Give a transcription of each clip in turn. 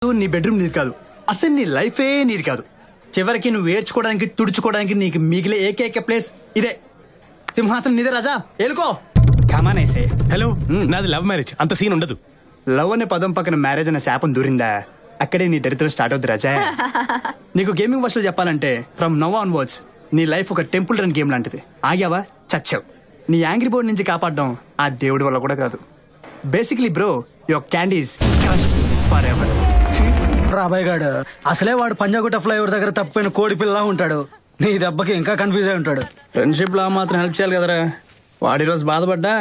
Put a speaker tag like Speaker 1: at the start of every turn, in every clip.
Speaker 1: నీ బెడ్రూమ్ నీది కాదు, అసలు నీ లైఫే నీది కాదు. చివరికి నువ్వు ఏడ్చుకోవడానికి తుడుచుకోవడానికి నీకు మిగిలే ఏకైక ప్లేస్ ఇదే. సింహాసనం నీదే రాజా, ఏలుకో. కమానేసే.
Speaker 2: హలో, నాది లవ్ మ్యారేజ్, అంత సీన్ ఉండదు.
Speaker 1: లవ్ అనే పదం పక్కన మ్యారేజ్ అనే శాపం దూరిందా, అక్కడే నీ దరిద్రం స్టార్ట్ అవుద్ది రాజా. నీకు గేమింగ్ భాషలో చెప్పాలంటే ఫ్రమ్ నౌ ఆన్వర్డ్స్ నీ లైఫ్ ఒక టెంపుల్ రన్ గేమ్ లాంటిది. ఆగావా చచ్చావు. నీ యాంగ్రీ బోర్డ్ నుంచి కాపాడడం ఆ దేవుడి వల్ల కూడా కాదు. Basically bro, your candies forever.
Speaker 3: రాబాయ్ గాడు అసలే వాడు పంజాగుట్ట ఫ్లైఓవర్ దగ్గర తప్పిపోయిన కోడి పిల్లలా ఉంటాడు. నీ దెబ్బకి ఇంకా కన్ఫ్యూజ్ అయి ఉంటాడు.
Speaker 1: ఫ్రెండ్షిప్ లో మాత్రం హెల్ప్ చేయాలి కదరా. వాడి రోజు బాధపడ్డా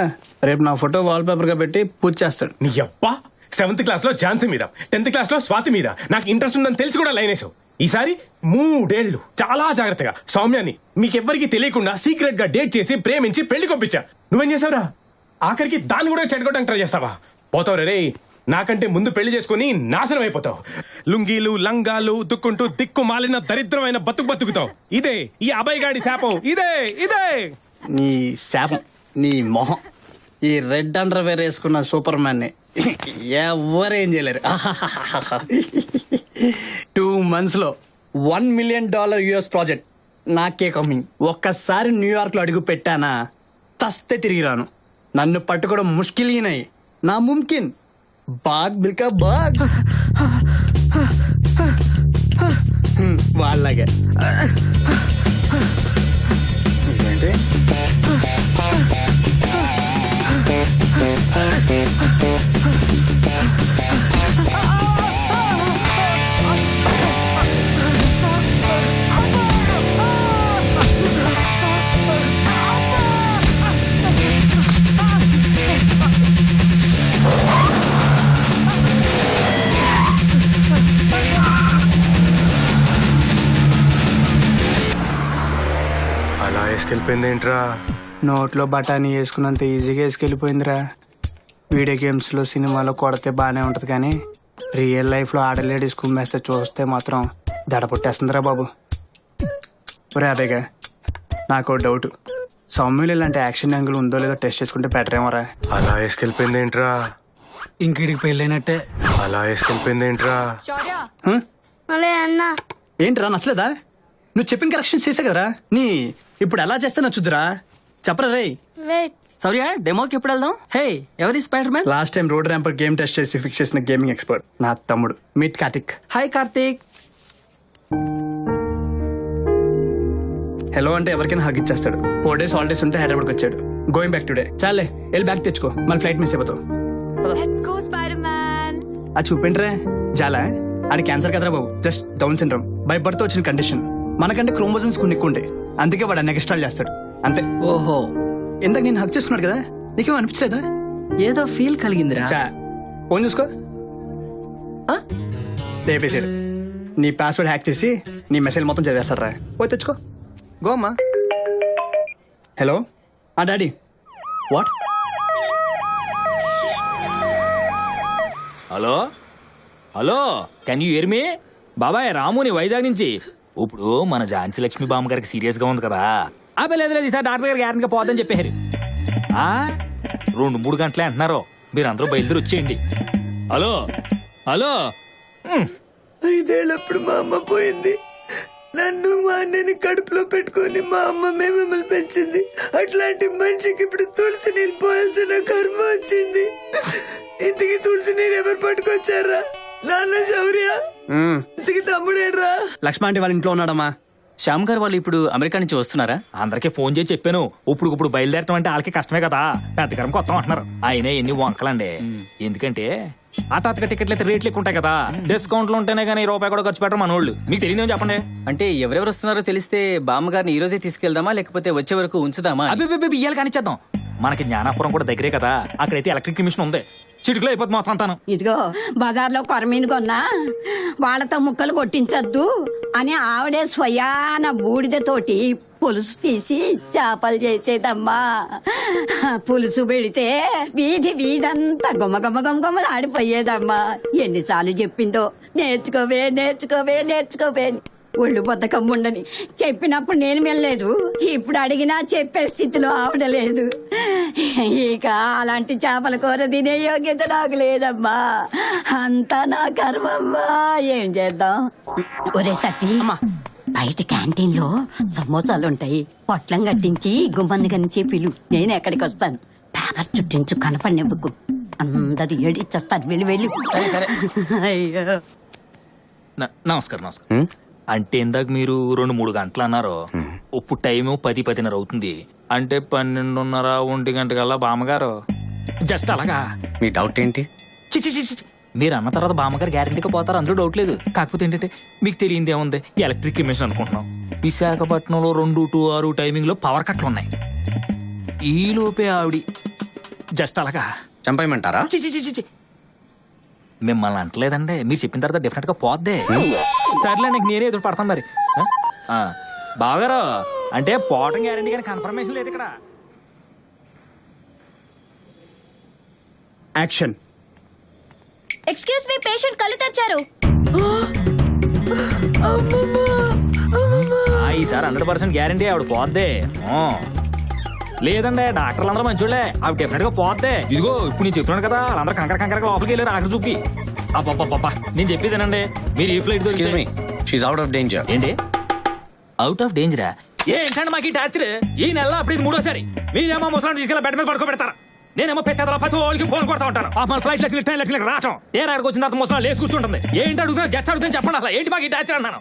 Speaker 1: రేపు నా ఫోటో వాల్ పేపర్ గా పెట్టి పూజ చేస్తాడు.
Speaker 2: నీ అబ్బా, 7th క్లాస్ లో ఝాన్సీ మీద, 10th క్లాస్ లో స్వాతి మీద నాకు ఇంట్రెస్ట్ ఉందని తెలిసి కూడా లైన్ వేసావు. ఈసారి 3 ఏళ్లు చాలా జాగ్రత్తగా సౌమ్యాన్ని మీకెవ్వరికి తెలియకుండా సీక్రెట్ గా డేట్ చేసి ప్రేమించి పెళ్లి కొప్పించా. నువ్వేం చేసావురా? ఆఖరికి దాన్ని కూడా చెడగొట్టడానికి ట్రై చేస్తావా? పోతావు రే. నాకంటే ముందు పెళ్లి చేసుకుని నాశనం అయిపోతావు. లుంగీలు లంగాలు దుక్కుంటూ దిక్కు మాలిన దరిద్రమైన బతుకుతావు. ఇదే ఈ అబ్బాయి గాడి శాపం. ఇదే ఇదే
Speaker 1: నీ శాపం, నీ మొహం. ఈ రెడ్ అండర్ వేర్ వేసుకున్న సూపర్ మ్యాన్ ని ఎవరేం చేయలేరు. 2 months లో $1 million US ప్రాజెక్ట్ నాకే కమింగ్. ఒక్కసారి న్యూయార్క్ లో అడుగు పెట్టానా తస్తే తిరిగి రాను. నన్ను పట్టుకోవడం ముష్కిలీనై నా ముమ్కిన్. బాగ్ బిల్కా బాగ్ వాళ్ళగా ఏంటి?
Speaker 2: అలా వేసుకెళ్ళిపోయింది ఏంట్రా?
Speaker 1: నోట్లో బఠానీ వేసుకున్నంత ఈజీగా వేసుకెళ్ళిపోయిందిరా. వీడియో గేమ్స్ లో సినిమాలో కొడితే బానే ఉంటది కానీ రియల్ లైఫ్ లో ఆడలేడీస్ కుమ్మేస్తే చూస్తే మాత్రం దడ పుట్టేస్తుందిరా బాబు. ఒరే అదేగా, నాకు డౌట్. సౌమ్యులు ఇలాంటి యాక్షన్ యాంగిల్ ఉందో లేదో టెస్ట్ చేసుకుంటే బెటర్ ఏమోరా.
Speaker 2: అలా వేసుకెళ్ళిపోయింది ఏంట్రా?
Speaker 3: ఇంకిడికి పెళ్ళైనట్టే.
Speaker 2: అలా వేసుకెళ్ళిపోయింది ఏంట్రా?
Speaker 1: ఏంటిరా నచ్చలేదా? నువ్వు చెప్పిన కరెక్షన్స్ చేసా కదరా. నీ ఇప్పుడు ఎలా చేస్తే నచ్చుద్దురా చెప్పరా రే.
Speaker 4: సౌర్య, డెమోకి ఎప్పుడు వెళ్దాం? హే, ఎవరి Spider-Man?
Speaker 1: Last time road rampage game test చేసి ఫిక్స్ చేసిన గేమింగ్ ఎక్స్పర్ట్ నా తమ్ముడు. Meet Karthik.
Speaker 4: Hi Karthik.
Speaker 1: Hello అంటే ఎవరికైనా హగ్ ఇచ్చేస్తాడు. 4 days హాలిడేస్ ఉంటే హైదరాబాద్కి వచ్చాడు. Going back today. చాలే వెళ్ళి బ్యాగ్ తెచ్చుకో, మళ్ళీ ఫ్లైట్ మిస్ అయిపోతావు. అది చూపించరే చాలా. అది క్యాన్సర్ కదరా బాబు, just Down syndrome. By birth వచ్చిన కండిషన్. మనకంటే క్రోమోజోమ్స్ కొన్ని ఎక్కువ ఉంటాయి, అందుకే వాడు అన్ని ఎక్స్ట్రాలు చేస్తాడు అంతే.
Speaker 4: ఓహో,
Speaker 1: ఇందాక నేను హక్ చేసుకున్నాడు కదా, నీకేమో అనిపించలేదా?
Speaker 4: ఏదో ఫీల్ కలిగిందిరా.
Speaker 1: ఫోన్ చూసుకో. లేపేసాడు. నీ పాస్వర్డ్ హ్యాక్ చేసి నీ మెసేజ్ మొత్తం చదివేస్తాడు రా. పోయి తెచ్చుకో. గో అమ్మా. Hello daddy. What?
Speaker 5: Hello hello, can you hear me? బాబాయ్ రాముని వైజాగ్ నుంచి. ఇప్పుడు మన ఝాన్సీ లక్ష్మి బామ్మ గారికి సీరియస్ గా ఉంది కదా. లేదు లేదు, ఈసారి డాక్టర్ గారు గ్యారెంటీగా పోదని చెప్పారు. 2-3 గంటలే అంటున్నారు. మీరు అందరూ బయలుదేరి వచ్చేయండి. Hello hello.
Speaker 6: 5 ఏళ్ళప్పుడు మా అమ్మ పోయింది. నన్ను మా అన్నని కడుపులో పెట్టుకొని మా అమ్మ మిమ్మల్ని పెంచింది. అట్లాంటి మనిషికి ఇప్పుడు తులసి నీళ్ళు పోయాల్సిన కర్మ వచ్చింది. ఇంతకి తులసి నీరు ఎవరు పట్టుకొచ్చారా? నాన్న శౌర్య. ఇంతకి తమ్ముడేడ్రా?
Speaker 1: లక్ష్మ అంటే వాళ్ళ ఇంట్లో ఉన్నాడమ్మా.
Speaker 4: శ్యామ్ గారు వాళ్ళు ఇప్పుడు అమెరికా నుంచి వస్తున్నారా?
Speaker 5: అందరికీ ఫోన్ చేసి చెప్పాను. ఇప్పుడు బయలుదేరటం అంటే వాళ్ళకి కష్టమే కదా. పెద్దకరం కొత్త అంటున్నారు. అయినా ఎన్ని వంకలండి. ఎందుకంటే హఠాత్తుగా టికెట్లు అయితే రేట్లు ఎక్కువ ఉంటాయి కదా. డిస్కౌంట్లు ఉంటేనే కానీ రూపాయి కూడా ఖర్చు పెట్టరు మన వాళ్ళు. మీకు తెలియదేమో చెప్పండి.
Speaker 4: అంటే ఎవరెవరు వస్తున్నారో తెలిస్తే బామ్మగారిని ఈ రోజే తీసుకెళ్దామా లేకపోతే వచ్చే వరకు ఉంచుదామా?
Speaker 5: అబ్బి ఇయ్యాలి కానిచ్చేద్దాం. మనకి జ్ఞానాపురం కూడా దగ్గరే కదా. అక్కడైతే ఎలక్ట్రిక్ మిషన్ ఉంది. చిటికలో అయిపోతుంది మొత్తం అంతాను.
Speaker 7: ఇదిగో బజార్లో కొరమీను కొన్నా, వాళ్ళతో ముక్కలు కొట్టించద్దు అని ఆవిడే స్వయాన బూడిదతోటి పులుసు తీసి చేపలు చేసేదమ్మా. పులుసు పెడితే వీధంతా గుమ్మగుమ్మలు ఆడిపోయేదమ్మా. ఎన్నిసార్లు చెప్పిందో నేర్చుకోవే నేర్చుకోవే నేర్చుకోవే. ఒళ్ళు బద్దకం ఉండని చెప్పినప్పుడు నేను వెళ్ళలేదు. ఇప్పుడు అడిగినా చెప్పే స్థితిలో ఆవిడ లేదు. ఇక అలాంటి చేపల కూర తినే యోగ్యత నాకు లేదమ్మా. అంతా నా కర్మమ్మా. ఏం చేద్దాం? ఒరే సతీ, బయట క్యాంటీన్ లో సమోసాలుంటాయి. పొట్లం కట్టించి గుమ్మంది కనించి పిలు. నేను ఎక్కడికి వస్తాను. పేపర్ చుట్టించు, కనపడినవ్వకు. అందది ఏడిచ్చేస్తాను. వెళ్ళి వెళ్ళి. అయ్యో,
Speaker 5: నమస్కారం. అంటే ఇందాక మీరు 2-3 గంటలు అన్నారు. ఇప్పుడు టైము 10-10:30 అవుతుంది. అంటే 12:30 1 గంటకల్లా బామ్మగారు జస్ట్ అలాగా.
Speaker 1: మీ డౌట్ ఏంటి?
Speaker 5: మీరు అన్న తర్వాత బామ్మగారు గ్యారెంటీగా పోతారు, అందులో డౌట్ లేదు. కాకపోతే ఏంటంటే మీకు తెలియంది ఏముంది, ఎలక్ట్రిక్ మిషన్ అనుకుంటున్నాం. విశాఖపట్నంలో 2 to 6 టైమింగ్ లో పవర్ కట్లు ఉన్నాయి. ఈ లోపే ఆవిడ జస్ట్ అలాగా
Speaker 1: చంపేయమంటారా?
Speaker 5: మిమ్మల్ని అంటలేదండి, మీరు చెప్పిన తర్వాత డెఫినెట్ గా పోద్దే. సర్లే, నాకు నేనే ఎదురు పడతాను మరి. బావగారు అంటే పోవటం గ్యారెంటీ కానీ కన్ఫర్మేషన్ లేదు ఇక్కడ.
Speaker 1: యాక్షన్.
Speaker 8: ఎక్స్క్యూజ్ మీ, పేషెంట్ కళ్ళు తెరిచారు.
Speaker 5: ఈసారి 100% గ్యారెంటీ ఆవిడ పోద్దే. లేదండి, డాక్టర్లు అందరూ మంచోళ్ళే, ఆవిడ డెఫినెట్ గా పోద్దే. ఇదిగో ఇప్పుడు నేను చెప్తున్నాను కదా, వాళ్ళందరూ కంకర లోపలికి వెళ్ళారు ఆఖరి చూపి. అబ్బా నేను చెప్పేదేనండి, మీరు ఈ ఫ్లైట్
Speaker 1: అవుట్ ఆఫ్ డేంజర్.
Speaker 5: ఏంటి అవుట్ ఆఫ్ డేంజరా? ఏంటంటే మాకు ఈ టార్చర్. ఈ నెల అప్పుడు ఇది 3వ సారి. మీరేమో ముసలాన్ని తీసుకెళ్ళి బెడ్ మీద పడుకోబెడతారా, నేనేమో పెద్ద వాళ్ళకి ఫోన్ కొడతా ఉంటాను. మన ఫ్లైట్ లెక్కలకి రావటం ఏరాడికి వచ్చిన తర్వాత ముసలా లేచి కూర్చుంటుంది. ఏంటి అడుగుతున్నా, జస్ట్ అడుగుతుంది చెప్పండి, అసలు ఏంటి మాకు ఈ టార్చర్ అన్నాను.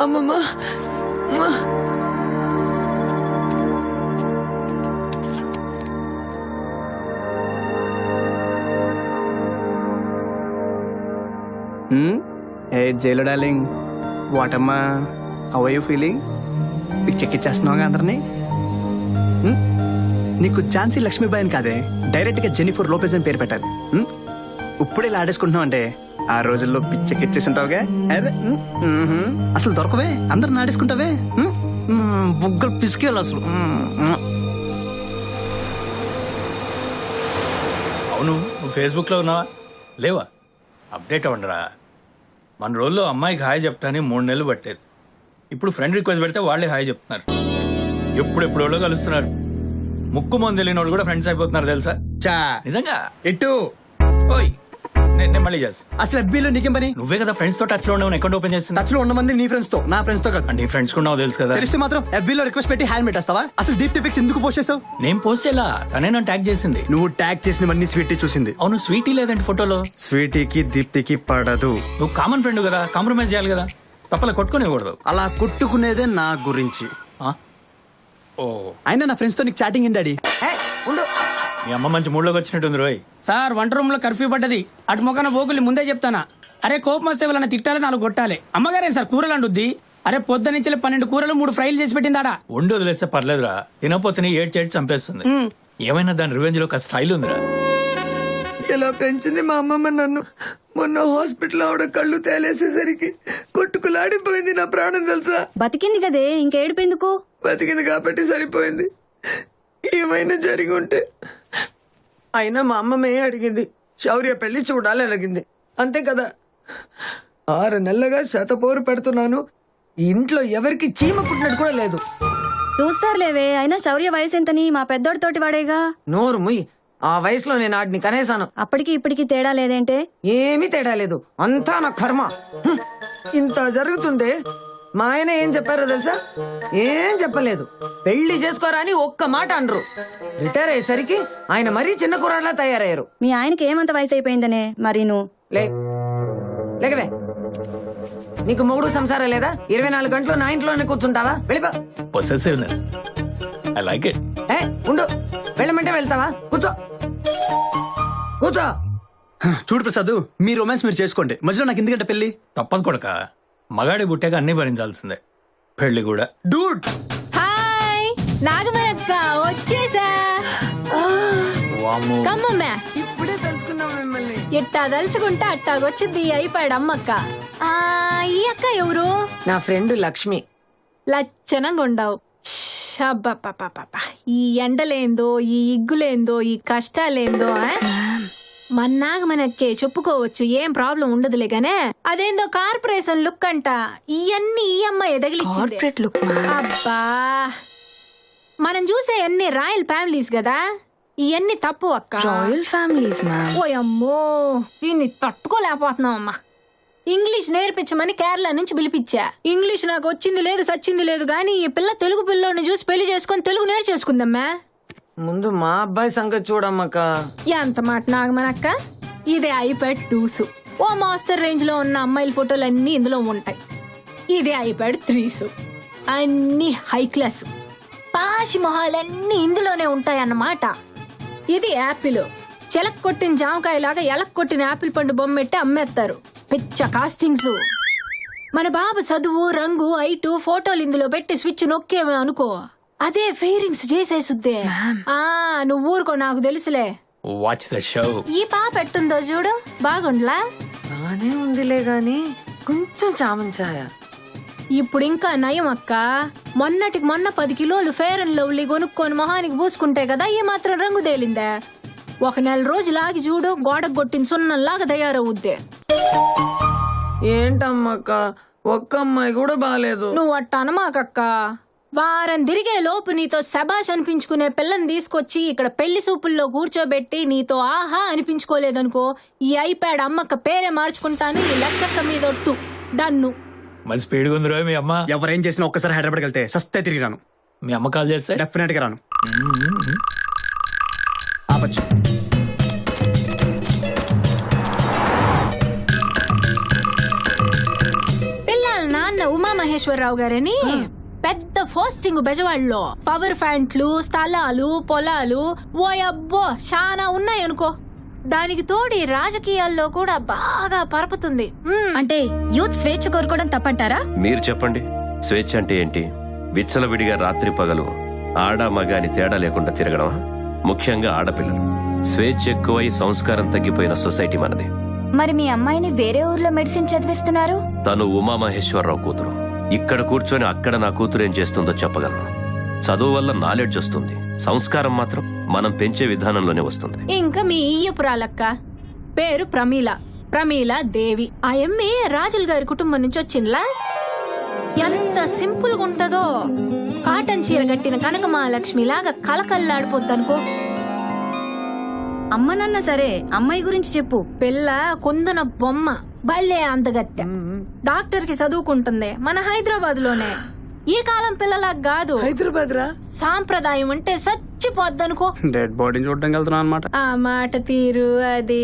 Speaker 6: అమ్మమ్మా,
Speaker 1: ఏ జైలు డార్లింగ్, వాటమ్మా, హౌ ఆర్ యూ ఫీలింగ్? పిచ్చెక్కిచ్చేస్తున్నావు అందరినీ. నీకు ఝాన్సీ లక్ష్మీబాయి అని కాదే, డైరెక్ట్ గా జెనిఫర్ లోపెజ్ అని పేరు పెట్టాలి. ఇప్పుడే ఇలా ఆడేసుకుంటున్నావు అంటే ఆ రోజుల్లో పిచ్చెక్కిచ్చేసి ఉంటావుగా. అసలు దొరకవే, అందరు నాడేసుకుంటావే. బుగ్గలు పిసికేయాలి అసలు.
Speaker 9: అవును, నువ్వు ఫేస్బుక్ లో ఉన్నావా? లేవా? అప్డేట్ అవ్వండిరా. మన రోజుల్లో అమ్మాయికి హాయ్ చెప్తాని 3 నెలలు పట్టేది. ఇప్పుడు ఫ్రెండ్ రిక్వెస్ట్ పెడితే వాళ్ళే హాయ్ చెప్తున్నారు. ఎప్పుడెప్పుడో కలుస్తున్నారు. ముక్కు మంది తెలియని వాళ్ళు కూడా ఫ్రెండ్స్ అయిపోతున్నారు తెలుసా?
Speaker 1: చా
Speaker 9: నిజంగా.
Speaker 1: ఎట్టు
Speaker 9: ఓయ్, నేను మళ్ళీ చేస్తా.
Speaker 1: అసలు ఎఫ్బీలో నీకేం పని?
Speaker 9: నువ్వే కదా ఫ్రెండ్స్ తో టచ్ లో ఉండవు, అకౌంట్ ఓపెన్ చేస్తున్నా.
Speaker 1: టచ్ లో ఉన్న మంది నీ ఫ్రెండ్స్ తో, నా ఫ్రెండ్స్ తో కాదు.
Speaker 9: అంటే నీ ఫ్రెండ్స్ కూడా తెలుసు కదా.
Speaker 1: తెలిస్తే మాత్రం ఎఫ్బీలో రిక్వెస్ట్ పెట్టి హ్యాండ్ పెట్టేస్తావా? అసలు దీప్తి పిక్స్ ఎందుకు పోస్ట్ చేసావు?
Speaker 9: నేను పోస్ట్ చేయాలా, తనే నన్ను ట్యాగ్ చేసింది.
Speaker 1: నువ్వు ట్యాగ్ చేసినవన్నీ స్వీటీ చూసింది.
Speaker 9: అవును, స్వీటీ లేదంటే ఫోటోలో.
Speaker 1: స్వీటీకి దీప్తికి పడదు.
Speaker 9: నువ్వు కామన్ ఫ్రెండ్ కదా, కాంప్రమైజ్ చేయాలి కదా. తప్పలా కొట్టుకునేకూడదు.
Speaker 1: అలా కొట్టుకునేదే నా గురించి.
Speaker 9: ఓ,
Speaker 1: అయినా నా ఫ్రెండ్స్ తో నీకు చాటింగ్ ఏంటి డాడీ?
Speaker 9: మీ అమ్మ మంచి మూడ్లోకి వచ్చినట్టుంది రోయ్.
Speaker 3: సార్, వంట రూమ్ లో కర్ఫ్యూ పడ్డది. అటు మొక్కన బోగుల్ని ముందే చెప్తానా. అరే కోపం వస్తే వాళ్ళని తిట్టాలి, 4 కొట్టాలి. అమ్మగారే సార్ కూరలు అండుద్ది. అరే పొద్దు నుంచి 12 కూరలు 3 ఫ్రైలు చేసి పెట్టిందాడా.
Speaker 9: వండి వదిలేస్తే పర్లేదురా, తినపోతే ఏడ్చేటి చంపేస్తుంది. ఏమైనా దాని రివెంజ్ లో ఒక స్టైల్ ఉందిరా.
Speaker 6: ఇలా పెంచింది మా అమ్మమ్మ నన్ను. మొన్న హాస్పిటల్ ఆవిడ కళ్ళు తేలేసేసరికి కొట్టుకులాడిపోయింది నా ప్రాణం తెలుసా.
Speaker 8: బతికింది కదే, ఇంకేడుపెందుకు?
Speaker 6: బతికింది కాబట్టి సరిపోయింది. ఏమైనా జరిగి ఉంటే. అయినా మా అమ్మమ్మే అడిగింది, శౌర్య పెళ్లి చూడాలి అడిగింది, అంతే కదా. 6 నెలలుగా శతపోరు పెడుతున్నాను. ఇంట్లో ఎవరికి చీమ కుట్టినట్టు కూడా లేదు.
Speaker 8: చూస్తారులేవే, అయినా శౌర్య వయసు ఎంతని? మా పెద్దోడితోటి వాడేగా.
Speaker 6: నోరు ముయ్. ఆ వయసులో నేను ఆడిని కనేసాను.
Speaker 8: అప్పటికి ఇప్పటికి తేడా లేదేంటే?
Speaker 6: ఏమీ తేడా లేదు, అంతా నా కర్మ. ఇంత జరుగుతుందే. మా ఆయన ఏం చెప్పారో తెలుసా? ఏం చెప్పలేదు. పెళ్లి చేసుకోరా అని ఒక్క మాట అనరు. రిటైర్ అయ్యేసరికి ఆయన మరీ చిన్న కుర్రాడ్లా తయారయ్యారు.
Speaker 8: మీ ఆయనకి ఏమంత వయసు అయిపోయిందనే మరి నువ్వు
Speaker 6: లేకవే. నీకు మొగుడు సంసారం లేదా? 24 గంటలు నా ఇంట్లోనే కూర్చుంటావా? వెళ్ళిపో.
Speaker 9: Possessiveness, I like it.
Speaker 6: ఉండు, వెళ్ళమంటే వెళ్తావా? కూర్చో.
Speaker 1: చూడు ప్రసాద్, మీ రొమాన్స్ మీరు చేసుకోండి, మధ్యలో నాకు ఎందుకంటే పెళ్లి.
Speaker 9: తప్పదు కొడక, మగాడి పుట్టాక అన్ని భరించాల్సిందే, పెళ్లి కూడా.
Speaker 1: డూడ్,
Speaker 10: హాయ్ నాగమరక్క వచ్చేసా. కమ్మమ్మ,
Speaker 6: ఇప్పుడే తెలుసుకున్నాం మిమ్మల్ని.
Speaker 10: ఎట్టా తలుచుకుంటా అట్టాగొచ్చింది అయిపోయాడు అమ్మక్క. ఈ అక్క ఎవరు?
Speaker 6: నా ఫ్రెండ్ లక్ష్మి.
Speaker 10: లచ్చనంగా ఉండవు. అబ్బా, ఈ ఎండలేందో, ఈ ఇగ్గులేందో, ఈ కష్టాలేందో. మన్నాక మనకి చెప్పుకోవచ్చు, ఏం ప్రాబ్లం ఉండదులే గానే. అదేందో కార్పొరేషన్ లుక్ అంట, ఇవన్నీ ఈ అమ్మాయి ఎదగిలిచ్చింది.
Speaker 8: కార్పొరేట్ లుక్
Speaker 10: అబ్బా, మనం చూసే అన్ని రాయల్ ఫ్యామిలీస్ కదా, ఇవన్నీ తప్పు అక్క.
Speaker 8: Royal families ma'am.
Speaker 10: ఓ అమ్మో, దీన్ని తట్టుకోలేకపోతున్నాం అమ్మా. ఇంగ్లీష్ నేర్పించమని కేరళ నుంచి పిలిపించా. ఇంగ్లీష్ నాకు వచ్చింది లేదు సచ్చింది లేదు గానీ ఈ పిల్ల తెలుగు పిల్లోని చూసి పెళ్లి చేసుకుని తెలుగు నేర్చేసుకుందమ్మా.
Speaker 6: ముందు మా అబ్బాయి సంగతి చూడమ్మక్క.
Speaker 10: ఎంత మాట నాగమనక్క. ఇదే ఐప్యాడ్ 2s. ఓ మాస్టర్ రేంజ్ లో ఉన్న అమ్మాయిల ఫోటోలు అన్ని ఇందులో ఉంటాయి. ఇదే ఐప్యాడ్ 3s, అన్ని హై క్లాస్ పాషి మొహాలన్నీ ఇందులోనే ఉంటాయన్నమాట. ఇది యాపిల్, చెలక్ కొట్టిన జామకాయ లాగా ఎలక్ కొట్టిన యాపిల్ పండు బొమ్మ పెట్టి అమ్మేస్తారు. పిచ్చ కాస్టింగ్స్. మన బాబు చదువు, రంగు, హైటు, ఫోటోలు ఇందులో పెట్టి స్విచ్ నొక్కేమే అనుకో, అదే ఫెయిరింగ్స్ చేసేసుద్దే. నువ్వు ఊరుకో, నాకు తెలుసులే.
Speaker 9: Watch the show.
Speaker 10: ఈ పాప ఎట్టుందో చూడు, బాగుండ్లా?
Speaker 6: బానే ఉందిలే గాని కొంచెం చామంచాయ.
Speaker 10: ఇప్పుడు ఇంకా నయం అక్క. మొన్నటికి మొన్న 10 కిలోలు ఫేర్ అండ్ లవ్లీ కొనుక్కొని మొహానికి పూసుకుంటే కదా ఈ మాత్రం రంగు తేలిందే. ఒక నెల రోజులు ఆగి చూడు, గోడకు కొట్టిన సున్నంలాగా తయారవుద్దే.
Speaker 6: ఏంటమ్మక్క, ఒక్క అమ్మాయి కూడా బాలేదు.
Speaker 10: నువ్వు అట్ట అనమాకక్క. వారం తిరిగే లోపు నీతో శబాష్ అనిపించుకునే పిల్లని తీసుకొచ్చి ఇక్కడ పెళ్లి సూపుల్లో కూర్చోబెట్టి నీతో ఆహా అనిపించుకోలేదనుకో, ఈ ఐప్యాడ్ అమ్మక్క పేరే మార్చుకుంటాను. ఈ లెక్కక్క మీద ఒట్టు. డన్ను.
Speaker 9: మరి స్పీడ్ గా ఉందిరో మీ అమ్మ.
Speaker 1: ఎవరేం చేసినా ఒక్కసారి హైదరాబాద్కి వెళ్తే సస్తే తిరిగి రాను.
Speaker 9: మీ అమ్మ కాల్ చేస్తే
Speaker 1: డెఫినెట్ గా రాను. ఆపచ్చు.
Speaker 10: పిల్లల నాన్న ఉమామహేశ్వరరావు గారని పెద్ద పోస్టింగ్ బెజవాడలో. పవర్ ప్లాంట్లు, స్థలాలు, పొలాలు ఓ అబ్బో చాలా ఉన్నాయనుకో. దానికి తోడి రాజకీయాల్లో కూడా బాగా పరపుతుంది.
Speaker 8: అంటే యూత్ స్వేచ్ఛ కోరుకోవడం తప్పంటారా?
Speaker 11: మీరు చెప్పండి, స్వేచ్ఛ అంటే ఏంటి? విచ్చలవిడిగా రాత్రి పగలు ఆడ మగ అని తేడా లేకుండా తిరగడం, ముఖ్యంగా ఆడపిల్లలు. స్వేచ్ఛ ఎక్కువై సంస్కారం తగ్గిపోయిన సొసైటీ మనది.
Speaker 8: మరి మీ అమ్మాయిని వేరే ఊర్లో మెడిసిన్ చదివిస్తున్నారు?
Speaker 11: తను ఉమామహేశ్వరరావు కూతురు. ఇక్కడ కూర్చొని అక్కడ నా కూతురు ఏం చేస్తుందో చెప్పగలను. చదువు వల్ల నాలెడ్జ్ వస్తుంది, సంస్కారం మాత్రం మనం పెంచే విధానంలోనే వస్తుంది.
Speaker 10: ఇంకా మీ ఇయ్యపురాలక్క పేరు ప్రమీల, ప్రమీల దేవి. ఆ ఎమ్మె రాజుల గారి కుటుంబం నుంచి వచ్చిందిలా. ఎంత సింపుల్ గా ఉంటదో, కాటన్ చీర కట్టిన కనక మహాలక్ష్మి లాగా కలకల్లాడిపోద్దనుకో.
Speaker 8: అమ్మ నాన్న సరే, అమ్మాయి గురించి చెప్పు.
Speaker 10: పిల్ల కొందన బొమ్మ, బల్లే అందగత్తె. డాక్టర్ కి చదువుకుంటుంది మన హైదరాబాద్ లోనే. ఈ కాలం పిల్లలా కాదు,
Speaker 6: హైదరాబాద్ రా.
Speaker 10: సాంప్రదాయం అంటే చచ్చిపోద్దనుకో.
Speaker 1: డెడ్ బాడీని చూడడానికి వెళ్తున్నాను అనమాట.
Speaker 10: ఆ మాట తీరు అది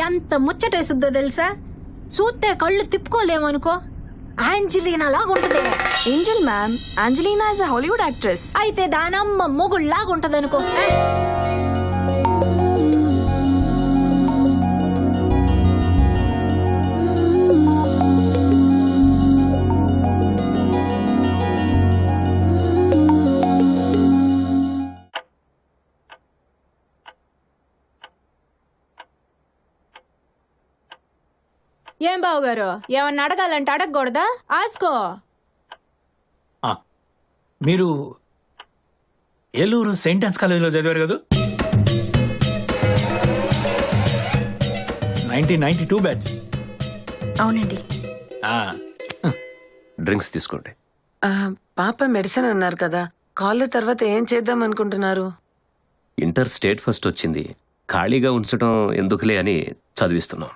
Speaker 10: ఎంత ముచ్చటేసుద్దో తెలుసా? చూస్తే కళ్ళు తిప్పుకోలేమనుకో. ఆంజలీనా లాగుంటది.
Speaker 8: Angel ma'am, Angelina is a Hollywood actress.
Speaker 10: అయితే దానమ్మ మొగుళ్లాగుంటదనుకో. ఏం బావుగారు, ఏమన్నా అడగాలంటే అడగకూడదా? ఆస్కో.
Speaker 9: మీరు ఏలూరు సెయింట్ ఆన్స్ కాలేజీలో చదివారు కదా? 1992 బ్యాచ్.
Speaker 8: అవునండి.
Speaker 11: డ్రింక్స్ తీసుకోండి.
Speaker 6: పాప మెడిసిన్ అన్నారు కదా, కాలేజ్ తర్వాత ఏం చేద్దాం అనుకుంటున్నారు?
Speaker 11: ఇంటర్ స్టేట్ ఫస్ట్ వచ్చింది, ఖాళీగా ఉంచడం ఎందుకులే అని చదివిస్తున్నాం.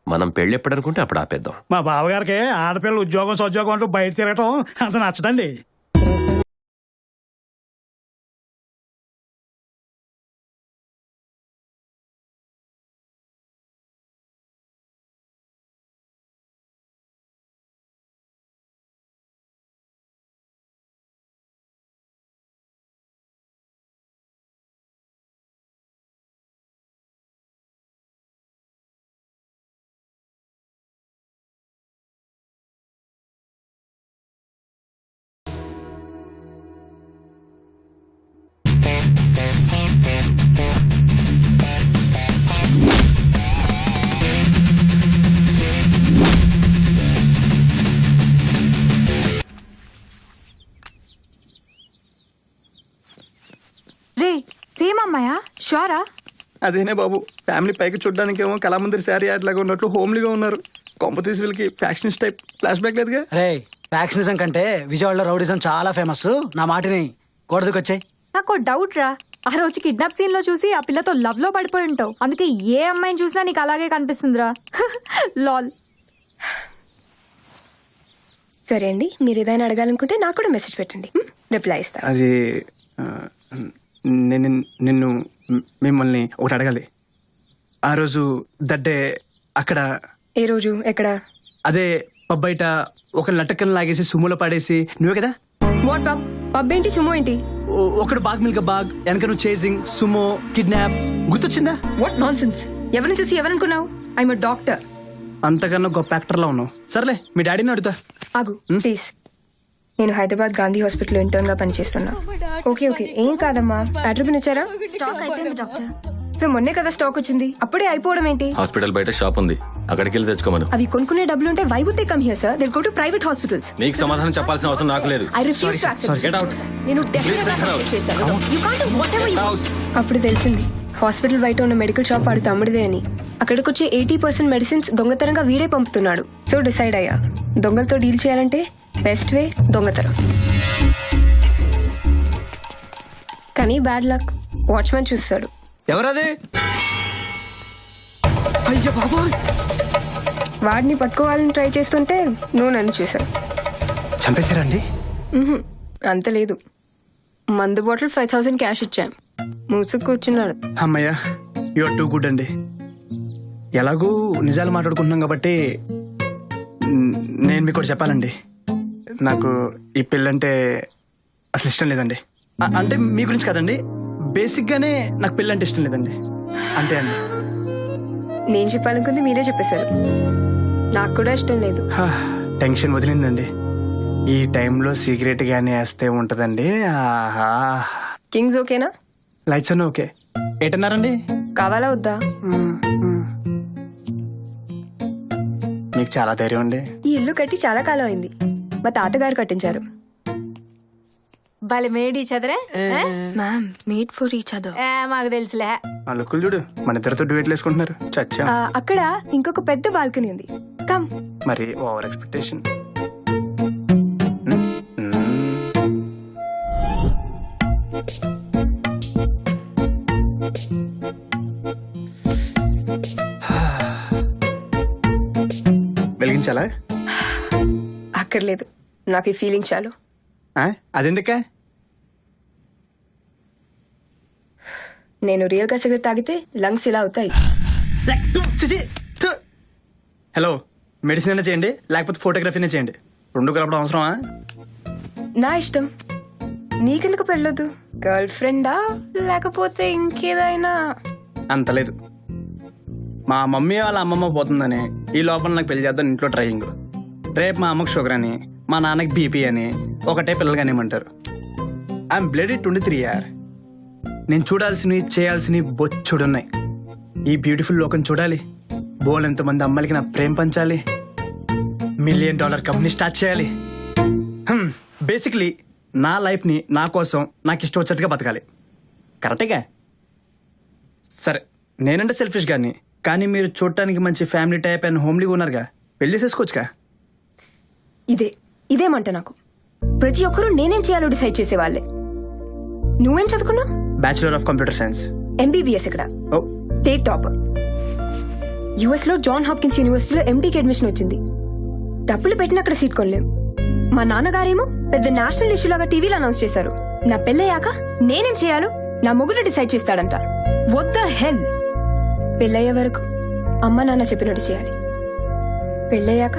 Speaker 11: మనం పెళ్ళెప్పుడనుకుంటే అప్పుడు ఆపేద్దాం.
Speaker 3: మా బావగారికి ఆడపిల్లలు ఉద్యోగం సోద్యోగం అంటూ బయట తిరగటం అంత నచ్చదండి.
Speaker 8: రే, ప్రేమమ్మాయా? షోరా?
Speaker 1: అదేనే బాబు, ఫ్యామిలీ పైకి చూడడానికి ఏమో కళామందిర్ శారీ యాడ్ లాగా ఉన్నట్లు హోమ్లీగా ఉన్నారు. కొంప తీసి వీళ్ళకి ఫ్యాక్షనిస్ట్ టైప్ ఫ్లాష్ బ్యాక్ లేదుగా.
Speaker 12: రే ఫ్యాక్షనిజం కంటే విజయవాడలో రౌడిజం చాలా ఫేమస్. నా మాటని గోడదుకొచ్చాయి.
Speaker 13: నాకు డౌట్ రా, ఆ రోజు కిడ్నాప్ సీన్ లో చూసి ఆ పిల్లతో లవ్ లో పడిపోయి ఉంటావు. అందుకే ఏ అమ్మాయిని చూసినా నీకు అలాగే కనిపిస్తుందిరా. లాల్.
Speaker 14: సరే అండి, మీరు ఏదైనా అడగాలనుకుంటే నాకు కూడా మెసేజ్ పెట్టండి, రిప్లై ఇస్తా.
Speaker 1: అది నేను నిన్ను మిమ్మల్ని ఒకటి అడగాలి. ఆ రోజు దట్టే అక్కడ
Speaker 14: ఏ రోజు ఎక్కడ?
Speaker 1: అదే పబ్ బయట ఒక లటకన్ లాగేసి సుమ్ములో పడేసి నువ్వే కదా?
Speaker 14: What pub? పబ్ ఏంటి, సుమో ఏంటి?
Speaker 1: ఒకడు బాగ్ మిల్క బాగ్, వెనక నువ్వు చేసింగ్, సుమో, కిడ్నాప్, గుర్తొచ్చిందా?
Speaker 14: What nonsense. ఎవరిని చూసి ఎవరనుకున్నావు? I'm doctor.
Speaker 1: అంతకన్నా గొప్ప యాక్టర్ లా ఉన్నావు. సర్లే, మీ డాడీని అడుగుతా.
Speaker 14: ఆగు ప్లీజ్. నేను హైదరాబాద్ గాంధీ హాస్పిటల్ ఇంటర్న్ గా పనిచేస్తున్నా. ఓకే ఓకే, ఏం కాదమ్మా. అడ్రస్ ఇచ్చారా?
Speaker 8: స్టాక్ అయిపోయింది డాక్టర్.
Speaker 14: సో మొన్నే కదా స్టాక్ వచ్చింది, అప్పుడే అయిపోవడం ఏంటి?
Speaker 15: హాస్పిటల్ బయట షాప్ ఉంది, అక్కడికి వెళ్ళి తెచ్చుకోమను.
Speaker 14: అవి కొనుక్కునే డబ్బులు ఉంటే why would they come here sir? They go to private hospitals.
Speaker 15: నీకు సమాధానం చెప్పాల్సిన అవసరం నాకు లేదు.
Speaker 14: I refuse to accept.
Speaker 15: Get out.
Speaker 14: నేను డెఫినెట్ గా యాక్సెప్ట్ చేశాను. You can't do whatever you want. అప్పుడు తెలిసింది హాస్పిటల్ బయట ఉన్న మెడికల్ షాప్ వాడి తమ్ముడిదే అని. అక్కడికి వచ్చే 80% మెడిసిన్స్ దొంగతనంగా వీడే పంపుతున్నాడు. సో డిసైడ్ అయ్యా, దొంగలతో డీల్ చేయాలంటే బెస్ట్ వే దొంగతనం. కానీ బ్యాడ్ లక్, వాచ్మెన్ చూస్తాడు.
Speaker 1: ఎవరది? అయ్యో బాబోయ్!
Speaker 14: వాడిని పట్టుకోవాలని ట్రై చేస్తుంటే నువ్వు నన్ను చూసావు.
Speaker 1: చంపేశారండి?
Speaker 14: అంత లేదు, మందు బాటిల్ 5000 క్యాష్ ఇచ్చాం. మూసుకు కూర్చున్నాడు.
Speaker 1: అమ్మయ్యా, యువర్ టూ గుడ్ అండి. ఎలాగూ నిజాలు మాట్లాడుకుంటున్నాం కాబట్టి నేను మీకు ఒకటి చెప్పాలండి. నాకు ఈ పెళ్ళంటే అసలు ఇష్టం లేదండి. అంటే మీ గురించి కాదండి, బేసిక్ గానే నాకు పెళ్ళంటే ఇష్టం లేదండి. అంతే అండి.
Speaker 14: నేను చెప్పాలనుకుంది మీరే చెప్పేశారు. నాకు కూడా ఇష్టం లేదు.
Speaker 1: టెన్షన్ వదిలిందండి. ఈ టైంలో సీక్రెట్ గానే వేస్తే ఉంటదండి. ఆహా.
Speaker 14: కింగ్స్ ఓకేనా?
Speaker 1: లైట్స్ అన్నీ ఓకే. ఏటన్నారండి?
Speaker 14: కావాలా వద్దా?
Speaker 1: మీకు చాలా ధైర్యం అండి.
Speaker 14: ఈ ఇల్లు కట్టి చాలా కాలం అయింది. మా తాతగారు కట్టించారు.
Speaker 10: భలే మేడ్ ఈచ్ అదరే.
Speaker 8: Ma'am made for each other.
Speaker 10: మాకు తెలుసులే.
Speaker 1: ఆ లుక్కులు చూడు, మన ఇద్దరితో డ్యూయెట్లు వేసుకుంటున్నారు. చచ్చా.
Speaker 14: అక్కడ ఇంకొక పెద్ద బాల్కనీ ఉంది. కమ్.
Speaker 1: మరి ఓవర్ ఎక్స్పెక్టేషన్. వెలిగించాలా?
Speaker 14: అక్కర్లేదు, నాకు ఈ ఫీలింగ్ చాలు.
Speaker 1: అదెందుక?
Speaker 14: నేను రియల్ గా సిగరెట్ తాగితే లంగ్స్ ఇలా అవుతాయి.
Speaker 1: హలో, మెడిసిన్ అయినా చేయండి, లేకపోతే ఫోటోగ్రఫీనే చేయండి. రెండు కలపడం అవసరమా?
Speaker 14: నా ఇష్టం. నీకెందుకు పెళ్ళొద్దు? గర్ల్ ఫ్రెండా లేకపోతే ఇంకేదైనా?
Speaker 1: అంత లేదు. మా మమ్మీ వాళ్ళ అమ్మమ్మ పోతుందని ఈ లోపల నాకు పెళ్లి చేద్దాం ఇంట్లో ట్రైయింగ్. రేపు మా అమ్మకు షుగర్ అని, మా నాన్నకి బీపీ అని ఒకటే పిల్లలు కానివ్వమంటారు. I'm bloody 23 year. నేను చూడాల్సినవి చేయాల్సినవి బొచ్చుడున్నాయి. ఈ బ్యూటిఫుల్ లోకం చూడాలి. బోలెంతమంది అమ్మాయిలకి నా ప్రేమ పంచాలి. $1 మిలియన్ కంపెనీ స్టార్ట్ చేయాలి. బేసిక్లీ నా లైఫ్ ని నా కోసం నాకు ఇష్టం వచ్చేట్టుగా బతకాలి. కరెక్టేగా? సరే, నేనంటే సెల్ఫిష్ గాని, కానీ మీరు చూడటానికి మంచి ఫ్యామిలీ టైప్ అండ్ హోమ్లీగా ఉన్నారుగా, పెళ్లి చేసుకోవచ్చుగా.
Speaker 14: ఇదేమంట నాకు. ప్రతి ఒక్కరూ నేనేం చేయాలో డిసైడ్ చేసేవాళ్లే. నువ్వేం చదువుకున్నావు?
Speaker 1: Bachelor of computer science.
Speaker 14: MBBS ఇక్కడ స్టేట్ టాపర్. US లో జాన్ హాప్కిన్స్ యూనివర్సిటీలో MDకి అడ్మిషన్ వచ్చింది. డబ్బులు పెట్టిన అక్కడ సీట్ కొనలేం. మా నాన్నగారేమో పెద్ద నేషనల్ ఇష్యూ లాగా టీవీలో అనౌన్స్ చేశారు. నా పెళ్ళయ్యాక నేనేం చేయాలో నా మొగుడు డిసైడ్ చేస్తాడంట. What the hell? పెళ్ళయ్యే వరకు అమ్మ నాన్న చెప్పినట్టు చేయాలి. పెళ్ళయ్యాక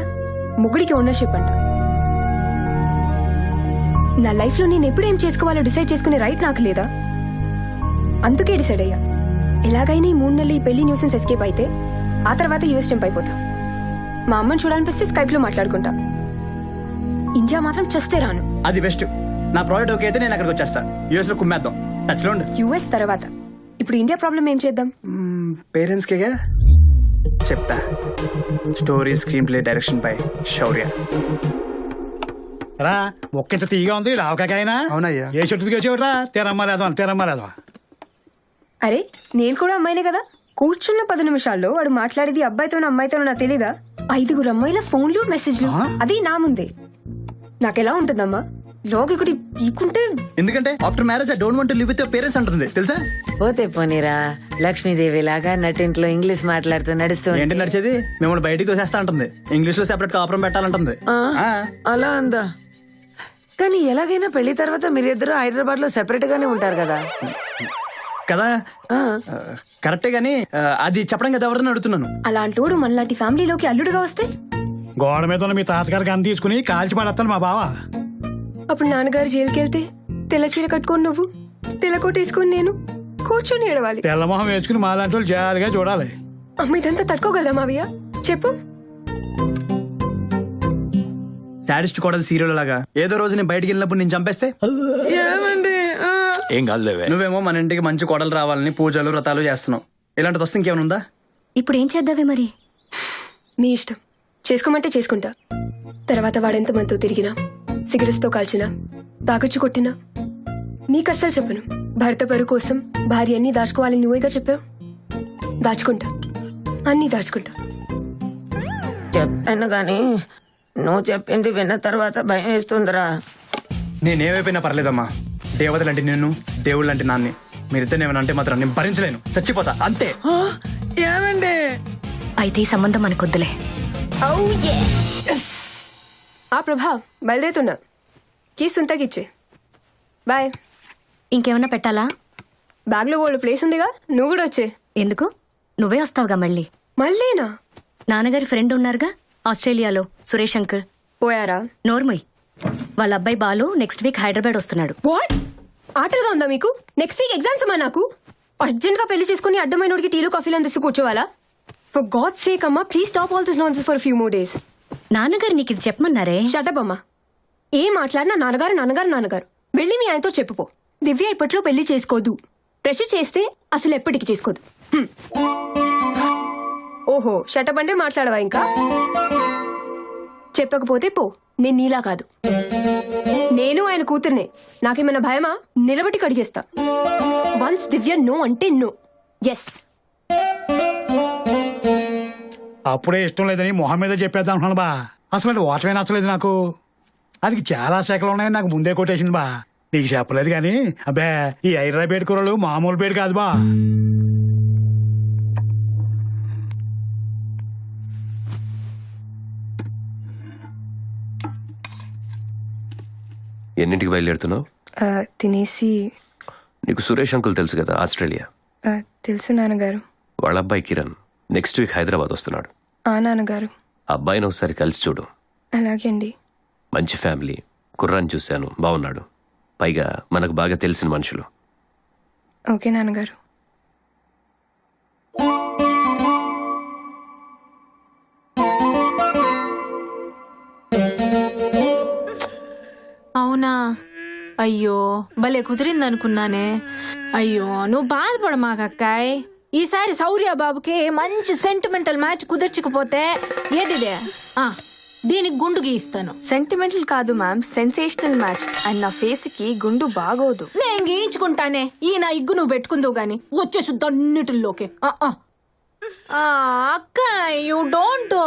Speaker 14: మొగుడికి ఓనర్షిప్ అంట. నా లైఫ్ లో నేను ఎప్పుడు ఏం చేసుకోవాలో డిసైడ్ చేసుకునే రైట్ నాకు లేదా? అందుకే డిసైడ్ అయ్యా, ఎలాగైనా ఈ 3 నెలలు ఈ పెళ్లి న్యూసెన్స్ ఎస్కేప్ అయితే ఆ తర్వాత US జంప్ అయిపోతా. మా అమ్మని చూడాలనిపిస్తే స్కైప్ లో మాట్లాడుకుంటా. ఇండియా మాత్రం చస్తే రాను.
Speaker 1: అది బెస్ట్. నా ప్రాజెక్ట్ ఓకే అయితే నేను అక్కడికి వచ్చేస్తా. US లో కుమ్మేద్దాం. టచ్ లో ఉండు.
Speaker 14: US తర్వాత ఇప్పుడు ఇండియా ప్రాబ్లం ఏం చేద్దాం?
Speaker 1: పేరెంట్స్ కేగా చెప్తా. Story screenplay direction by Shaurya.
Speaker 12: రా, ఒక్కింత తీగా ఉంది. రావకాయనా?
Speaker 1: అవునయ్యా.
Speaker 12: ఏ చెట్టు దిగేసేవరా? తెరమ్మలేదా?
Speaker 14: అరే నేను కూడా అమ్మాయినే కదా. కూర్చున్న 10 నిమిషాల్లో వాడు మాట్లాడేది అబ్బాయితోనో అమ్మాయితోనో నాకు తెలీదా? 5 అమ్మాయిల ఫోన్లు మెసేజ్లు, అది నా ముందే. నాకెలా ఉంటుందమ్మా? లోకి ఒకటి పీకుంటే.
Speaker 12: ఎందుకంటే after marriage I don't want to live with your parents అంటుంది తెలుసా.
Speaker 6: పోతే పోనీరా, లక్ష్మీదేవి లాగా నటింట్లో ఇంగ్లీష్ మాట్లాడుతూ నడుస్తూ
Speaker 12: ఏంటి నడిచేది? మిమ్మల్ని బయటికి తోసేస్తా అంటుంది. ఇంగ్లీష్ లో సెపరేట్ కాపురం పెట్టాలంటుంది.
Speaker 6: అలా అందా? కానీ ఎలాగైనా పెళ్లి తర్వాత మీరిద్దరు హైదరాబాద్ లో సెపరేట్ గానే ఉంటారు కదా.
Speaker 12: కదా కరెక్టే గానీ అది చెప్పడం కదా ఎవరిని అడుగుతున్నాను.
Speaker 14: అలాంటోడు మనలాంటి ఫ్యామిలీలోకి అల్లుడుగా వస్తే
Speaker 16: గోడ మీద ఉన్న మీ తాతగారికి అన్ని తీసుకుని కాల్చి పడేస్తాను మా బావ.
Speaker 14: అప్పుడు నాన్నగారు జైలుకి వెళ్తే తెల్ల చీర కట్టుకొని నువ్వు, తెల్ల కోట వేసుకొని నేను కూర్చొని ఏడవాలి.
Speaker 16: తెల్లమొహం వేసుకుని మా లాంటి వాళ్ళు జాలిగా చూడాలి.
Speaker 14: అమ్మ ఇదంతా తట్టుకోగలదా మావయ్య? చెప్పు.
Speaker 12: సాడిస్ట్ కోడలు సీరియల్ లాగా ఏదో రోజు నేను బయటికి వెళ్ళినప్పుడు నేను చంపేస్తే
Speaker 6: ఏమండి?
Speaker 9: ఏం కాదులేవే.
Speaker 12: నువ్వేమో మన ఇంటికి మంచి కోడలు రావాలని పూజలు వ్రతాలు చేస్తున్నావు. ఇలాంటిది వస్తే ఇంకేమైనా ఉందా?
Speaker 13: ఇప్పుడు ఏం చేద్దావే మరి?
Speaker 14: నీ ఇష్టం. చేసుకోమంటే చేసుకుంటా. తర్వాత వాడెంత మనతో తిరిగినా, సిగరెట్స్ తో కాల్చినా, తాగొచ్చి కొట్టినా నీకస్సలు చెప్పను. భర్త పరువు కోసం భార్య అన్ని దాచుకోవాలని నువ్వేగా చెప్పావు. దాచుకుంటా, అన్నీ దాచుకుంటా.
Speaker 6: చెప్పాను గాని నువ్వు చెప్పింది విన్న తర్వాత భయం వేస్తుందిరా.
Speaker 12: నేనేమైపోయినా పర్లేదమ్మా. దేవతలంటే నేను, దేవుడు లాంటి నాన్ని. మీరిద్దరు ఏమైనా అంటే మాత్రం నేను భరించలేను, చచ్చిపోతా అంతే.
Speaker 6: ఏమండి?
Speaker 13: అయితే ఈ సంబంధం మనకొద్దులే.
Speaker 14: ఆ ప్రభా బయలుదేరుతున్నా. కీస్ ఉంతకిచ్చే. బాయ్.
Speaker 13: ఇంకేమన్నా పెట్టాలా?
Speaker 14: బ్యాగ్ లో వాళ్ళు ప్లేస్ ఉందిగా, నువ్వు కూడా వచ్చే.
Speaker 13: ఎందుకు? నువ్వే వస్తావుగా మళ్ళీ.
Speaker 14: మళ్ళీనా?
Speaker 13: నాన్నగారి ఫ్రెండ్ ఉన్నారుగా ఆస్ట్రేలియాలో, సురేష్ అంకుల్.
Speaker 14: పోయారా?
Speaker 13: నోర్మయ్. వాళ్ళ అబ్బాయి బాలు నెక్స్ట్ వీక్ హైదరాబాద్ వస్తున్నాడు.
Speaker 14: వాట్? ఆటలుగా ఉందా మీకు? నెక్స్ట్ వీక్ ఎగ్జామ్స్ అమ్మా. నాకు అర్జెంట్ గా పెళ్లి చేసుకుని అడ్డమైనోడికి టీలు కాఫీలు అందిస్తూ కూర్చోవాలా? ఫర్ గాడ్స్ సేక్ అమ్మా, please stop all this nonsense for few more days.
Speaker 13: నాన్నగారు నీకు ఇది చెప్పమన్నారే.
Speaker 14: షటప్ అమ్మా. ఏం మాట్లాడినా నాన్నగారు నాన్నగారు నాన్నగారు. వెళ్ళి మీ ఆయనతో చెప్పుకో. దివ్య ఇప్పట్లో పెళ్లి చేసుకోదు. ప్రెషర్ చేస్తే అసలు ఎప్పటికి చేసుకోదు. ఓహో, షటప్ అంటే మాట్లాడవా ఇంకా? చెప్పకపోతే పో. నేను నీలా కాదు. నేను ఆయన కూతుర్నే. నాకేమైనా భయమా? నిలబట్టి కడిగేస్తా. వన్స్ దివ్య నో అంటే నో. ఎస్.
Speaker 16: అప్పుడే ఇష్టం లేదని మొహం మీద చెప్పేద్దాం అనుకున్నాను బా. అసలు ఓటమే నచ్చలేదు నాకు. అది చాలా శాఖలు ఉన్నాయని నాకు ముందే కొట్టేసింది బా. నీకు చెప్పలేదు కానీ అబ్బే ఈ హైదరాబాద్ కూరలు మామూలు పేరు కాదు బా.
Speaker 11: ఎన్నింటికి బయలుదేరుతున్నావు?
Speaker 14: తినేసి.
Speaker 11: నీకు సురేష్ అంకుల్ తెలుసు కదా, ఆస్ట్రేలియా.
Speaker 14: తెలుసు నాన్నగారు.
Speaker 11: వాళ్ళ అబ్బాయి కిరణ్ నెక్స్ట్ వీక్ హైదరాబాద్ వస్తున్నాడు.
Speaker 14: నాన్నగారు.
Speaker 11: అబ్బాయిని ఒకసారి కలిసి చూడు.
Speaker 14: అలాగే అండి.
Speaker 11: మంచి ఫ్యామిలీ, కుర్రాన్ని చూశాను, బాగున్నాడు. పైగా మనకు బాగా తెలిసిన మనుషులు.
Speaker 14: ఓకే నాన్నగారు.
Speaker 10: అవునా? అయ్యో భలే కుదిరిందనుకున్నానే. అయ్యో నువ్వు బాధపడమాకక్కాయ్. ఈసారి శౌర్య బాబుకి మంచి సెంటిమెంటల్ మ్యాచ్ కుదర్చకపోతే ఏదిదే దీనికి గుండు గీయిస్తాను.
Speaker 13: సెంటిమెంటల్ కాదు మ్యామ్, సెన్సేషనల్ మ్యాచ్. అండ్ నా ఫేస్ కి గుండు బాగోదు.
Speaker 10: నేను గీయించుకుంటానే. ఈ నా ఇగ్గు నువ్వు పెట్టుకుందో గాని వచ్చేసి దన్నిటిల్లోకి. అక్క యూ డోంట్.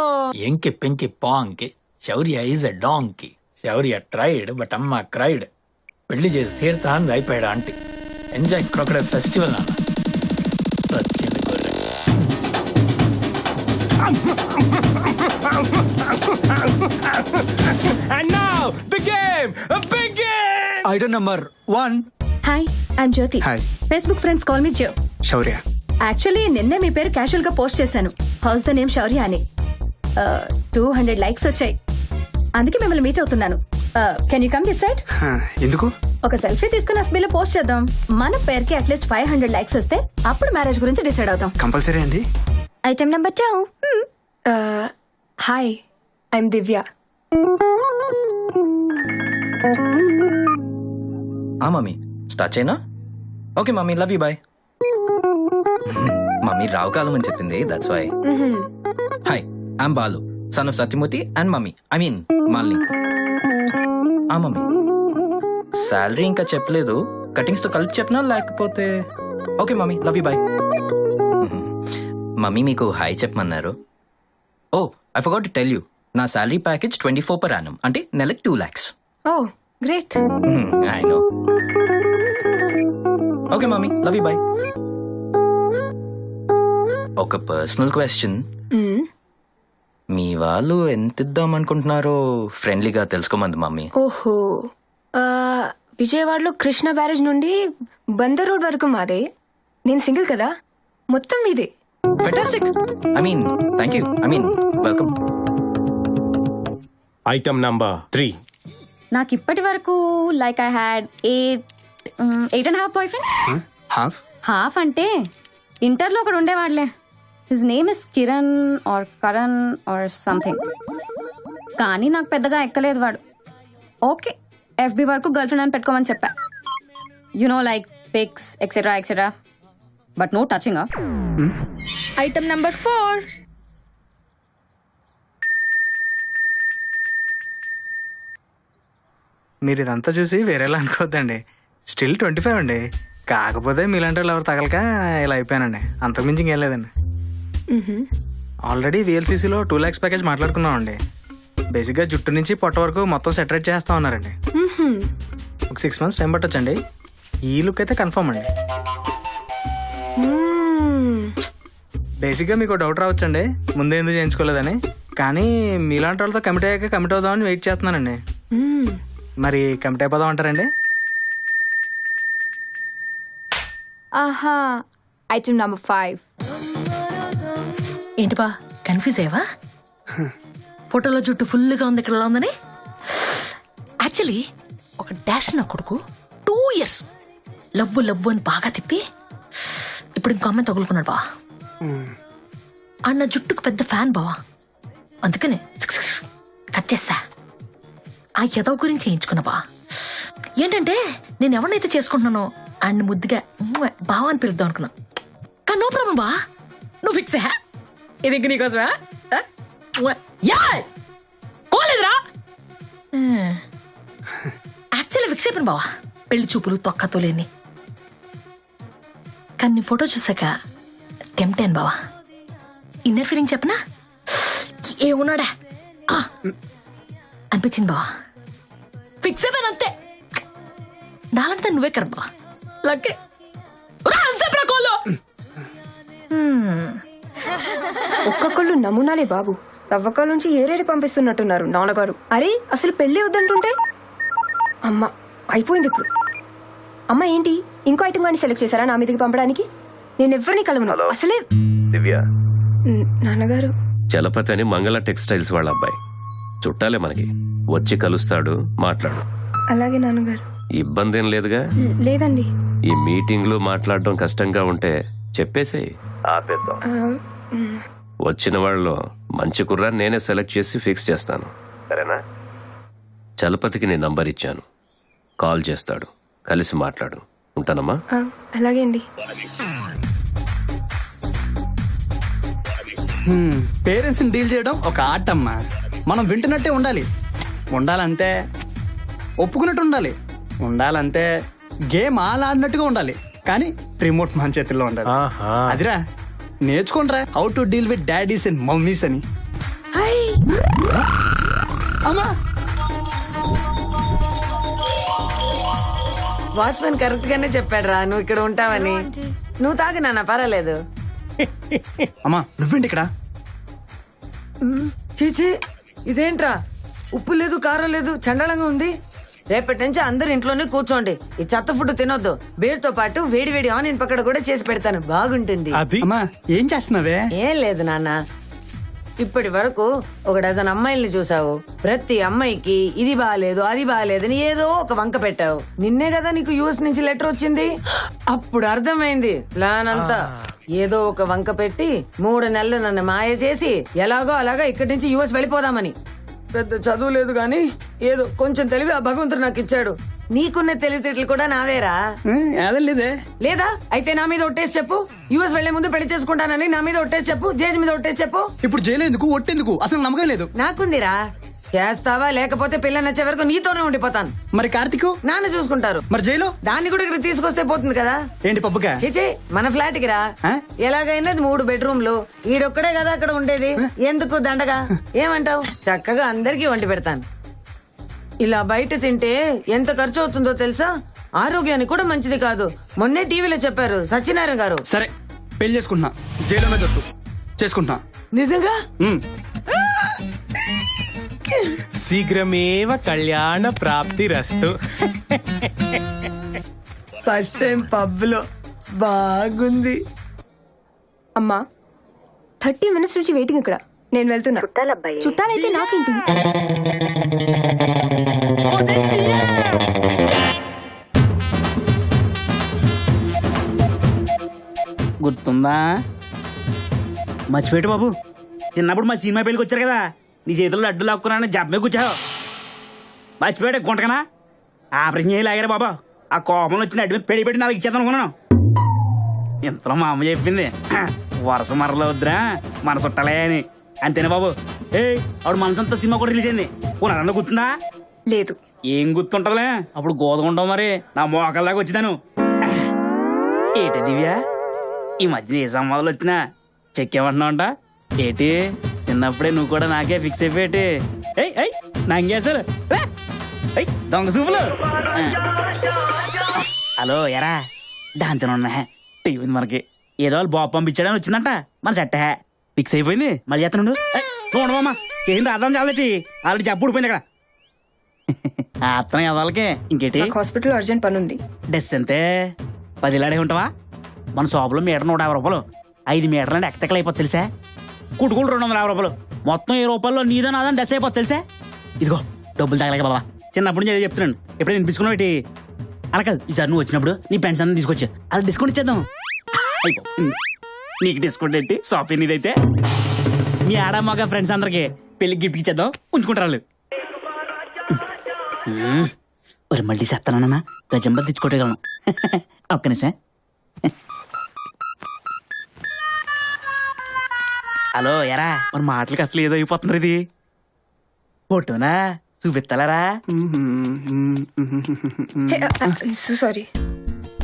Speaker 9: ఎంకి పెంకి పాంకి Shaurya is a donkey. Shaurya tried but అమ్మ క్రైడ్. పెళ్లి చేసి తీర్థ అని అయిపోయాడు ఆంటీ. ఎంజాయ్ క్రొకడైల్ ఫెస్టివల్ నాన్న. వచ్చింది గొర్రె.
Speaker 2: And now the game, a big game.
Speaker 12: Item number 1.
Speaker 8: Hi, I'm Jyothi.
Speaker 12: Hi.
Speaker 8: Facebook friends call me Jo.
Speaker 12: Shaurya.
Speaker 8: Actually నిన్నే మీ పేరు క్యాషువల్ గా పోస్ట్ చేశాను. హౌస్ ద నేమ్ శౌర్య అని. 200 లైక్స్ వచ్చాయి. అందుకే మిమ్మల్ని మీట్ అవుతున్నాను. Can you come this side?
Speaker 12: ఎందుకు?
Speaker 8: ఒక సెల్ఫీ తీసుకుని FB లో పోస్ట్ చేద్దాం. మన పేరుకి అట్లీస్ట్ 500 లైక్స్ వస్తే అప్పుడు మ్యారేజ్ గురించి డిసైడ్ అవుతాం.
Speaker 12: కంపల్సరీ అండి.
Speaker 8: Item number 2.
Speaker 14: Hi, I'm Divya.
Speaker 17: Mummy start చేయనా? Okay mummy, love you, bye. Mummy రావు కాలం అని చెప్పింది, that's why. Hi, I'm Balu, son of Satyamurthy and mummy, I mean Malini. Mummy salary ఇంకా చెప్పలేదు. కటింగ్స్ తో కలిపి చెప్పనా లేకపోతే? Okay mummy, love you, bye. Mummy మీకు హాయ్ చెప్పమన్నారు. Oh I forgot to tell you, నా శాలరీ ప్యాకేజ్ 24 per annum, అంటే నెలకి 2 lakhs.
Speaker 8: Oh great.
Speaker 17: I know. Okay mummy, love you, bye. ఒక పర్సనల్ క్వశ్చన్. మీ వాళ్ళు ఎంత ఇద్దాం అనుకుంటున్నారో ఫ్రెండ్లీగా తెలుసుకోమంది మమ్మీ.
Speaker 14: ఓహో, విజయవాడలో కృష్ణ బ్యారేజ్ నుండి బందర్ రోడ్ వరకు మాదే. నేను సింగిల్ కదా, మొత్తం మీదే.
Speaker 17: Fantastic. Thank you. Welcome.
Speaker 2: Item number 3.
Speaker 18: నాకు ఇప్పటి వరకు like I had 8.5 boyfriend. Half అంటే ఇంటర్లో ఒకడు ఉండేవాడులే. His name is Kiran or Karan or something. కానీ నాకు పెద్దగా ఎక్కలేదు వాడు. ఓకే, ఎఫ్బి వరకు గర్ల్ ఫ్రెండ్ అని పెట్టుకోమని చెప్పా. You know like pics etcetera etcetera, but no touching.
Speaker 8: Item number 4.
Speaker 1: మీరు ఇదంతా చూసి వేరేలా అనుకోవద్దండి. స్టిల్ 25 అండి. కాకపోతే మీలాంటి వాళ్ళు ఎవరు తగలక ఇలా అయిపోయానండి. అంతకుమించి ఇంకేం లేదండి. ఆల్రెడీ VLCCలో 2 lakhs ప్యాకేజ్ మాట్లాడుకున్నామండి. బేసిక్గా జుట్టు నుంచి పొట్ట వరకు మొత్తం సెటరేట్ చేస్తా ఉన్నారండి. ఒక 6 months టైం పట్టొచ్చండి. ఈ లుక్ అయితే కన్ఫర్మ్ అండి. బేసిక్గా మీకు డౌట్ రావచ్చండి, ముందే ఎందుకు చేయించుకోలేదని. కానీ మీలాంటి వాళ్ళతో కమిట్ అయ్యాక కమిట్ అవుదామని వెయిట్ చేస్తున్నానండి. మరి కమిట్ అయిపోదాం అంటారండి?
Speaker 13: ఆహా, ఐటమ్ నంబర్ 5.
Speaker 19: ఏంటి బా కన్ఫ్యూజ్ అయ్యవా? ఫోటోలో జుట్టు ఫుల్గా ఉంది, ఇక్కడ ఉందని. యాక్చువల్లీ ఒక డాష్ నా కొడుకు 2 years లవ్వు అని బాగా తిప్పి ఇప్పుడు ఇంకో అమ్మాయి తగులుకున్నాడు బా. అన్న జుట్టుకు పెద్ద ఫ్యాన్ బావా, అందుకనే కట్ చేస్తా. ఆ యదవ గురించి చేయించుకున్నా బా. ఏంటంటే నేను ఎవరినైతే చేసుకుంటున్నానో అండ్ ముద్దుగా బావా అని పిలుద్దాం అనుకున్నా. కానీ నో ప్రాబ్లం బా, నువ్వు ఫిక్స్ హ్యా. ఇది ఇంక నీకోసమా? కోలేదురా. యాక్చువల్లీ ఫిక్స్ అయిపోయింది బావా, పెళ్లి చూపులు తొక్కతో లేని. కానీ నీ ఫోటో చూసాక టెంప్టైన్ బావా. ఇన్నర్ ఫీలింగ్ చెప్పనా, ఏమున్నాడా అనిపించింది బావా. ఫిక్స్ అయిపోయాను అంతే. నాలంతా నువ్వే కర బావా. లక్కే
Speaker 14: ఒక్కొక్కళ్ళు నమూనాలే బాబు. తవ్వకాల నుంచి ఏరేడి పంపిస్తున్నట్టున్నారు నాన్నగారు. అరే అసలు పెళ్లి వద్దంటుంటే అమ్మ అయిపోయింది ఇప్పుడు. అమ్మ ఏంటి ఇంకో ఐటమ్ గాని సెలెక్ట్ చేశారా నా మీదకి పంపడానికి? నేను ఎవరిని కలవను అసలే.
Speaker 11: దివ్య,
Speaker 14: నాన్నగారు.
Speaker 11: చలపతి అని మంగళ టెక్స్టైల్స్ వాళ్ళ అబ్బాయి. చుట్టాలే మనకి. వచ్చి కలుస్తాడు, మాట్లాడు.
Speaker 14: అలాగే నాన్నగారు.
Speaker 11: ఇబ్బంది ఏం లేదుగా?
Speaker 14: లేదండి.
Speaker 11: ఈ మీటింగ్ లో మాట్లాడడం కష్టంగా ఉంటే చెప్పేసేయ్, ఆపేద్దాం. వచ్చిన వాళ్ళలో మంచి కుర్రాన్ని నేనే సెలెక్ట్ చేసి ఫిక్స్ చేస్తాను, సరేనా? చలపతికి నీ నంబర్ ఇచ్చాను, కాల్ చేస్తాడు, కలిసి మాట్లాడు. ఉంటానమ్మా.
Speaker 14: అలాగే అండి.
Speaker 12: పేరెంట్స్ ని డీల్ చేయడం ఒక ఆర్ట్ అమ్మా. మనం వింటున్నట్టే ఉండాలి. ఉండాలంటే ఒప్పుకున్నట్టు ఉండాలి. ఉండాలంటే గేమ్ ఆడినట్టుగా ఉండాలి. కానీ రిమోట్ మన చేతుల్లో ఉండాలి. అదిరా నేర్చుకుంటారా how to deal with daddies and mummies అని. అమ్మా,
Speaker 6: వాచ్మెన్ కరెక్ట్ గానే చెప్పాడు రా నువ్వు ఇక్కడ ఉంటావని. నువ్వు తాగు నాన్న, పర్వాలేదు.
Speaker 12: అమ్మా నువ్వేంటి ఇక్కడ?
Speaker 6: చీచి, ఇదేంట్రా ఉప్పు లేదు కారం లేదు, చండాలంగా ఉంది. రేపటి నుంచి అందరు ఇంట్లోనే కూర్చోండి. ఈ చెత్త ఫుడ్ తినొద్దు. బీర్తో పాటు వేడి వేడి ఆనియన్ పక్కడ కూడా చేసి పెడతాను, బాగుంటుంది.
Speaker 12: అమ్మా ఏం చేస్తున్నావే?
Speaker 6: ఏం లేదు నాన్న, ఇప్పటి వరకు 1 డజన్ అమ్మాయిల్ని చూసావు. ప్రతి అమ్మాయికి ఇది బాగాలేదు అది బాగాలేదని ఏదో ఒక వంక పెట్టావు. నిన్నే కదా నీకు యూఎస్ నుంచి లెటర్ వచ్చింది. అప్పుడు అర్థమైంది ప్లాన్ అంతా. ఏదో ఒక వంక పెట్టి 3 నెలలు నన్ను మాయ చేసి ఎలాగో అలాగా ఇక్కడి నుంచి యూఎస్ వెళ్ళిపోదామని. పెద్ద చదువు లేదు గాని ఏదో కొంచెం తెలివి ఆ భగవంతుడు నాకు ఇచ్చాడు. నీకున్న తెలివితేటలు కూడా నావేరా.
Speaker 12: లేదే.
Speaker 6: లేదా అయితే నా మీద ఒట్టేసి చెప్పు. యూఎస్ వెళ్లే ముందు పెళ్లి చేసుకుంటానని నా మీద ఒట్టేసి చెప్పు. జేజ్ మీద ఒట్టేసి చెప్పు.
Speaker 12: ఇప్పుడు జైలు ఎందుకు, ఒట్టేందుకు? అసలు నమ్మకం లేదు.
Speaker 6: నాకుందిరా. చేస్తావా లేకపోతే పిల్ల నచ్చే వరకు నీతోనే ఉండిపోతాను.
Speaker 12: మరి కార్తిక్
Speaker 6: నాన్న చూసుకుంటారు.
Speaker 12: మరి జైలు
Speaker 6: దాన్ని కూడా ఇక్కడ తీసుకొస్తే పోతుంది కదా.
Speaker 12: ఏంటి పబ్బుగా?
Speaker 6: చీచీ, మన ఫ్లాట్ కి రా. ఎలాగైనా 3 బెడ్రూమ్లు, ఈడొక్కడే కదా అక్కడ ఉండేది, ఎందుకు దండగా? ఏమంటావు? చక్కగా అందరికీ వండి పెడతాను. ఇలా బయట తింటే ఎంత ఖర్చు అవుతుందో తెలుసా? ఆరోగ్యానికి కూడా మంచిది కాదు. మొన్నే టీవీలో చెప్పారు సత్యనారాయణ గారు.
Speaker 12: సరే పెళ్లి చేసుకుంటున్నా, జైలు మీద చేసుకుంటున్నా.
Speaker 6: నిజంగా?
Speaker 2: శీఘ్రమేవ కళ్యాణ ప్రాప్తి రస్తు.
Speaker 6: ఫస్ట్ టైం పబ్ లో బాగుంది.
Speaker 14: అమ్మా 30 minutes నుంచి వెయిటింగ్ ఇక్కడ. నేను వెళ్తున్నా. చుట్టాలైతే నాకేంటి?
Speaker 3: గుర్తుందా? మర్చిపోయాడు బాబు, చిన్నప్పుడు మా సినిమా పెళ్ళికి వచ్చారు కదా, నీ చేతుల్లో అడ్డు లాక్కున్నాను జబ్బే కూర్చావు. మర్చిపోయాడు గుంటకనా? ఆపరేషన్ చేయాలి లాగారు బాబా. ఆ కోపంలో వచ్చిన అడ్డు పెళ్లి పెట్టి నాకు ఇచ్చేద్దాం అనుకున్నాను. ఇంతలో మా అమ్మ చెప్పింది, వరుస మరలో వద్దురా మన చుట్టాలే అని. అంతేనా బాబు? ఆవిడ మనసంతా సినిమా కూడా రిలీజ్ అయింది. అదంతా గుర్తుందా?
Speaker 14: లేదు.
Speaker 3: ఏం గుర్తుంటదిలే, అప్పుడు గోదగుంటావు మరి. నా మోకల్లాగా వచ్చిదాను. ఏటి దివ్య, ఈ మధ్యన ఏ సంవాదాలు వచ్చినా చెక్కేమంటున్నావంట? ఏటి చిన్నప్పుడే నువ్వు కూడా నాకే ఫిక్స్ అయిపోయేటి? నాకేసారు దొంగ చూపులు. హలో ఎరా, దాంతో ఉన్నా టీవీ మనకి ఏదో వాళ్ళు బాబు పంపించాడని వచ్చిందంట, మన సెట్ ఫిక్స్ అయిపోయింది. మళ్ళీ చేస్తాను చూడమమ్మా, చేసింది అర్థం చాలటి ఆల్రెడీ జబ్బు ఊడిపోయింది అక్కడ. అర్థం వాళ్ళకి ఇంకేటి?
Speaker 14: హాస్పిటల్ అర్జెంట్ పని ఉంది.
Speaker 3: డెస్ అంతే 10 ఇలాడే ఉంటావా? మన షాపులో మీటర్ 150 రూపాయలు, 5 మీటర్లు అంటే ఎక్కతెక్కలు అయిపోతుంది తెలుసా? కుట్టుకులు 250 రూపాయలు, మొత్తం 10 రూపాయల్లో నీదో నాదని డెస్ అయిపోతుంది తెలుసా? ఇదిగో డబ్బులు తగలేక బాబా, చిన్నప్పుడు నుంచి చెప్తున్నాను, ఎప్పుడైనా వినిపించుకున్నావు ఏంటి? అలా కాదు, ఈసారి నువ్వు వచ్చినప్పుడు నీ పెన్షన్ అంతా తీసుకొచ్చా, అలా డిస్కౌంట్ ఇచ్చేద్దాం. నీకు డిస్కౌంట్ ఏంటి? షాపింగ్ ఇదైతే మీ ఆడ మగ ఫ్రెండ్స్ అందరికి పెళ్లి గిఫ్ట్ ఇచ్చేద్దాం, ఉంచుకుంటారు వాళ్ళు. మరి మళ్ళీ చెప్తానన్నా గజంబ తెచ్చుకోగలను. ఒక్క నిమిషం. హలో ఎరా, మరి మాటలకి అసలు ఏదో అయిపోతున్నారు. ఇది ఫోటోనా చూపిస్తారా?
Speaker 14: Sorry.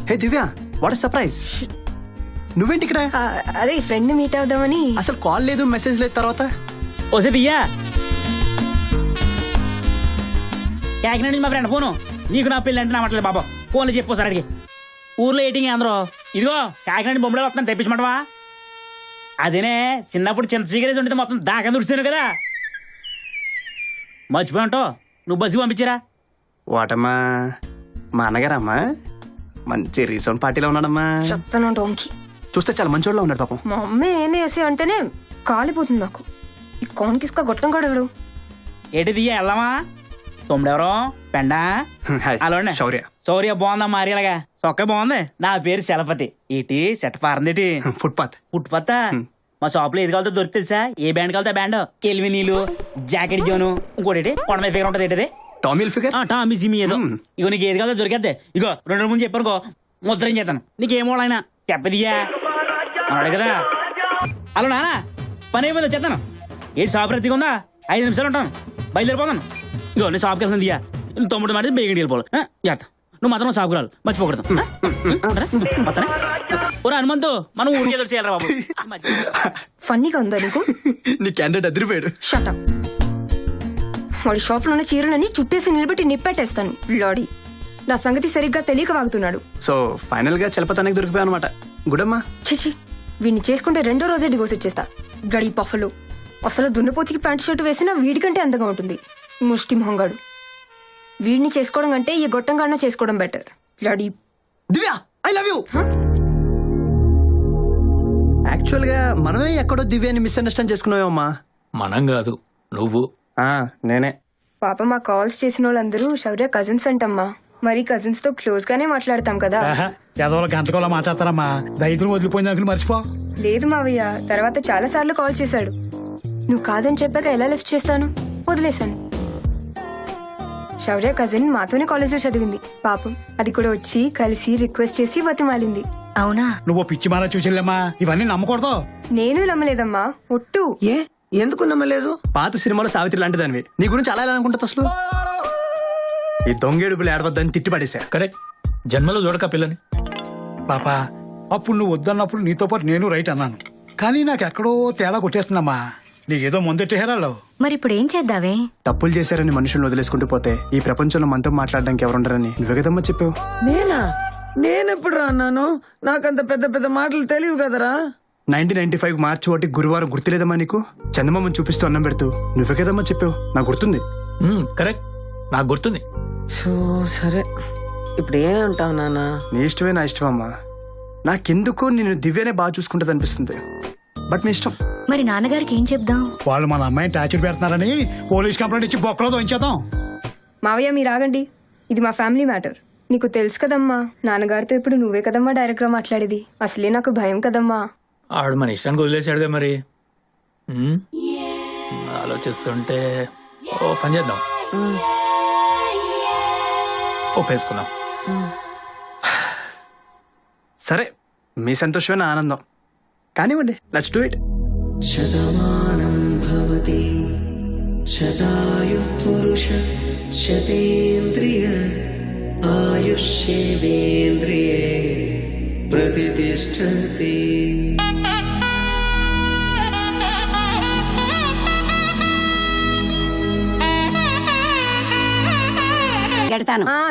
Speaker 12: Hey Divya, what surprise. నువ్వేంటి ఇక్కడ?
Speaker 14: అదే ఫ్రెండ్ మీట్ అవుదామని.
Speaker 12: అసలు కాల్ లేదు, మెసేజ్ లేదు. తర్వాత
Speaker 3: ఓసే దియ్యా, కాకినాడ నుంచి మా ఫ్రెండ్ ఫోను, నీకు నా పెళ్ళి అంటే నమ్మట్లేదు బాబా, ఫోన్లో చెప్పు సార్ అడిగి. ఊర్లో ఏటింగ్ అందరూ ఇదిగో కాకినాడ బొమ్మలో వస్తాను తెప్పించమంటవా? అదేనే చిన్నప్పుడు చింత సిగరేజ్ ఉంటే మొత్తం దాకా దుడిచాను కదా, మర్చిపోయి ఉంటావు. నువ్వు బస్సు పంపించారా?
Speaker 12: వాటమ్మా, మా అన్నగారమ్మా మంచి రీసౌండ్ పార్టీలో ఉన్నాడమ్మా.
Speaker 14: చెప్తాను డోంకి.
Speaker 12: చూస్తే చాలా మంచోళ్ళలో ఉన్నాడు పాపం.
Speaker 14: మా అమ్మ ఏం వేసి అంటేనే కాలిపోతుంది నాకు. ఈ కోన్కిస్కా గొట్టం కాడెవడు?
Speaker 3: ఏటి దియ్యా వెళ్దామా? తొమ్మిడెవరో పెండా అలానే
Speaker 12: శౌర్య.
Speaker 3: శౌర్య బాగుందా మారిలాగా? సొక్క బాగుంది. నా పేరు శలపతి. ఏటి సెట్ పారిందేటి?
Speaker 12: ఫుట్పాత్.
Speaker 3: ఫుట్పాత్ మా షాప్ లో ఏది కావాలో దొరికి తెలుసా? ఏ బ్యాండ్ కావాలో బ్యాండ్, ఎల్వి నీళ్ళు, జాకెట్ జోను, ఇంకోటి కొండ మీద ఫిగర్ ఉంటది ఏంటది,
Speaker 12: టామీ ఫిగర్,
Speaker 3: టామీ సిమి ఏదో. ఇగో నీకు ఏది కావాలో దొరికేద్దే. ఇగో 2 రోజుల ముందు చెప్పానుకో ముద్రం చేస్తాను. నీకేమో ఆయన చెప్పదియ్యా అన్నాడు కదా. అలా నానా పని అయిపోయింది వచ్చేస్తాను. ఏంటి షాప్ రద్దీగా ఉందా? 5 నిమిషాలు ఉంటాను, బయలుదేరిపోతాను. ఇగో నేను షాప్కి వెళ్తాను దియ్యా, 9 మాట బేగండి వెళ్ళిపోవాలి. చేస్తా, నువ్వు మాత్రం షాప్కి రావాలి, మర్చిపోకూడదు. ఓ హనుమంతు, మనం ఊరికే ఎదురు చేయాలరా బాబు.
Speaker 14: ఫన్నీగా ఉందా నీకు?
Speaker 12: నీ క్యాండిడేట్ అదిరిపోయాడు.
Speaker 14: షటప్. వాడి షాప్ లోనే చీరలని చుట్టేసి నిలబెట్టి నిప్పెట్టేస్తాను. లాడీ నా సంగతి సరిగ్గా తెలియక వాగుతున్నాడు.
Speaker 12: సో ఫైనల్ గా చలపతానికి దొరికిపోయా అనమాట. గుడమ్మా.
Speaker 14: చిచి, వీడిని చేసుకుంటే 2వ రోజే డివోర్స్ ఇచ్చేస్తా. గడి పఫలు. అసలు దున్నపోతికి ప్యాంట్ షర్ట్ వేసినా వీడికంటే అందంగా ఉంటుంది. ముష్టి మొహంగాడు. వీడిని చేసుకోవడం కంటే ఈ గొట్టంగాడిన చేసుకోవడం బెటర్. లాడీ.
Speaker 12: Divya, I love you. Actual గా మనమే ఎక్కడో దివ్యాన్ని మిస్అండర్స్టాండ్ చేసుకున్నామమ్మా.
Speaker 9: మనం కాదు, నువ్వు.
Speaker 12: నేనే.
Speaker 14: పాప మా కాల్స్ చేసిన వాళ్ళందరూ శౌర్య కజిన్స్ అంటమ్మా. మరి కజిన్స్ తో క్లోజ్ గానే మాట్లాడతాం కదా.
Speaker 16: చదవలో గంటకోలా మాట్లాడతారమ్మా. దైతులు వదిలిపోయింది అనుకుని మర్చిపో.
Speaker 14: లేదు మావయ్య, తర్వాత చాలా సార్లు కాల్ చేశాడు. నువ్వు కాదని చెప్పాక ఎలా లిఫ్ట్ చేస్తాను? వదిలేశాను. శౌర్య కజిన్ మాతోనే కాలేజ్ లో చదివింది. పాపం అది కూడా వచ్చి కలిసి రిక్వెస్ట్ చేసి బతిమాలింది.
Speaker 19: అవునా?
Speaker 16: నువ్వు పిచ్చి మాల చూసిల్లమ్మా, ఇవన్నీ నమ్మకూడదు.
Speaker 14: నేను నమ్మలేదమ్మా, ఒట్టు.
Speaker 12: ఏ
Speaker 6: ఎందుకు నమ్మలేదు?
Speaker 12: పాత సినిమాలో సావిత్రి లాంటి దానివి, నీ గురించి అలా ఎలా అనుకుంటుంది అసలు? ఈ దొంగేడుపులు ఏడవద్దని తిట్టి పడేసా.
Speaker 9: కరెక్ట్, జన్మలో చూడక పిల్లని.
Speaker 16: పాపా అప్పుడు నువ్వు వద్దన్నప్పుడు నీతో పాటు నేను రైట్ అన్నాను, కానీ నాకు ఎక్కడో తేడా కొట్టేస్తుందమ్మా. నీకేదో ముందెట్టేరాలో.
Speaker 18: మరి ఇప్పుడు ఏం చేద్దావే?
Speaker 1: తప్పులు చేశారని మనుషులను వదిలేసుకుంటూ పోతే ఈ ప్రపంచంలో మనతో మాట్లాడడానికి ఎవరుండరని నువ్వే కదమ్మా చెప్పావు.
Speaker 6: నేనా? నేనెప్పుడు రా అన్నాను? నాకంత పెద్ద పెద్ద మాటలు తెలియవు కదరా.
Speaker 1: 1995 మార్చి 1 గురువారం గుర్తులేదమ్మా నీకు? చందమామని చూపిస్తూ అన్నం పెడుతూ నువ్వే కదమ్మా చెప్పావు, నాకు గుర్తుంది.
Speaker 9: కరెక్ట్, నాకు గుర్తుంది.
Speaker 6: సరే, ఇప్పుడు ఏమంటావు నాన్న?
Speaker 1: నీ ఇష్టమే నా ఇష్టమమ్మా. నాకెందుకో నేను దివ్యనే బాగా చూసుకుంటుంది అనిపిస్తుంది, బట్ మీ ఇష్టం.
Speaker 18: మరి నాన్నగారికి ఏం చెప్దాం?
Speaker 16: వాళ్ళు మన అమ్మాయిని టార్చర్ పెడుతున్నారని పోలీస్ కంప్లైంట్ ఇచ్చి బొక్కలో దొంచేద్దాం.
Speaker 14: మావయ్య మీరు ఆగండి, ఇది మా ఫ్యామిలీ మ్యాటర్. నీకు తెలుసు కదమ్మా, నాన్నగారితో ఇప్పుడు నువ్వే కదమ్మా డైరెక్ట్ గా మాట్లాడేది. అసలే నాకు భయం కదమ్మా.
Speaker 9: ఆవిడ మన ఇష్టానికి వదిలేసాడుగా మరి. ఆలోచిస్తుంటే ఓ పని చేద్దాం, ఒప్పేసుకుందాం.
Speaker 1: సరే, మీ సంతోషమే నా ఆనందం. కానివ్వండి, let's do it.
Speaker 6: Shatamanam Bhavati శతాయు పురుష శతేంద్రియ ఆయుష్యేంద్రియే ప్రతిష్టతి.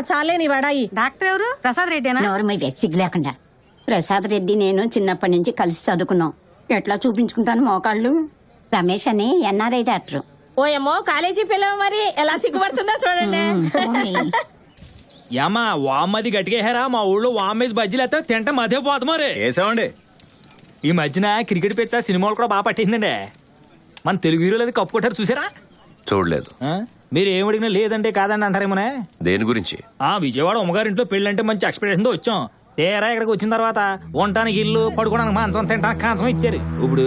Speaker 7: చాలే నీ వడాయి.
Speaker 18: డాక్టర్ ఎవరు? ప్రసాద్ రెడ్డేనా?
Speaker 7: ఎవరు మీ సిగ్గు లేకుండా. ప్రసాద్ రెడ్డి నేను చిన్నప్పటి నుంచి కలిసి చదువుకున్నాం. ఎట్లా చూపించుకుంటాను మోకాళ్ళు. రమేష్ అని ఎన్ఆర్ఐ డాక్టర్.
Speaker 10: ఓయమ్మో కాలేజీ పిల్లవ మరి ఎలా సిగ్గుపడుతుందా చూడండి.
Speaker 5: ఏమా వామ్మది గట్టిగేహారా? మా ఊళ్ళో వామ్మేసి బజ్జీలు అయితే తింటే మధ్య పోత మరి.
Speaker 15: వేసామండి.
Speaker 5: ఈ మధ్యన క్రికెట్ పిచ్చ సినిమాలు కూడా బాగా పట్టిందండి. మన తెలుగు హీరోలు అది కప్పు కొట్టారు చూసారా?
Speaker 11: చూడలేదు.
Speaker 5: మీరు ఏం అడిగినా లేదంటే కాదండి అంటారేమోనే.
Speaker 11: దేని గురించి?
Speaker 5: విజయవాడ అమ్మగారింట్లో పెళ్ళంటే మంచి ఎక్స్పెక్టేషన్ తో వచ్చాం. తేరా ఇక్కడికి వచ్చిన తర్వాత ఉండటానికి ఇల్లు, పడుకోవడానికి మాంసం, తింటానికి కాంసం ఇచ్చారు. ఇప్పుడు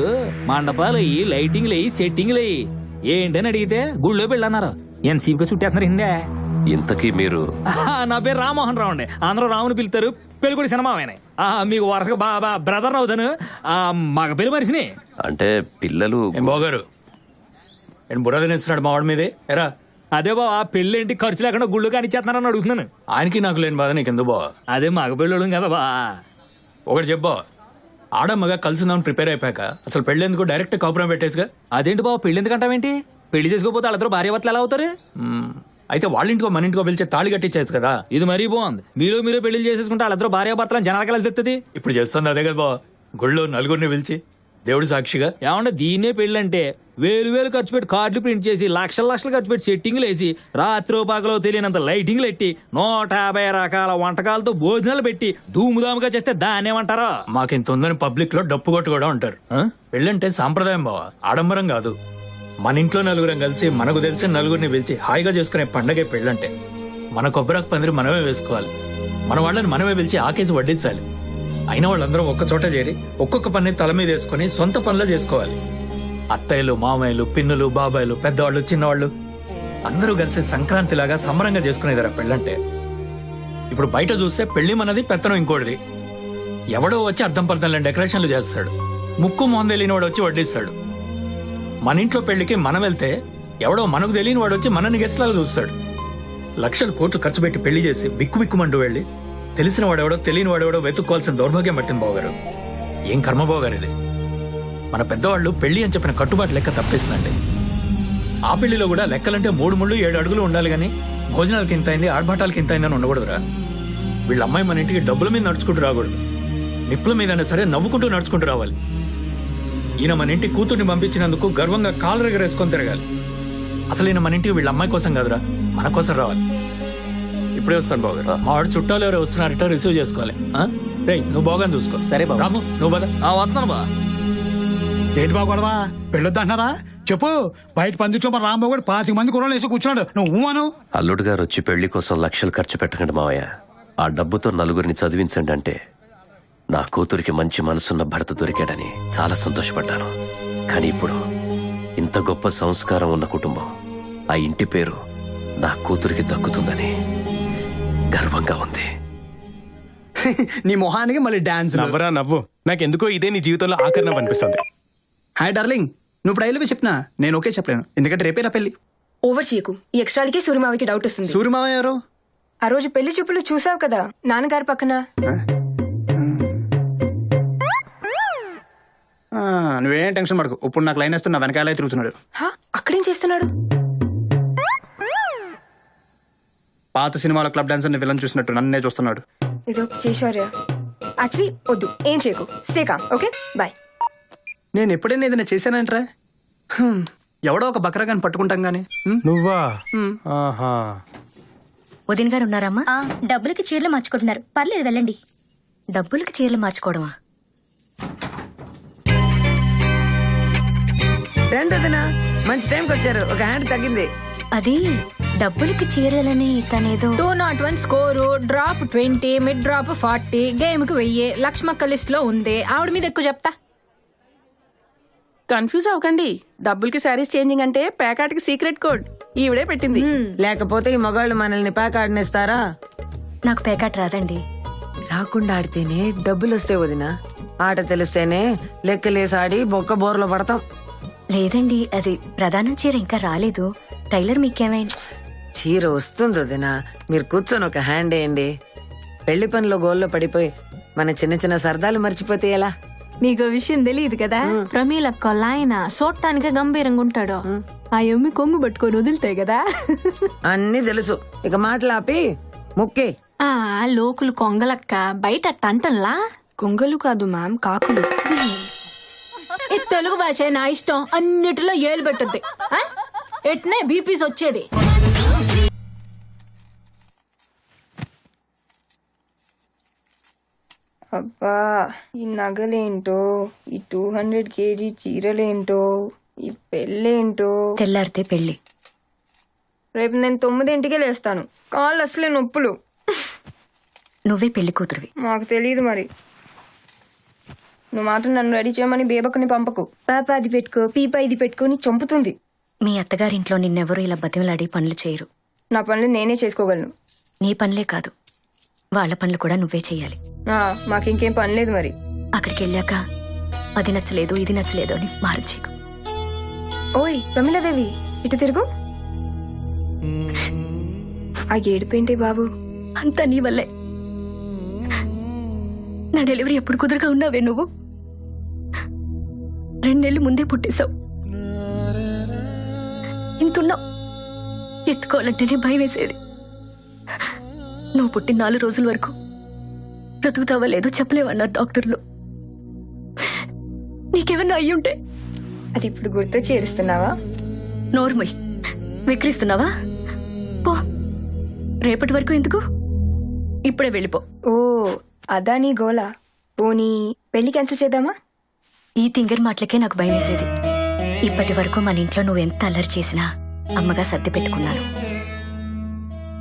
Speaker 5: మండపాలు అయ్యి, లైటింగ్లు అయ్యి, సెట్టింగ్లు అయ్యి, ఏంటని అడిగితే గుళ్ళో పెళ్ళి అన్నారు. ఎంతసేపుగా చుట్టేస్తున్నారు హిందే.
Speaker 11: ఇంతకీ మీరు?
Speaker 5: నా పేరు రామ్మోహన్ రావు అండి. అందరూ రాముని పిలుతారు. పెళ్లి కూడా సినిమా మీకు వరుసగా బాబా బ్రదర్ అవుతాను. మగ పెళ్లి మనిషిని.
Speaker 11: అంటే పిల్లలు
Speaker 9: బాగారు బుర్ర తినేస్తున్నాడు మా వాడి మీదే. ఎరా
Speaker 5: అదే బావ, పెళ్లి ఏంటి ఖర్చు లేకుండా గుళ్ళు కానిచ్చేస్తున్నారని అడుగుతున్నాను.
Speaker 9: ఆయనకి నాకు లేని బాధ నీకెందుకు బావ?
Speaker 5: అదే మగ పెళ్ళోడు కదా బా.
Speaker 9: ఒకటి చెప్పా, ఆడమ్మగా కలిసిందామని ప్రిపేర్ అయిపోయాక అసలు పెళ్ళేందుకు డైరెక్ట్ కాపురం పెట్టేసుగా.
Speaker 5: అదేంటి బావ, పెళ్లి ఎందుకంటావేంటి? పెళ్లి చేసుకోపోతే వాళ్ళిద్దరు భార్యాభర్తలు ఎలా అవుతారు?
Speaker 9: అయితే వాళ్ళ ఇంటికో మన ఇంటికో పిలిచే తాళి కట్టించేది కదా.
Speaker 5: ఇది మరీ బాగుంది. మీరే పెళ్లి చేసేసుకుంటే వాళ్ళిద్దరు భార్యాభర్తలను జనాలకి ఎలా తెస్తుంది?
Speaker 9: ఇప్పుడు చేస్తుంది అదే కదా బావ, గుళ్ళో నలుగురిని పిలిచి దేవుడి సాక్షిగా.
Speaker 5: ఏమంటే దీన్నే పెళ్ళంటే వేలు ఖర్చు పెట్టి కార్డులు ప్రింట్ చేసి లక్షలు ఖర్చు పెట్టి సెట్టింగ్లు వేసి రాత్రి పగలో తెలియనంత లైటింగ్లు పెట్టి 150 రకాల వంటకాలతో భోజనాలు పెట్టి ధూముధాముగా చేస్తే దాన్నేమంటారా?
Speaker 9: మాకింత ఉందని పబ్లిక్ లో డప్పు కొట్టు కూడా ఉంటారు. పెళ్ళంటే సాంప్రదాయం బావ, ఆడంబరం కాదు. మన ఇంట్లో నలుగురం కలిసి మనకు తెలిసిన నలుగురిని పిలిచి హాయిగా చేసుకునే పండగే పెళ్ళంటే. మన కొబ్బరాకు పందిరి మనమే వేసుకోవాలి, మన వాళ్ళని మనమే పిలిచి ఆకేసి వడ్డించాలి. అయిన వాళ్ళందరం ఒక్క చోట చేరి ఒక్కొక్క పని తల మీద వేసుకుని సొంత పనులు చేసుకోవాలి. అత్తయ్యలు, మామయ్యలు, పిన్నులు, బాబాయ్లు, పెద్దవాళ్ళు, చిన్నవాళ్ళు అందరూ కలిసి సంక్రాంతిలాగా సంబరంగా చేసుకునేదారా పెళ్ళంటే. ఇప్పుడు బయట చూస్తే పెళ్లి మనది, పెత్తనం ఇంకోటిది. ఎవడో వచ్చి అర్థం పర్థం డెకరేషన్లు చేస్తాడు, ముక్కు మొహం తెలియని వాడు వచ్చి వడ్డిస్తాడు. మన ఇంట్లో పెళ్లికి మనం వెళ్తే ఎవడో మనకు తెలియని వాడు వచ్చి మనల్ని గెస్ట్ లాగా చూస్తాడు. లక్షలు కోట్లు ఖర్చు పెట్టి పెళ్లి చేసి బిక్కుమంటూ వెళ్ళి తెలిసిన వాడెవడో తెలియని వాడెవడో వెతుక్కోవాల్సిన దౌర్భాగ్యం పట్టింది బావగారు. ఏం కర్మ బావగారు ఇది. మన పెద్దవాళ్ళు పెళ్లి అని చెప్పిన కట్టుబాటు లెక్క తప్పేసిందండి. ఆ పెళ్లిలో కూడా లెక్కలంటే 3 ముళ్ళు 7 అడుగులు ఉండాలి గాని భోజనాలకి ఇంత అయింది, ఆర్భాటాలకి ఇంత అయిందని ఉండకూడదురా. వీళ్ళ అమ్మాయి మన ఇంటికి డబ్బుల మీద నడుచుకుంటూ రాకూడదు, నిప్పుల మీదైనా సరే నవ్వుకుంటూ నడుచుకుంటూ రావాలి. ఈయన మన ఇంటి కూతుర్ని పంపించినందుకు గర్వంగా కాలు రెగరేసుకొని తిరగాలి. అసలు ఈయన మన ఇంటికి వీళ్ళ అమ్మాయి కోసం కాదురా, మన కోసం రావాలి. ఇప్పుడే వస్తాను బావగారు. మా వాడు చుట్టాలు ఎవరు వస్తున్నారట, రిసీవ్ చేసుకోవాలి. నువ్వు బాగానే చూసుకో.
Speaker 5: సరే బాబు.
Speaker 9: రాము నువ్వు బదా.
Speaker 5: వస్తున్నాను బా.
Speaker 16: ఏంటి బాగొడవా? పెళ్ళొద్దంటున్నారా? చెప్పు. బయట పందిట్లో మన రాంబాబు కూడా 5 మంది కుర్రలు వేసి కూర్చున్నాడు, నువ్వు అను.
Speaker 11: అల్లుడు గారు వచ్చి పెళ్లి కోసం లక్షలు ఖర్చు పెట్టకండి మావయ్య. ఆ డబ్బుతో నలుగురిని చదివించండి అంటే నా కూతురికి మంచి మనసున్న భర్త దొరికాడని చాలా సంతోషపడ్డాను. కానీ ఇప్పుడు ఇంత గొప్ప సంస్కారం ఉన్న కుటుంబం, ఆ ఇంటి పేరు నా కూతురికి దక్కుతుందని గర్వంగా ఉంది.
Speaker 12: నీ మొహానికి మళ్ళీ డాన్స్.
Speaker 2: నవ్వరా నవ్వు. నాకెందుకో ఇదే నీ జీవితంలో ఆఖరణ అనిపిస్తుంది.
Speaker 12: హాయ్ డార్లింగ్, నువ్వు ఇప్పుడు ఐలవి చెప్పినా నేను ఓకే చెప్పలేను, ఎందుకంటే రేపే నా పెళ్లి.
Speaker 14: ఓవర్ చేయకు. ఈ ఎక్స్ట్రాలకి సూర్యమావికి డౌట్ వస్తుంది.
Speaker 12: సూర్యమావ ఎవరు?
Speaker 14: ఆ రోజు పెళ్లి చూపులు చూసావు కదా నాన్నగారి పక్కన.
Speaker 12: నువ్వేం టెన్షన్ పడకు, ఇప్పుడు నాకు లైన్ వేస్తున్నా వెనకాలే తిరుగుతున్నాడు.
Speaker 14: అక్కడేం చేస్తున్నాడు?
Speaker 12: పాత సినిమాలో క్లబ్ డాన్సర్ విలన్ చూసినట్టు నన్నే చూస్తున్నాడు.
Speaker 14: ఇదో చేశారా? యాక్చువల్లీ వద్దు, ఏం చేయకు, స్టే కామ్. Okay bye.
Speaker 12: నేను ఎప్పుడైనా ఏదైనా చేశానంటరా? ఎవడో ఒక బకరాగాని పట్టుకుంటాం గానీ.
Speaker 2: నువ్వా?
Speaker 18: వదిన గారు ఉన్నారమ్మా? డబ్బులకి చీరలు మార్చుకుంటున్నారు. పర్లేదు వెళ్ళండి. డబ్బులకి చీరలు మార్చుకోవడమా?
Speaker 6: రండి వదినా, మంచి టైంకి వచ్చారు. ఒక హ్యాండ్ తగ్గింది.
Speaker 18: అది డబ్బులకి చీరలని తనేదో
Speaker 10: 201 score, drop 20, mid drop 40, game కు 1000. లక్ష్మక్క లిస్ట్ లో ఉంది. ఆవిడ మీద ఎక్కువ చెప్తా.
Speaker 20: కన్ఫ్యూజ్ అవ్వకండి. డబ్బులకి శారీస్ చేంజింగ్ అంటే ప్యాకాట్కి సీక్రెట్ కోడ్ ఈవిడే పెట్టింది.
Speaker 6: లేకపోతే ఈ మగాళ్ళు మనల్ని ప్యాక్ ఆడినేస్తారా?
Speaker 18: నాకు పేకాట రాదండి.
Speaker 6: రాకుండా ఆడితేనే డబ్బులు వస్తాయి వదినా. ఆట తెలిస్తేనే లెక్కలేసి ఆడి బొక్క బోర్లో పడతాం.
Speaker 18: లేదండి, అది ప్రధానం చీర ఇంకా రాలేదు. టైలర్ మీకేమైంది?
Speaker 6: చీర వస్తుంది వదినా, మీరు కూర్చొని ఒక హ్యాండ్ వేయండి. పెళ్లి పనిలో గోల్లో పడిపోయి మన చిన్న చిన్న సరదాలు మర్చిపోతే ఎలా?
Speaker 10: నీకు విషయం తెలియదు కదా, ప్రమీలక్క ఆయన చూడటానికి గంభీరంగా ఉంటాడు. ఆ ఎమ్మి కొంగు పట్టుకొని వదులుతాయి కదా.
Speaker 6: అన్నీ తెలుసు, ఇక మాటలు ఆపి ముక్కే.
Speaker 10: ఆ లోకులు కొంగలక్క బయట టంటన్లా.
Speaker 14: కొంగలు కాదు మ్యామ్, కాకులు.
Speaker 10: ఈ తెలుగు భాష నా ఇష్టం, అన్నిటిలో ఏలు పెట్టుద్ది. ఎట్నే బీపీస్ వచ్చేది.
Speaker 14: అబ్బా, ఈ నగలేంటో, ఈ 200 kg చీరలేంటో, ఈ పెళ్ళేంటో.
Speaker 18: తెల్లారితే పెళ్లి.
Speaker 14: రేపు నేను 9 లేస్తాను. కాళ్ళు అసలే నొప్పులు.
Speaker 18: నువ్వే పెళ్లి కూతురువి.
Speaker 14: మాకు తెలియదు మరి. నువ్వు మాత్రం నన్ను రెడీ చేయమని బేబకుని పంపకు. పాప అది పెట్టుకో, పీప ఇది పెట్టుకొని చంపుతుంది.
Speaker 18: మీ అత్తగారింట్లో నిన్నెవరూ ఇలా బతిమలాడి పనులు చేయరు.
Speaker 14: నా పనులు నేనే చేసుకోగలను.
Speaker 18: నీ పనులే కాదు, వాళ్ళ పనులు కూడా నువ్వే చెయ్యాలి.
Speaker 14: మాకింకేం పని లేదు మరి.
Speaker 18: అక్కడికి వెళ్ళాక అది నచ్చలేదు ఇది నచ్చలేదు అని మారచేకు.
Speaker 14: ఓయ్ ప్రమిళాదేవి, ఇటు తిరుగు. ఆ ఏడుపేంటి బాబు?
Speaker 18: అంతా నీ వల్లే. నా డెలివరీ ఎప్పుడు కుదురుగా ఉన్నావే నువ్వు. 2 నెలలు ముందే పుట్టేశావు. ఇంతున్నావు. ఎత్తుకోవాలంటేనే భయం వేసేది. నువ్వు పుట్టిన 4 రోజుల వరకు బ్రతుకుతావా లేదో చెప్పలేవన్నారు డాక్టర్లు. నీకేమన్నా అయ్యుంటే.
Speaker 14: అది ఇప్పుడు గుర్తు చేరుస్తున్నావా?
Speaker 18: నోర్మయ్, విక్రిస్తున్నావా? పో, రేపటి వరకు ఎందుకు, ఇప్పుడే వెళ్ళిపో.
Speaker 14: ఓ అదా నీ గోలా? పోనీ పెళ్లి క్యాన్సిల్ చేద్దామా?
Speaker 18: ఈ తింగర్ మాటలకే నాకు భయం వేసేది. ఇప్పటి వరకు మన ఇంట్లో నువ్వు ఎంత అల్లరి చేసినా అమ్మగా సర్ది పెట్టుకున్నాను.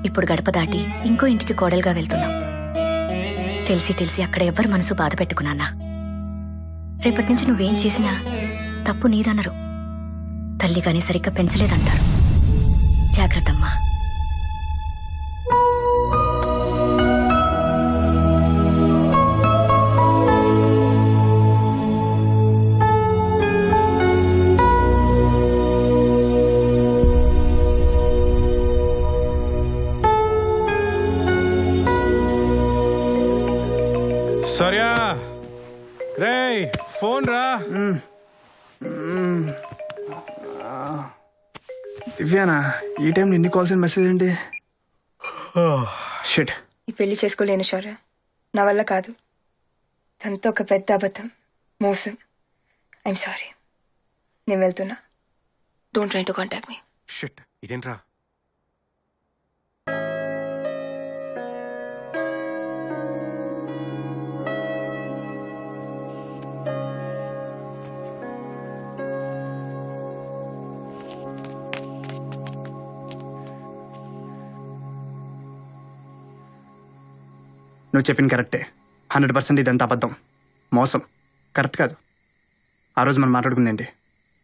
Speaker 18: ఇప్పుడు గడప దాటి ఇంకో ఇంటికి కోడలుగా వెళ్తున్నాం. తెలిసి తెలిసి అక్కడ ఎవ్వరు మనసు బాధ పెట్టుకున్నానా? రేపటి నుంచి నువ్వేం చేసినా తప్పు నీదనరు. తల్లి గాని సరిగ్గా పెంచలేదంటారు. జాగ్రత్తమ్మా.
Speaker 2: సర్యా రే ఫోన్ రా.
Speaker 12: దివ్యానా, ఈ టైంలో ఎన్ని కాల్స్ అండ్ మెసేజ్ ఏంటి? షిట్.
Speaker 14: ఈ పెళ్లి చేసుకోలేను శౌర్య, నా వల్ల కాదు. అంతా ఒక పెద్ద అబద్ధం, మోసం. I'm sorry. నేను వెళ్తున్నా. Don't try to contact me.
Speaker 2: Shit, ఇదేంట్రా?
Speaker 12: నువ్వు చెప్పింది కరెక్టే. 100% ఇదంతా అబద్ధం, మోసం, కరెక్ట్ కాదు. ఆ రోజు మనం మాట్లాడుకుంది ఏంటి?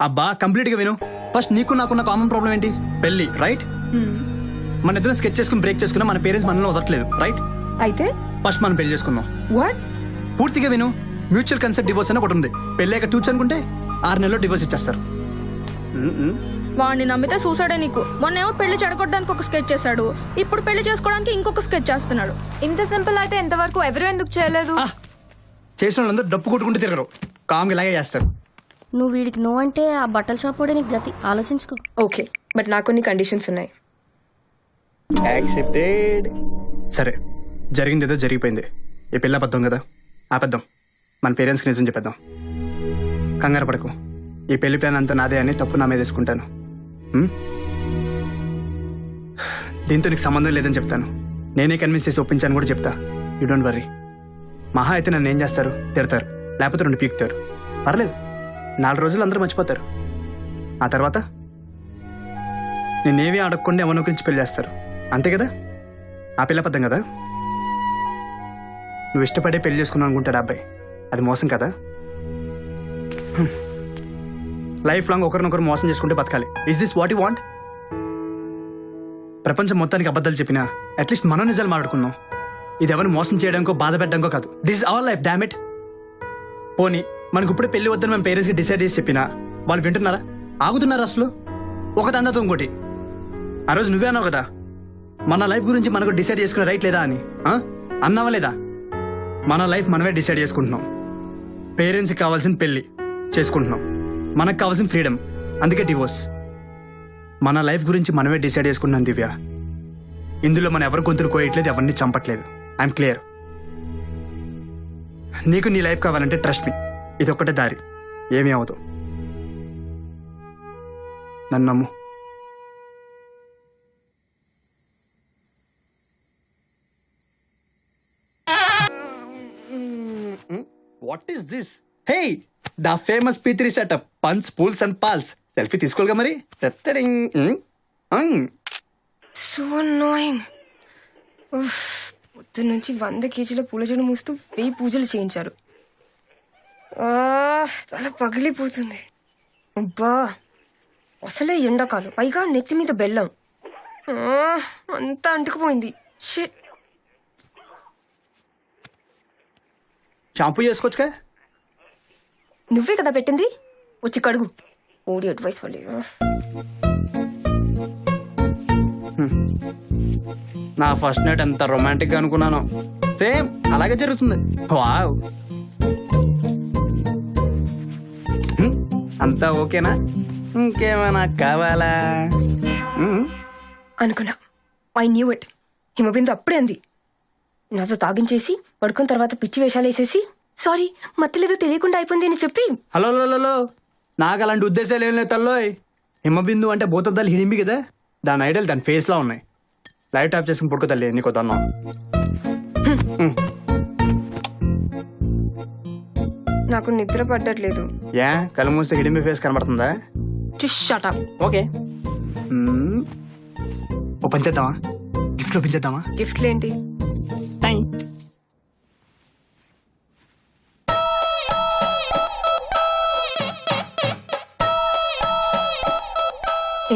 Speaker 12: అబ్బా కంప్లీట్గా విను. ఫస్ట్ నీకు నాకున్న కామన్ ప్రాబ్లం ఏంటి? పెళ్లి, రైట్? మన ఇద్దరం స్కెచ్ చేసుకుని బ్రేక్ చేసుకున్నా మన పేరెంట్స్ మనల్ని వదలట్లేదు, రైట్?
Speaker 14: అయితే
Speaker 12: ఫస్ట్ మనం పెళ్లి చేసుకుందాం.
Speaker 14: వాట్?
Speaker 12: పూర్తిగా విను. మ్యూచువల్ కన్సెప్ట్ డివోర్స్ అని ఒకటి ఉంది. పెళ్ళాక టూచ్ అనుకుంటే 6 నెలల్లో డివోర్స్ ఇచ్చేస్తారు.
Speaker 21: వాడిని నమ్మితే సూసైడే నీకు. మొన్నేమో పెళ్లి చెడగొట్టడానికి ఒక స్కెచ్ చేశాడు, ఇప్పుడు పెళ్లి చేసుకోవడానికి ఇంకొక స్కెచ్ చేస్తున్నాడు.
Speaker 13: ఇంత సింపుల్ అయితే ఎంతవరకు ఎవరు ఎందుకు చేయలేదు?
Speaker 12: చేసిన వాళ్ళందరూ డప్పు కొట్టుకుంటూ తిరగరు, కామ్గా ఇలాగే చేస్తారు.
Speaker 18: నువ్వు వీడికి నో అంటే ఆ బట్టల షాప్ కూడా నీకు గతి. ఆలోచించుకో.
Speaker 14: ఓకే, బట్ నాకు కొన్ని కండిషన్స్ ఉన్నాయి.
Speaker 12: యాక్సెప్టెడ్. సరే, జరిగింది ఏదో జరిగిపోయింది. ఈ పిల్ల అబద్ధం కదా, ఆపేద్దాం. మన పేరెంట్స్కి నిజం చెప్పేద్దాం. కంగారు పడకు, ఈ పెళ్లి ప్లాన్ అంతా నాదే అని తప్పు నా మీద తీసుకుంటాను. దీంతో నీకు సంబంధం లేదని చెప్తాను. నేనే కన్విన్స్ చేసి ఒప్పించాను కూడా చెప్తా. You don't worry. మహా అయితే నన్ను ఏం చేస్తారు, తిడతారు, లేకపోతే 2 పీకుతారు. పర్లేదు, 4 రోజులు అందరూ మర్చిపోతారు. ఆ తర్వాత నేనేమీ అడగకుండా ఎవరినో గురించి పెళ్లి చేస్తారు, అంతే కదా? ఆ పిల్ల అబద్ధం కదా? నువ్వు ఇష్టపడే పెళ్లి చేసుకున్నావు అనుకుంటాడు అబ్బాయి, అది మోసం కదా? లైఫ్ లాంగ్ ఒకరినొకరు మోసం చేసుకుంటే బతకాలి. Is this what you want? ప్రపంచం మొత్తానికి అబద్ధాలు చెప్పినా అట్లీస్ట్ మనం నిజాలు మాట్లాడుకున్నాం. ఇది ఎవరిని మోసం చేయడానికో బాధ పెట్టడానికో కాదు. This is our life, damn it. పోనీ మనకు ఇప్పుడే పెళ్లి వద్దని మేము పేరెంట్స్కి డిసైడ్ చేసి చెప్పినా వాళ్ళు వింటున్నారా? ఆగుతున్నారా అసలు? ఒక తందతో ఇంకోటి. ఆ రోజు నువ్వే అన్నావు కదా, మన లైఫ్ గురించి మనకు డిసైడ్ చేసుకునే రైట్ లేదా అని. అన్నావా లేదా? మన లైఫ్ మనమే డిసైడ్ చేసుకుంటున్నాం. పేరెంట్స్కి కావాల్సిన పెళ్లి చేసుకుంటున్నాం, మనకు కావాల్సిన ఫ్రీడమ్, అందుకే డివోర్స్. మన లైఫ్ గురించి మనమే డిసైడ్ చేసుకుంటున్నాం దివ్య. ఇందులో మనం ఎవరి గొంతులు కోయట్లేదు, ఎవరిని చంపట్లేదు. I'm clear. నీకు నీ లైఫ్ కావాలంటే ట్రస్ట్ మీ, ఇదొక్కటే దారి, ఏమీ అవ్వదు. నన్ను నమ్ము. What is this? Hey, the famous P3 setup, puns, pools and pals. Selfie తీసుకోలుగా మరి.
Speaker 14: So annoying. పొద్దున్న నుంచి 100 కేజీల పూల జడ మూస్తూ 1000 పూజలు చేయించారు. తల పగిలిపోతుంది. అబ్బా, అసలే ఎండాకాలం, పైగా నెత్తి మీద బెల్లం. అంతా అంటుకుపోయింది. షిట్.
Speaker 12: షాంపూ చేసుకోవచ్చుగా?
Speaker 14: నువ్వే కదా పెట్టింది, వచ్చి కడుగు. ఓడి అడ్వైస్ వాళ్ళు.
Speaker 12: నా ఫస్ట్ నైట్ ఎంత రొమాంటిక్ గా అనుకున్నాను, సేమ్ అలాగే జరుగుతుంది. వావ్, అంతా ఓకేనా? ఇంకేమైనా కావాలా?
Speaker 14: అనుకున్నా. I knew it. హిమబిందు అప్పుడే అంది. నాతో తాగించేసి పడుకున్న తర్వాత పిచ్చి వేషాలు వేసేసి సారీ మత్తలేదో తెలియకుండా అయిపోయింది అని చెప్పి.
Speaker 12: హలో, నాకు అలాంటి ఉద్దేశాలు ఏం లేదు తల్లోయ్. హిమబిందు అంటే భూతద్దాలు హిడింబి కదా, దాని ఐడల్ దాని ఫేస్ లో ఉన్నాయి. లైట్ ఆఫ్ చేసుకుని పడుకో తల్లి, నీకు దన్నం.
Speaker 14: నాకు నిద్ర పడ్డట్లేదు.
Speaker 12: యా, కళ్ళు మూస్తే హిడింబి ఫేస్ కనబడుతుందా?
Speaker 14: Shut up.
Speaker 12: ఓకే, ఓ పని చేద్దామా? గిఫ్ట్ ఓపెన్
Speaker 14: గిఫ్ట్లు ఏంటి?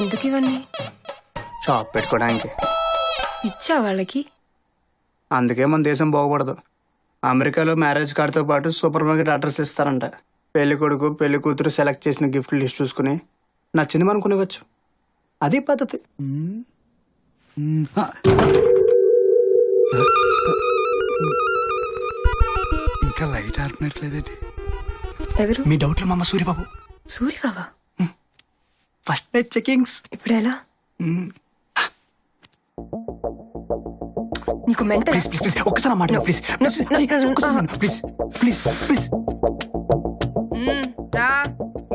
Speaker 14: ఎందుకు ఇవన్నీ?
Speaker 12: షాప్ పెట్టుకోవడానికి.
Speaker 14: ఇచ్చా వాళ్ళకి?
Speaker 12: అందుకే మన దేశం బాగుపడదు. అమెరికాలో మ్యారేజ్ కార్డుతో పాటు సూపర్ మార్కెట్ అడ్రస్ ఇస్తారంట. పెళ్లి కొడుకు పెళ్లి కూతురు సెలెక్ట్ చేసిన గిఫ్ట్ లిస్ట్ చూసుకుని నచ్చింది మనం కొనివ్వచ్చు. అది పద్ధతి.
Speaker 16: ఇంకా లైట్ ఆర్పినట్లేదేంటి?
Speaker 14: ఎవరు?
Speaker 12: మీ డౌట్లో మా అమ్మ సూర్యబాబు.
Speaker 14: సూర్యబాబా?
Speaker 12: First night checkings.
Speaker 14: ఇప్పుడు ఎలా? నీకు మెంటల్?
Speaker 12: ఒక్కసారి మాట ప్లీజ్.
Speaker 14: రా.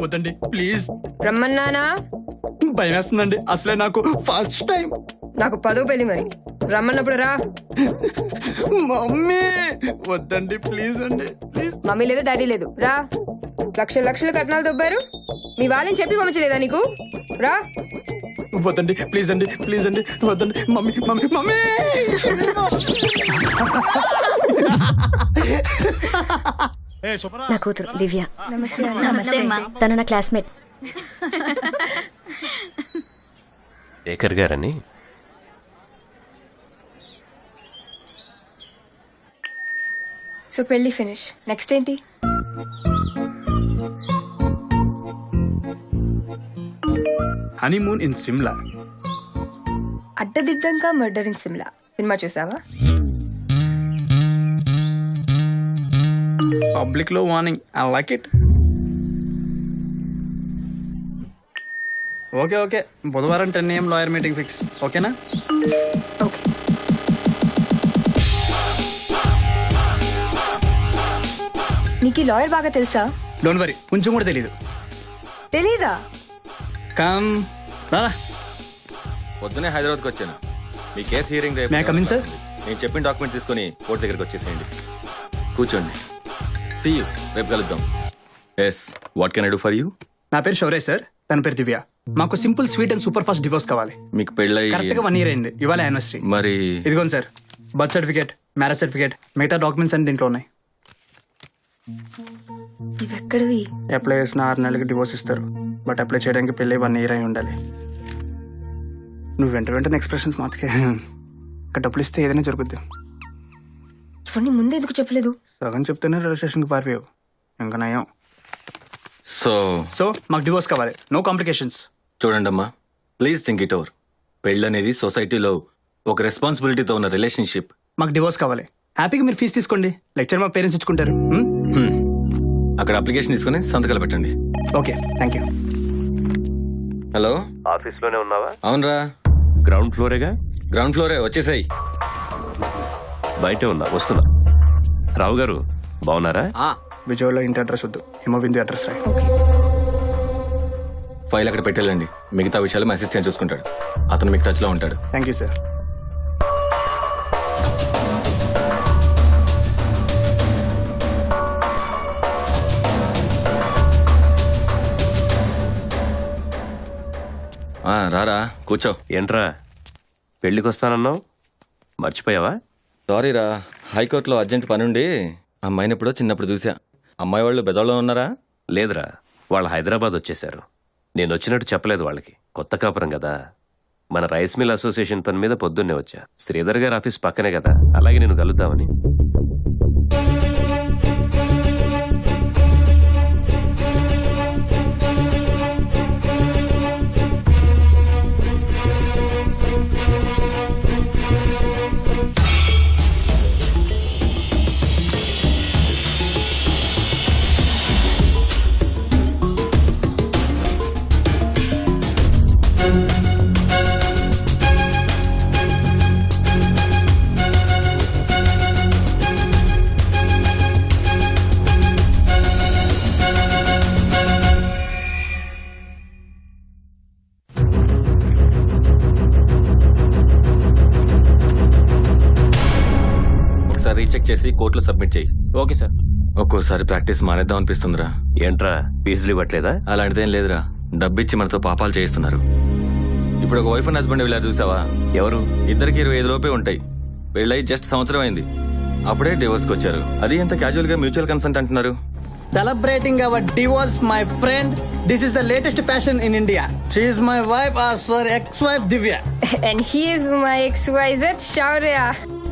Speaker 12: వద్దండి ప్లీజ్.
Speaker 14: రమ్మన్నానా?
Speaker 12: భయం వేస్తుందండి, అసలే నాకు ఫస్ట్ టైం.
Speaker 14: నాకు 10వ పెళ్లి, మరి రమ్మన్నప్పుడు రా.
Speaker 12: మమ్మీ వద్దండి ప్లీజ్ అండి, ప్లీజ్.
Speaker 14: మమ్మీ లేదు, డాడీ లేదు, రా. లక్షలు కట్నాలు దొబ్బారు, మీ వాళ్ళని చెప్పి పంపించలేదా నీకు? రా.
Speaker 12: వద్దండి ప్లీజ్ అండి, వద్దండి. మమ్మీ.
Speaker 18: నా కూతురు దివ్య.
Speaker 14: నమస్తే.
Speaker 18: తను నా క్లాస్మేట్.
Speaker 11: శేఖర్ గారని.
Speaker 14: సో పెళ్లి ఫినిష్, నెక్స్ట్ ఏంటి?
Speaker 12: Honeymoon in Shimla.
Speaker 14: అడ్డదిడ్డంగా మర్డర్ ఇన్ సిమ్లా సినిమా చూసావా?
Speaker 12: పబ్లిక్ లో warning, I like it. Okay okay, బుధవారం 10 AM లాయర్ మీటింగ్ ఫిక్స్. ఓకేనా?
Speaker 14: ఓకే. నీకు ఈ లాయర్ బాగా తెలుసా?
Speaker 12: డోంట్ వరీ, కొంచెం కూడా తెలీదు.
Speaker 14: తెలీదా?
Speaker 12: కమ్ రా.
Speaker 15: పొద్దునే హైదరాబాద్కి వచ్చాను. మీ కేసు హియరింగ్ రేపు.
Speaker 12: May I come in, sir?
Speaker 15: నేను చెప్పిన డాక్యుమెంట్ తీసుకొని కోర్టు దగ్గరికి వచ్చేసేయండి. కూర్చోండి. See you. రేపు కలుద్దాం. Yes, what can I do for you?
Speaker 12: నా పేరు శౌర్య సార్, తన పేరు దివ్య. మాకు simple sweet and super fast divorce కావాలి.
Speaker 15: మీకు పెళ్ళై
Speaker 12: కరెక్ట్ గా 1 year అయింది. ఇవాళ యానివర్సరీ.
Speaker 15: మరి
Speaker 12: ఇదిగోండి sir, birth certificate, marriage certificate, మిగతా డాక్యుమెంట్స్ అన్ని దీంట్లో ఉన్నాయి.
Speaker 14: ఇవెక్కడివి?
Speaker 12: అప్లై చేసిన 6 నెలలకి డివోర్స్ ఇస్తారు. బట్ అప్లై చేయడానికి పెళ్ళి 1 year అయి ఉండాలి. నువ్వు వెంటనే ఎక్స్ప్రెషన్స్ మార్చుకే. ఇక్కడ డబ్బులు ఇస్తే ఏదైనా జరుగుద్ది.
Speaker 14: ఇవన్నీ ముందే ఎందుకు చెప్పలేదు?
Speaker 12: సగం చెప్తేనే రిజిస్ట్రేషన్కి పారిపోయావు. ఇంకా నయం.
Speaker 15: సో
Speaker 12: మాకు డివోర్స్ కావాలి, నో కాంప్లికేషన్స్.
Speaker 15: చూడండి అమ్మా, ప్లీజ్ థింక్ ఇట్ ఓవర్. పెళ్ళి అనేది సొసైటీలో ఒక రెస్పాన్సిబిలిటీతో ఉన్న రిలేషన్షిప్.
Speaker 12: మాకు డివోర్స్ కావాలి. హ్యాపీగా మీరు ఫీజు తీసుకోండి, లెక్చర్ మా పేరెంట్స్ ఇచ్చుకుంటారు.
Speaker 15: అక్కడ అప్లికేషన్ తీసుకుని సంతకాలు పెట్టండి.
Speaker 12: Okay, thank you.
Speaker 15: Hello,
Speaker 11: office లోనే ఉన్నావా?
Speaker 15: అవునరా.
Speaker 11: గ్రౌండ్ ఫ్లోరేగా?
Speaker 15: గ్రౌండ్ ఫ్లోరే, వచ్చేసాయి.
Speaker 11: బయటే ఉన్నా, వస్తున్నా. రావు గారు బాగున్నారా?
Speaker 12: విజయవాడలో ఇంటి అడ్రస్ వద్దు, హిమబిందు అడ్రస్ రాయి.
Speaker 15: ఫైల్ అక్కడ పెట్టేళ్ళండి. మిగతా విషయాలు మా అసిస్టెంట్ చూసుకుంటాడు. అతను మీకు టచ్ లో ఉంటాడు.
Speaker 12: Thank you sir.
Speaker 15: రారా, కూర్చో.
Speaker 11: ఏంట్రా పెళ్లికి వస్తానన్నావు, మర్చిపోయావా?
Speaker 15: సారీ రా, హైకోర్టులో అర్జెంట్ పనుండి అమ్మాయిని ఎప్పుడో చిన్నప్పుడు చూసా. అమ్మాయి వాళ్ళు బెజవాడలో ఉన్నారా?
Speaker 11: లేదురా, వాళ్ళు హైదరాబాద్ వచ్చేసారు. నేను వచ్చినట్టు చెప్పలేదు వాళ్ళకి. కొత్త కాపురం కదా. మన రైస్ మిల్ అసోసియేషన్ పని మీద పొద్దున్నే వచ్చా. శ్రీధర్ గారి ఆఫీస్ పక్కనే కదా, అలాగే నేను కలుద్దామని.
Speaker 15: రీచెక్ చేసి కోర్టులో సబ్మిట్ చేయి.
Speaker 5: Okay sir.
Speaker 15: ఒక్కోసారి ప్రాక్టీస్ మానేద్దాం అనిపిస్తుందిరా.
Speaker 11: ఏంట్రా ఫీజులు ఇవ్వట్లేదా?
Speaker 15: అలాంటిదేం లేదురా, డబ్బిచ్చి మనతో పాపాలు చేయిస్తున్నారు. ఇప్పుడు ఒక వైఫ్ అండ్ హస్బెండ్ ఇలా చూసావా?
Speaker 11: ఎవరు?
Speaker 15: ఇద్దరికి 25 లోపే ఉంటాయి. పెళ్ళై జస్ట్ సంవత్సరం అయింది, అప్పుడే డివోర్స్కి వచ్చారు. అది ఎంత క్యాజువల్ గా మ్యూచువల్ కన్సెంట్ అంటున్నారు.
Speaker 12: Celebrating our divorce, my friend. This is the latest fashion in India. She is my wife, sorry, ex-wife Divya.
Speaker 14: And he is my XYZ Shaurya.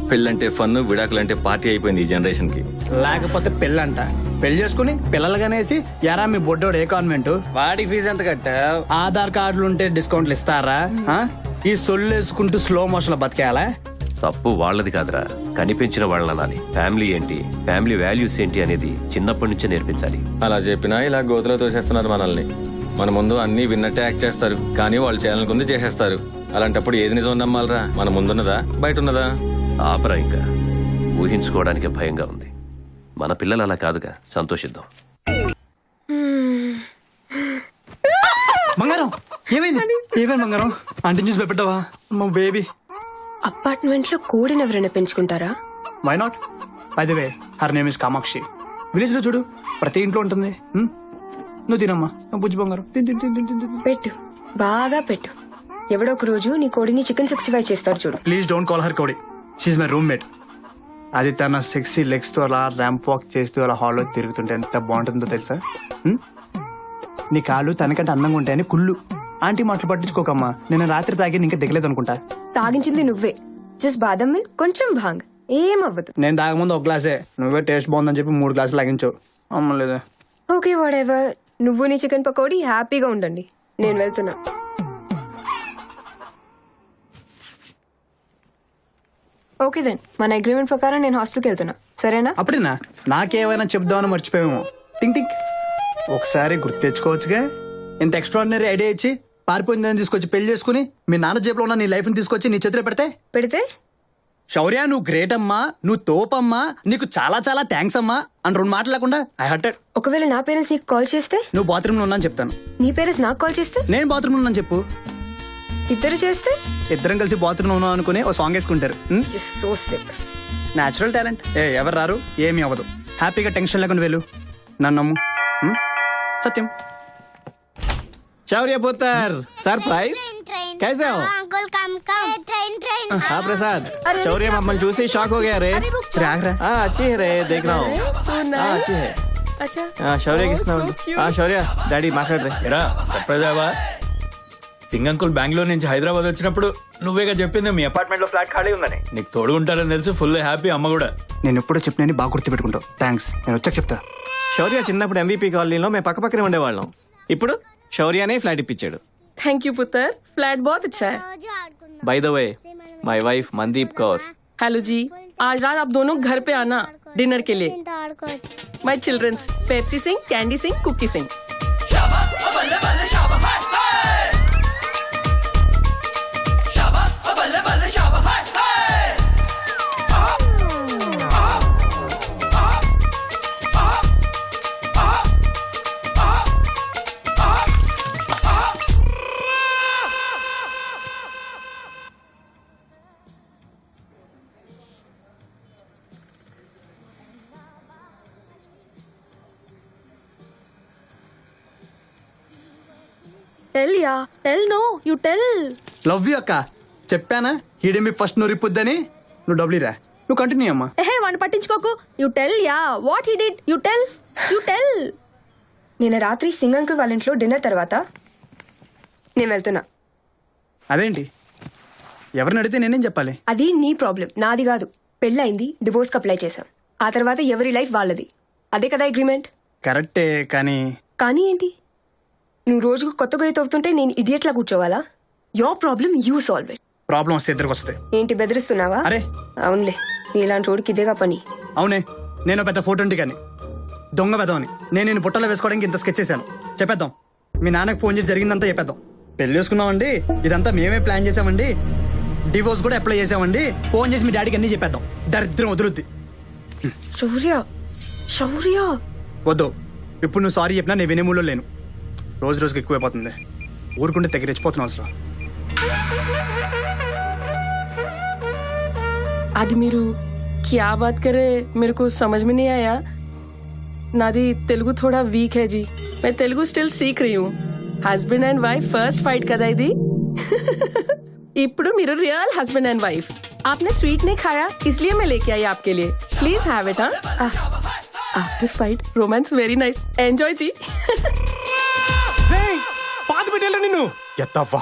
Speaker 15: పెళ్ళంటే ఫన్, విడాకులంటే పార్టీ అయిపోయింది ఈ జనరేషన్ కి.
Speaker 12: లేకపోతే పెళ్ళంట. పెళ్లి చేసుకుని పిల్లలుగానేసి ఎరా మీ బొడ్డోడు ఏ కాన్వెంట్, వాడికి ఫీజు ఎంత కట్టావు? ఆధార్ కార్డులు ఉంటే డిస్కౌంట్లు ఇస్తారా? ఈ సొల్లు వేసుకుంటూ స్లో మోషన్ లో బతికేయాలా?
Speaker 11: తప్పు వాళ్ళది కాదురా, కనిపించిన వాళ్ళని అనాలి. ఫ్యామిలీ ఏంటి, ఫ్యామిలీ వాల్యూస్ ఏంటి అనేది చిన్నప్పటి నుంచే నేర్పించాలి.
Speaker 15: అలా చెప్పినా ఇలా గోతులో తోసేస్తున్నారు మనల్ని. మన ముందు అన్ని విన్నట్టే యాక్ట్ చేస్తారు, కానీ వాళ్ళు చేయాలనుకుంది చేసేస్తారు. అలాంటప్పుడు ఏది నిజం నమ్మాలరా? మన ముందున్నదా బయట ఉన్నదా?
Speaker 11: ఆపరా, ఇంకా ఊహించుకోవడానికి భయంగా ఉంది. మన పిల్లలు అలా కాదుగా, సంతోషిద్దాం.
Speaker 12: బంగారం ఏమైంది? ఏమైంది బంగారం? అంటే న్యూస్ పెట్టావా? మా బేబీ.
Speaker 14: అపార్ట్మెంట్ లో కోడిని ఎవరైనా పెంచుకుంటారా?
Speaker 12: Why not? By the way, her name is Kamakshi. Village లో చూడు, ప్రతి ఇంట్లో ఉంటుంది. నువ్వు తినమ్మా, బుజ్జి బంగారం.
Speaker 14: పెట్టు, బాగా పెట్టు. ఎవడో ఒక రోజు నీ కోడిని చికెన్ 65 చేస్తాడు చూడు.
Speaker 12: ప్లీజ్ డోంట్ కాల్ హర్ కోడి, షీఈ్ మై రూమ్మేట్. అది తన సెక్సీ లెగ్స్ తో అలా ర్యాంప్ వాక్ చేస్తూ అలా హాల్లో తిరుగుతుంటే ఎంత బాగుంటుందో తెలుసా? నీ కాళ్ళు తనకంటే అందంగా ఉంటాయని కుళ్ళు. ఆంటీ మాటలు పట్టించుకోకమ్మా. నేను రాత్రి తాగి ఇంకా దిగలేదు అనుకుంటా.
Speaker 14: తాగించింది నువ్వే. జస్ట్ బాదం మిల్క్, కొంచెం భాంగ్, ఏమవ్వదు.
Speaker 12: నేను తాగముందు 1 గ్లాసే, నువ్వే టేస్ట్ బాగుందని చెప్పి 3 గ్లాసులు లాగించావు. అమ్మలేదే.
Speaker 14: Okay whatever. నువ్వు నీ చికెన్ పకోడీ హ్యాపీగా ఉండండి. నేను వెళ్తున్నా. ఓకే దెన్, మన అగ్రిమెంట్ ప్రకారం నేను హాస్టల్కి వెళ్తున్నా, సరేనా?
Speaker 12: అప్పుడేనా? నాకేమైనా చెప్దామని మర్చిపోయాము. టింక్ టింక్ ఒకసారి గుర్తు తెచ్చుకోవచ్చుగా. ఇంత ఎక్స్ట్రాడినరీ ఐడియా ఇచ్చి పారిపోయిందని తీసుకొచ్చి పెళ్లి చేసుకుని మీ నాన్న జేబులో ఉన్న నీ లైఫ్ ని తీసుకొచ్చి నీ చేతిలో పెడితే శౌర్య నువ్వు గ్రేట్ అమ్మా, నువ్వు తోపమ్మా, నీకు చాలా చాలా థ్యాంక్స్ అమ్మా అని 2 మాటలు లేకుండా ఐ హర్టెడ్.
Speaker 14: ఒకవేళ నా పేరెంట్స్ నీకు కాల్ చేస్తే?
Speaker 12: నువ్వు బాత్రూమ్ లో ఉన్నాను చెప్తాను.
Speaker 14: నీ పేరెంట్స్ నాకు కాల్ చేస్తే?
Speaker 12: నేను బాత్రూమ్ లో ఉన్నాను చెప్పు.
Speaker 14: ఇద్దరు చేస్తే?
Speaker 12: ఇద్దరం కలిసి బాత్రూమ్ లో ఉన్నాం అనుకుని ఓ సాంగ్ వేసుకుంటారు.
Speaker 14: So sick.
Speaker 12: Natural talent. ఎవరు రారు, ఏమీ అవ్వదు. హ్యాపీగా టెన్షన్ లేకుండా వెళ్ళు. నన్ను నమ్ము. సత్యం.
Speaker 4: शौर्य पुत्र सरप्राइज कैसे हो?
Speaker 22: अंकल कम कम ट्रेन ट्रेन
Speaker 4: हाँ प्रसाद, शौर्य मम्मन चूसी शॉक हो गया रे. हाँ अच्छी है रे, देख रहा हूँ. हाँ अच्छी है.
Speaker 20: अच्छा
Speaker 4: हाँ शौर्य किसना? हाँ शौर्य డాడీ మాట్లాడరే.
Speaker 9: ఎరా సర్ప్రైజ్. సింగ్ అంకుల్ బెంగళూరు నుంచి హైదరాబాద్ వచ్చినప్పుడు నువ్వేగా చెప్పింది మీ అపార్ట్మెంట్ లో ఫ్లాట్ ఖాళీ ఉందని. నీకు తోడుకుంటారని తెలిసి ఫుల్ హ్యాపీ. అమ్మ కూడా.
Speaker 12: నేను ఎప్పుడో చెప్పినని బాగా గుర్తు పెట్టుకుంటావు. థ్యాంక్స్, నేను వచ్చాక చెప్తా.
Speaker 4: శౌర్య చిన్నప్పుడు ఎంవీపీ కాలనీలో మేము పక్క పక్కనే ఉండేవాళ్ళం. ఇప్పుడు శౌర్యనే ఫ్లాట్ ఇప్పించాడు.
Speaker 20: थैंक यू पुत्र, फ्लैट बहुत अच्छा है.
Speaker 4: By the way my wife Mandeep Kaur.
Speaker 20: Hello ji, आज रात आप दोनों घर पे आना डिनर के लिए. My childrens Pepsi Singh, candy Singh, cookie Singh.
Speaker 14: Tell ya, tell no, you tell.
Speaker 12: Love you అక్క. చెప్పానా హీడే మీ ఫస్ట్ నువ్వు రిప్పుద్దని. నువ్వు డబ్బులు రా, నువ్వు కంటిన్యూ అమ్మా.
Speaker 14: వాడిని పట్టించుకోకు. You tell ya, what he did. You tell, you tell. నిన్న రాత్రి సింగ్ అంకుల్ వాళ్ళ ఇంట్లో డిన్నర్ తర్వాత నేను వెళ్తున్నా.
Speaker 12: అదేంటి, ఎవరిని అడిగితే నేనేం చెప్పాలి?
Speaker 14: అది నీ ప్రాబ్లం, నాది కాదు. పెళ్ళైంది, డివోర్స్కి అప్లై చేశాం. ఆ తర్వాత ఎవరి లైఫ్ వాళ్ళది. అదే కదా అగ్రిమెంట్.
Speaker 12: కరెక్టే, కానీ
Speaker 14: కానీ ఏంటి? నువ్వు రోజుకు కొత్త గొయ్యి తవ్వుతుంటే నేను ఇడియట్లా కూర్చోవాలా? Your problem you solve it.
Speaker 12: Problem వస్తే ఇద్దరికి వస్తాయి.
Speaker 14: ఏంటి బెదిరిస్తున్నావా?
Speaker 12: అరే
Speaker 14: అవునులే, నీలాంటి వాడికి ఇదేగా పని.
Speaker 12: అవునే, నేను పెద్ద ఫోటో కానీ దొంగ వెదవని. నేను బుట్టలో వేసుకోవడానికి ఇంత స్కెచ్ చేశాను. చెప్పేద్దాం, మీ నాన్నకి ఫోన్ చేసి జరిగిందంతా చెప్పేద్దాం. పెళ్లి చేసుకున్నామండి, ఇదంతా మేమే ప్లాన్ చేసామండి, డివోర్స్ కూడా అప్లై చేసామండి, ఫోన్ చేసి మీ డాడీకి అన్ని చెప్పేద్దాం. దరిద్రం వదులుద్ది.
Speaker 14: శౌర్య, శౌర్య
Speaker 12: వద్దు. ఇప్పుడు నువ్వు సారీ చెప్పినా నేను వినే మూలో లేను. రోజు రోజుకి ఎక్కువైపోతుంది. ఊరుకుంటే తెగ రెచ్చిపోతున్నావు అసలు.
Speaker 20: आदि मेरू क्या बात करे, मेरे को समझ में नहीं आया. नादी तेलुगु थोड़ा वीक है जी. मैं तेलुगु स्टिल सीख रही हूँ. Husband and wife first fight కదా ఇది. ఇప్పుడు మీరు రియల్ हस्बैंड एंड वाइफ. आपने स्वीट नहीं खाया इसलिए मैं लेके आई आपके लिए. Please have it. After fight romance very nice. Enjoy ji.
Speaker 2: పాత పెట్టేలా నిన్ను ఎత్తవ్వా.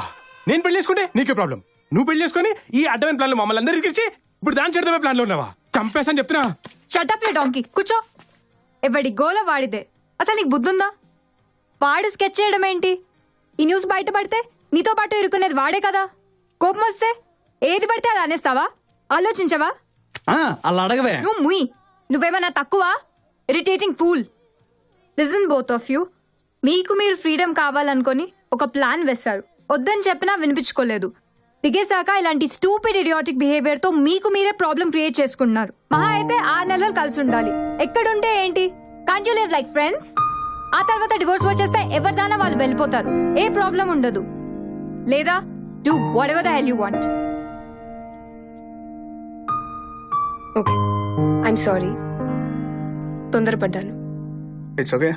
Speaker 2: నేను పెళ్లి చేసుకుంటే నీకే ప్రాబ్లం. నువ్వు పెళ్లి చేసుకుని ఈ అడ్డమైన ప్లాన్ లో మమ్మల్ని అందరికీ ఇచ్చి ఇప్పుడు దాని చెడమే ప్లాన్ లో ఉన్నావా? చంపేసని చెప్తున్నా.
Speaker 13: షటప్ లే డాంకీ, కూర్చో. ఎవడి గోల వాడిదే. అసలు నీకు బుద్ధుందా? వాడు స్కెచ్ చేయడం ఏంటి? ఈ న్యూస్ బయటపడితే నీతో పాటు ఇరుకునేది వాడే కదా. కోపం వస్తే ఏది పడితే అది అనేస్తావా? ఆలోచించవా?
Speaker 12: అలా అడగవే.
Speaker 13: నువ్వు ముయ్. నువ్వేమన్నా తక్కువ? Irritating fool. Listen both of you. మీకు మీరు ఫ్రీడమ్ కావాలనుకొని ఒక ప్లాన్ వేశారు. వద్దని చెప్పినా వినిపించుకోలేదు. దిగేశాక ఇలాంటి స్టూపిడ్ ఇడియాటిక్ బిహేవియర్ తో మీకు మీరే ప్రాబ్లం క్రియేట్ చేసుకుంటున్నారు. మహా అయితే 6 నెలలు కలిసి ఉండాలి. ఎక్కడుంటే ఏంటి? Can't you live like friends? ఆ తర్వాత డివోర్స్ వచ్చేస్తే ఎవరిదానా వాళ్ళు వెళ్ళిపోతారు. ఏ ప్రాబ్లం ఉండదు. లేదా do whatever the hell you want.
Speaker 14: Okay, I'm sorry, తొందరపడ్డాను.
Speaker 12: It's okay.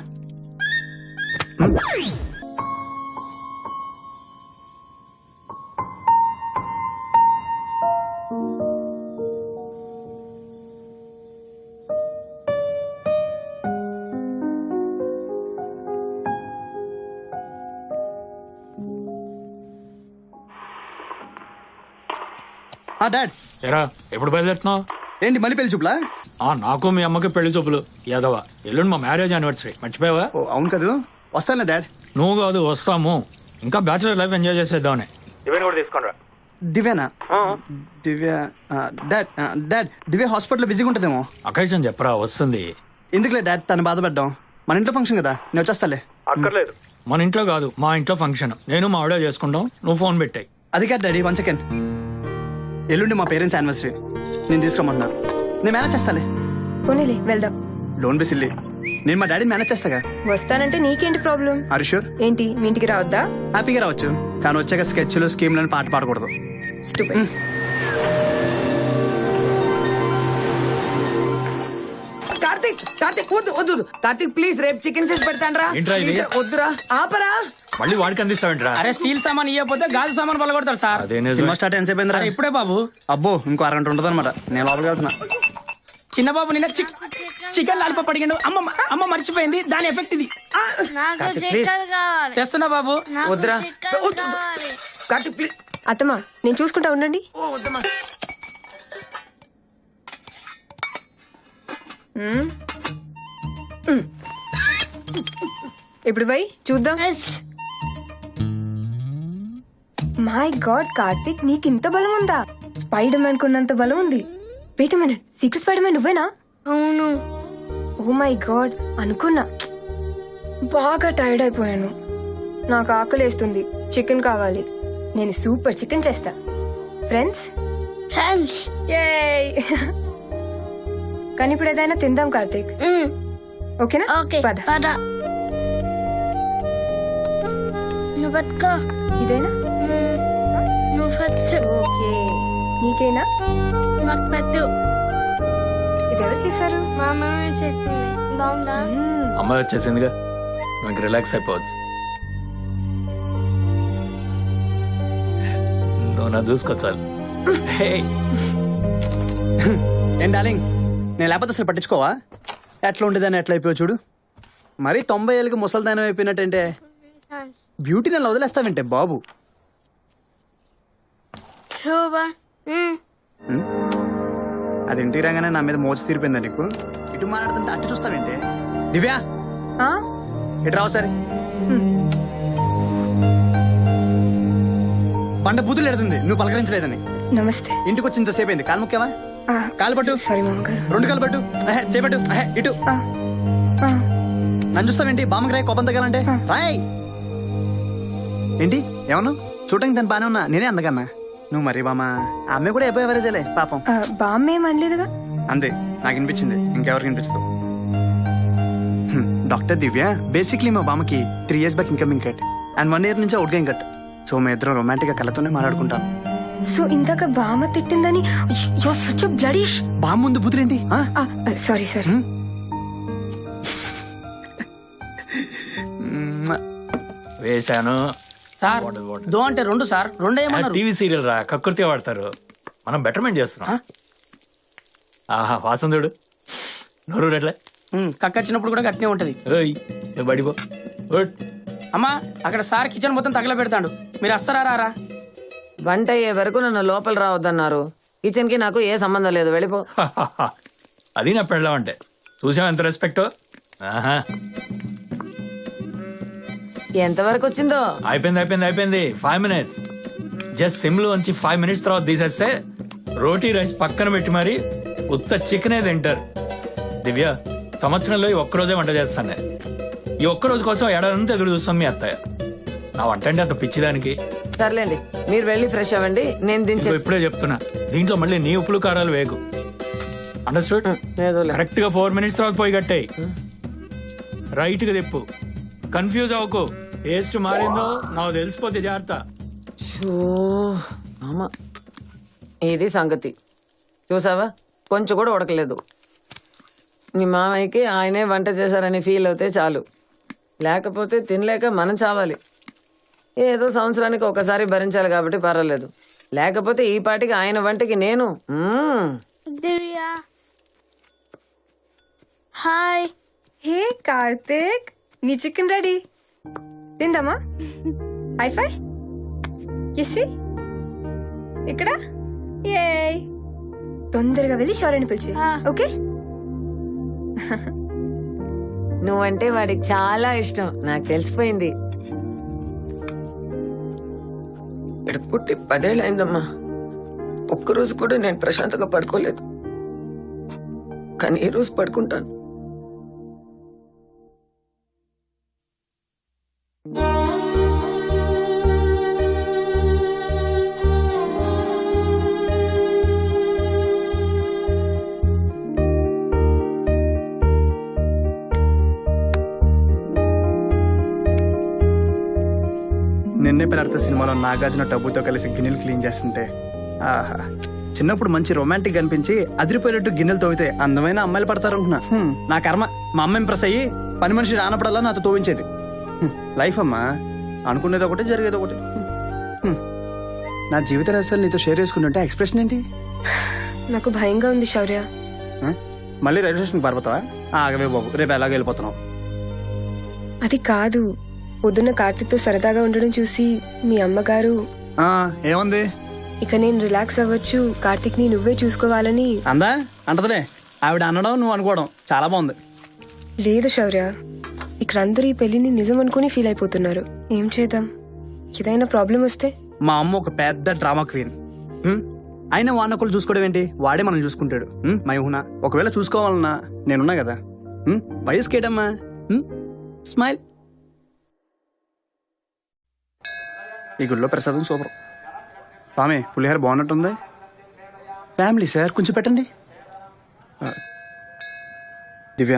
Speaker 12: డాడ్,
Speaker 9: ఎరా ఎప్పుడు బయలుదేరుతున్నావు?
Speaker 12: ఏంటి మళ్ళీ పెళ్లి చూపులా?
Speaker 9: నాకు మీ అమ్మకి పెళ్లి చూపులు. యాదవ ఎల్లుండి మా మ్యారేజ్ యానివర్సరీ, మర్చిపోయావా?
Speaker 12: అవును కదా, వస్తానులే డాడ్.
Speaker 9: నువ్వు కాదు, వస్తాము. ఇంకా బ్యాచులర్ లైఫ్ ఎంజాయ్ చేసేద్దామని ఇవన్నీ కూడా తీసుకోండి.
Speaker 12: దివ్యానా? దివ్య డాడ్ డాడ్ దివ్య హాస్పిటల్లో బిజీగా ఉంటుందేమో.
Speaker 9: అకేషన్ చెప్పరా, వస్తుంది.
Speaker 12: ఎందుకులే డాడ్ తను బాధపడ్డాం. మన ఇంట్లో ఫంక్షన్ కదా, నేను వచ్చేస్తాలే.
Speaker 9: అక్కర్లేదు, మన ఇంట్లో కాదు మా ఇంట్లో ఫంక్షన్. నేను మా ఆవిడ చేసుకుంటాం, నువ్వు ఫోన్ పెట్టాయి.
Speaker 12: అది కాదు డాడీ, 1 సెకండ్. ఎల్లుండి మా పేరెంట్స్ యానివర్సరీ, నేను తీసుకురమ్మన్నా. నేను మేనేజ్ చేస్తాలే.
Speaker 14: పోనీలే వెళ్దాం.
Speaker 12: డోంట్ బి సిల్లీ, నేను మా డాడీని మేనేజ్ చేస్తాగా.
Speaker 14: వస్తానంటే నీకేంటి ప్రాబ్లం?
Speaker 12: Are you sure?
Speaker 14: ఏంటి మీ ఇంటికి రావద్దా?
Speaker 12: హ్యాపీగా రావచ్చు, కానీ వచ్చాక స్కెచ్లు స్కీమ్లను పాట పాడకూడదు.
Speaker 14: Stupid.
Speaker 6: కార్తిక్ కార్తిక్ వద్దు వద్దు కార్తిక్ ప్లీజ్ రేపు చికెన్ చేసి పెడతాండ్రా.
Speaker 9: ఏంట్రా ఇది?
Speaker 6: Please, వద్దురా ఆపరా.
Speaker 9: మళ్ళీ వాడికి అందిస్తావేంట్రా?
Speaker 3: అరే స్టీల్ సామాన్ ఇవ్వకపోతే గాజు సామాన్ పలగొడతారు సార్.
Speaker 9: అదే నిజమే.
Speaker 12: సినిమా స్టార్ట్ ఎంతసేపు అయిందిరా?
Speaker 3: ఇప్పుడే బాబు.
Speaker 12: అబ్బో ఇంకో అరగంట ఉంటుంది అనమాట. నేను లోపలికి వెళ్తున్నా.
Speaker 3: చిన్న బాబు నిన్న చికెన్ లాలిపాప్ అడిగాడు. అమ్మ మర్చిపోయింది, దాని ఎఫెక్ట్ ఇది. తెస్తున్నా బాబు.
Speaker 6: వద్దురా కార్తిక్ ప్లీజ్.
Speaker 14: అత్తమ్మా నేను చూసుకుంటా ఉండండి.
Speaker 6: వద్దమ్మా.
Speaker 14: ఇప్పుడు పోయి చూద్దాం. మై గాడ్ కార్తిక్, నీకు ఇంత బలం ఉందా? స్పైడర్ మ్యాన్ కొన్నంత బలం ఉంది. Wait minute, secret spider man నువ్వేనా?
Speaker 22: అవును.
Speaker 14: ఓ మై గాడ్, అనుకున్నా. బాగా టైర్డ్ అయిపోయాను. నాకు ఆకలేస్తుంది, చికెన్ కావాలి. నేను సూపర్ చికెన్ చేస్తా. ఫ్రెండ్స్?
Speaker 22: ఫ్రెండ్స్.
Speaker 14: Yay! కానీ ఇప్పుడు ఏదైనా తిందాం కార్తిక్. ఓకేనా?
Speaker 22: ఓకే
Speaker 14: పద.
Speaker 22: పద. నువ్వు పట్టుకో.
Speaker 14: ఇదేనా?
Speaker 22: నువ్వు పెట్టు.
Speaker 14: ఓకే, నీకేనా?
Speaker 22: నాకు పెట్టు.
Speaker 14: ఇది ఎవరు చేశారు?
Speaker 22: మా అమ్మ చేసింది. బాగుందా?
Speaker 9: అమ్మాయి వచ్చేసిందిగా, నాకు రిలాక్స్ అయిపోవచ్చు. నువ్వు నా చూసుకోవచ్చు.
Speaker 12: ఏం డార్లింగ్, నేను లేకపోతే అసలు పట్టించుకోవా? ఎట్లా ఉండేదాన్ని ఎట్లా అయిపోయావు చూడు. మరి 90 ఏళ్ళకి ముసలిదానం అయిపోయినట్టంటే బ్యూటీ నన్ను వదిలేస్తావంటే బాబు.
Speaker 22: శోభా.
Speaker 12: అది ఇంటికి రాగానే నా మీద మోచి తీరిపోయిందా నీకు? ఇటు మాట్లాడుతుంటే అటు చూస్తావేంటే? దివ్యా ఇటు రావు సరే. బండ బూతులు ఎడుతుంది నువ్వు పలకరించలేదని.
Speaker 14: నమస్తే.
Speaker 12: ఇంటికి వచ్చి ఇంతసేపు అయింది, కాలు ముఖ్యమా? కాలు పట్టు.
Speaker 14: సారీ మామగారు.
Speaker 12: 2 కాలు పట్టు. చేపట్టు. ఇటు నన్ను చూస్తావేంటి? బామ్మకి రాయి కోపం తగ్గాలంటే రాయ్. ఏంటి ఏమన్నా చూడటానికి దాని బానే ఉన్నా, నేనే అందకన్నా. నువ్వు మరి బామ్మ అమ్మాయి కూడా అయిపోయే వరేజలే పాపం.
Speaker 14: బామ్మ ఏం అనలేదుగా?
Speaker 12: అంతే, నాకు వినిపించింది, ఇంకెవరికి వినిపించదు. డాక్టర్ దివ్య బేసిక్లీ మా బామ్మకి 3 years back incoming cut and 1 year నుంచి అవుట్ గోయింగ్ కట్. సో మీ ఇద్దరం రొమాంటిక్ గా కళ్ళతోనే మాట్లాడుకుంటాం.
Speaker 14: సో ఇందాక బామ్మ తిట్టిందని బ్లడీష్.
Speaker 12: బామ్మ ముందు బుద్ధులేంటి?
Speaker 14: Sorry sorry.
Speaker 9: వేశాను
Speaker 3: సార్ దో అంటే 2 సార్, 2 ఏమన్నారు?
Speaker 9: టీవీ సీరియల్ రా, కక్కుర్తి వాడతారు. మనం బెటర్మెంట్ చేస్తున్నాం. ఆహా వాసన చూడు, నోరు రెట్లే.
Speaker 3: కక్కొచ్చినప్పుడు కూడా గట్టినే ఉంటది.
Speaker 9: బడిపో.
Speaker 3: అమ్మా అక్కడ సార్ కిచెన్ మొత్తం తగల పెడతాడు, మీరు వస్తారా? రారా?
Speaker 6: వంట అయ్యే వరకు నన్ను లోపల రావద్దన్నారు. కిచెన్ కి నాకు ఏ సంబంధం లేదు, వెళ్ళిపో.
Speaker 9: అది నా పెళ్ళం అంటే. చూసావు ఎంత రెస్పెక్ట్.
Speaker 6: ఎంతవరకు వచ్చిందో?
Speaker 9: అయిపోయింది 5 minutes. జస్ట్ సిమ్లో ఉంచి 5 minutes తర్వాత తీసేస్తే రోటీ రైస్ పక్కన పెట్టి మరి ఉత్త చికెనే తింటారు. దివ్య సంవత్సరంలో ఈ ఒక్కరోజే వంట చేస్తాను నేను. ఈ ఒక్కరోజు కోసం ఏడాదంతా ఎదురు చూస్తాం మీ అత్తయ్య. నా వంట అంటే అంత పిచ్చిదానికి.
Speaker 6: సర్లేండి, మీరు వెళ్ళి ఫ్రెష్ అవ్వండి, నేను దించే.
Speaker 9: ఇప్పుడే చెప్తున్నా, దీంట్లో మళ్ళీ నీ ఉప్పులు కారాలు వేగు. అండర్స్టూడ్? కరెక్ట్ గా 4 minutes తర్వాత పోయి కట్టాయి. రైట్ గా తిప్పు, కన్ఫ్యూజ్ అవ్వకు. టేస్ట్ మారిందో నాకు తెలిసిపోతే జాగ్రత్త.
Speaker 6: ఇది సంగతి. చూసావా, కొంచెం కూడా ఉడకలేదు. నీ మామయ్యకి ఆయనే వంట చేశారని ఫీల్ అవుతే చాలు, లేకపోతే తినలేక మనం చావాలి. ఏదో సంవత్సరానికి ఒకసారి భరించాలి కాబట్టి పర్వాలేదు, లేకపోతే ఈ పాటికి ఆయన వంటకి నేను.
Speaker 22: దివ్యా హాయ్.
Speaker 14: హే కార్తిక్, నీ చికెన్ రెడీ. తిందామా? హైఫై కిసి ఇక్కడ. ఏయ్ తొందరగా వెళ్ళి షౌర్యని పిలిచి. ఓకే?
Speaker 6: నువ్వంటే వాడికి చాలా ఇష్టం, నాకు తెలిసిపోయింది. ఇక్కడ పుట్టి 10 ఏళ్ళు అయిందమ్మా. ఒక్కరోజు కూడా నేను ప్రశాంతంగా పడుకోలేదు. కానీ ఈ రోజు పడుకుంటాను.
Speaker 12: నిన్నే పెళ్ళాడుతూ సినిమాలో నాగార్జున టబ్బుతో కలిసి గిన్నెలు క్లీన్ చేస్తుంటే ఆహా, చిన్నప్పుడు మంచి రొమాంటిక్ అనిపించి అదిరిపోయేటట్టు గిన్నెలు తవ్వితే అందమైన అమ్మాయిలు పడతారు అనుకున్నా. నా కర్మ, మా అమ్మ ఇంప్రెస్ అయ్యి పని మనిషి రానప్పుడల్లా నాతో తోవించేది. లైఫ్ అమ్మా, అనుకునేది ఒకటి జరిగేది ఒకటి. నా జీవిత రహస్యాలు నీతో షేర్ చేసుకుంటుంటే ఎక్స్ప్రెషన్ ఏంటి?
Speaker 14: నాకు భయంగా ఉంది శౌర్య.
Speaker 12: మళ్ళీ రైల్వే స్టేషన్కి పారిపోతావా? ఆగవే బాబు, రేపు ఎలాగ వెళ్ళిపోతున్నావు.
Speaker 14: అది కాదు, పొద్దున్న కార్తీక్తో సరదాగా ఉండడం చూసి మీ అమ్మగారు
Speaker 12: ఏముంది
Speaker 14: ఇక నేను రిలాక్స్ అవ్వచ్చు, కార్తీక్ ని నువ్వే చూసుకోవాలని
Speaker 12: అందా అంటదిలే. ఆవిడ అనడం నువ్వు అనుకోవడం చాలా బాగుంది.
Speaker 14: లేదు శౌర్య, ఇక్కడ అందరూ ఈ పెళ్లిని నిజం అనుకుని ఫీల్ అయిపోతున్నారు. ఏం చేద్దాం? ఏదైనా ప్రాబ్లం వస్తే?
Speaker 12: మా అమ్మ ఒక పెద్ద డ్రామా క్వీన్. అయినా వాడినొకళ్ళు చూసుకోవడం ఏంటి, వాడే మనం చూసుకుంటాడు. మైహునా ఒకవేళ చూసుకోవాలన్నా నేనున్నా కదా. వయసుకేటమ్మా, స్మైల్. ఈ గుళ్ళో ప్రసాదం సూపర్. స్వామి పులిహార బాగున్నట్టుంది. ఫ్యామిలీ సార్ కొంచెం పెట్టండి. దివ్య,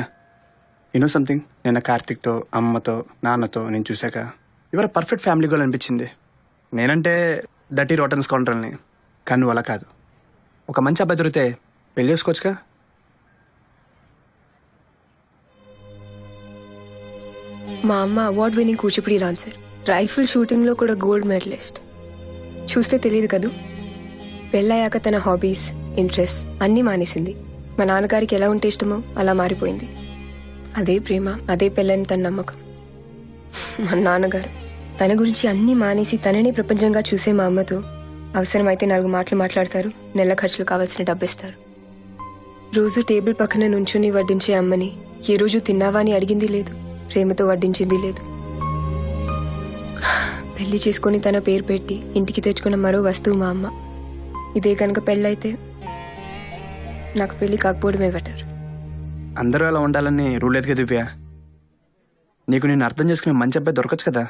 Speaker 12: యూనో సంథింగ్, నేను కార్తిక్తో, అమ్మతో, నాన్నతో నేను చూశాక ఇవర పర్ఫెక్ట్ ఫ్యామిలీ గోల్ అనిపించింది. నేనంటే దట్టి రోటన్ స్కౌంటర్ని, కానీ నువ్వు అలా కాదు. ఒక మంచి అబ్బాయి దొరికితే పెళ్లి చేసుకోవచ్చుగా.
Speaker 14: మా అమ్మ award winning Kuchipudi dancer, rifle shooting లో కూడా గోల్డ్ మెడలిస్ట్. చూస్తే తెలియదు కదూ, పెళ్ళయ్యాక తన హాబీస్, ఇంట్రెస్ట్ అన్నీ మానేసింది. మా నాన్నగారికి ఎలా ఉంటే ఇష్టమో అలా మారిపోయింది. అదే ప్రేమ, అదే పెళ్ళని తన నమ్మకం. మా నాన్నగారు తన గురించి అన్నీ మానేసి తననే ప్రపంచంగా చూసే మా అమ్మతో అవసరమైతే 4 మాటలు మాట్లాడతారు, నెల ఖర్చులు కావాల్సిన డబ్బిస్తారు. రోజు టేబుల్ పక్కన నుంచుని వడ్డించే అమ్మని ఏ రోజు తిన్నావా అని అడిగింది లేదు, ప్రేమతో వడ్డించింది లేదు. పెళ్లి చేసుకుని తన పేరు పెట్టి ఇంటికి తెచ్చుకున్న మరో వస్తువు మా అమ్మ. ఇదే కనుక పెళ్ళైతే నాకు పెళ్లి కాకపోవడమే బెటర్.
Speaker 12: అందరూ అలా ఉండాలని రూల్ లేదు కదా దివ్య. నీకు నేను అర్థం చేసుకునే మంచి అబ్బాయి దొరకచ్చు కదా.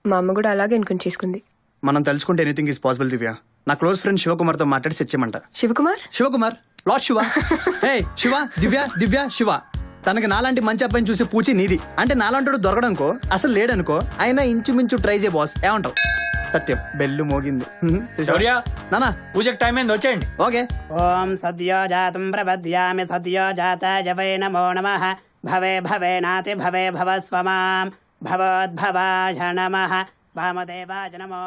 Speaker 14: మా అమ్మ కూడా అలాగే అనుకుని చేసుకుంది.
Speaker 12: మనం తెలుసుకుంటే ఎనీథింగ్ ఈస్ పాసిబుల్ దివ్య. నా క్లోజ్ ఫ్రెండ్ శివకుమార్తో మాట్లాడి సెచ్చేయమంట.
Speaker 14: శివకుమార్?
Speaker 12: శివకుమార్, లార్డ్ శివ. హే శివ, దివ్య దివ్య శివ. తనకి నాలాంటి మంచి అబ్బాయిని చూసి పూచి నీది. అంటే నాలాంటి దొరకడానికో అసలు లేడనుకో, అయినా ఇంచుమించు ట్రై చేయ బాస్. ఏమంటావు? సత్యం బెల్లు మోగింది.
Speaker 9: శౌర్య,
Speaker 12: నానా
Speaker 9: పూజకి టైం అయింది, వచ్చేయండి.
Speaker 12: ఓకే.
Speaker 3: ఓం సద్యో జాతం ప్రపద్యామి సద్యో జాతాయ వై నమో నమః. భవే భవేనాతి భవే భవస్వమాం భవోద్భవాయ నమః. వామదేవాయ నమో,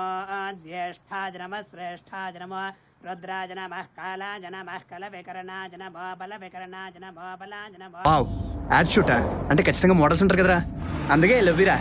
Speaker 3: జ్యేష్ఠాయ నమః, శ్రేష్ఠాయ నమో, రుద్రాయ నమః, కాలాయ నమః, కలవికరణాయ నమో, బలవికరణాయ నమో, బలాయ నమో.
Speaker 12: వావ్, యాడ్ షూటా? అంటే ఖచ్చితంగా మోడల్స్ ఉంటారు కదరా, అందుకే లవ్విరా.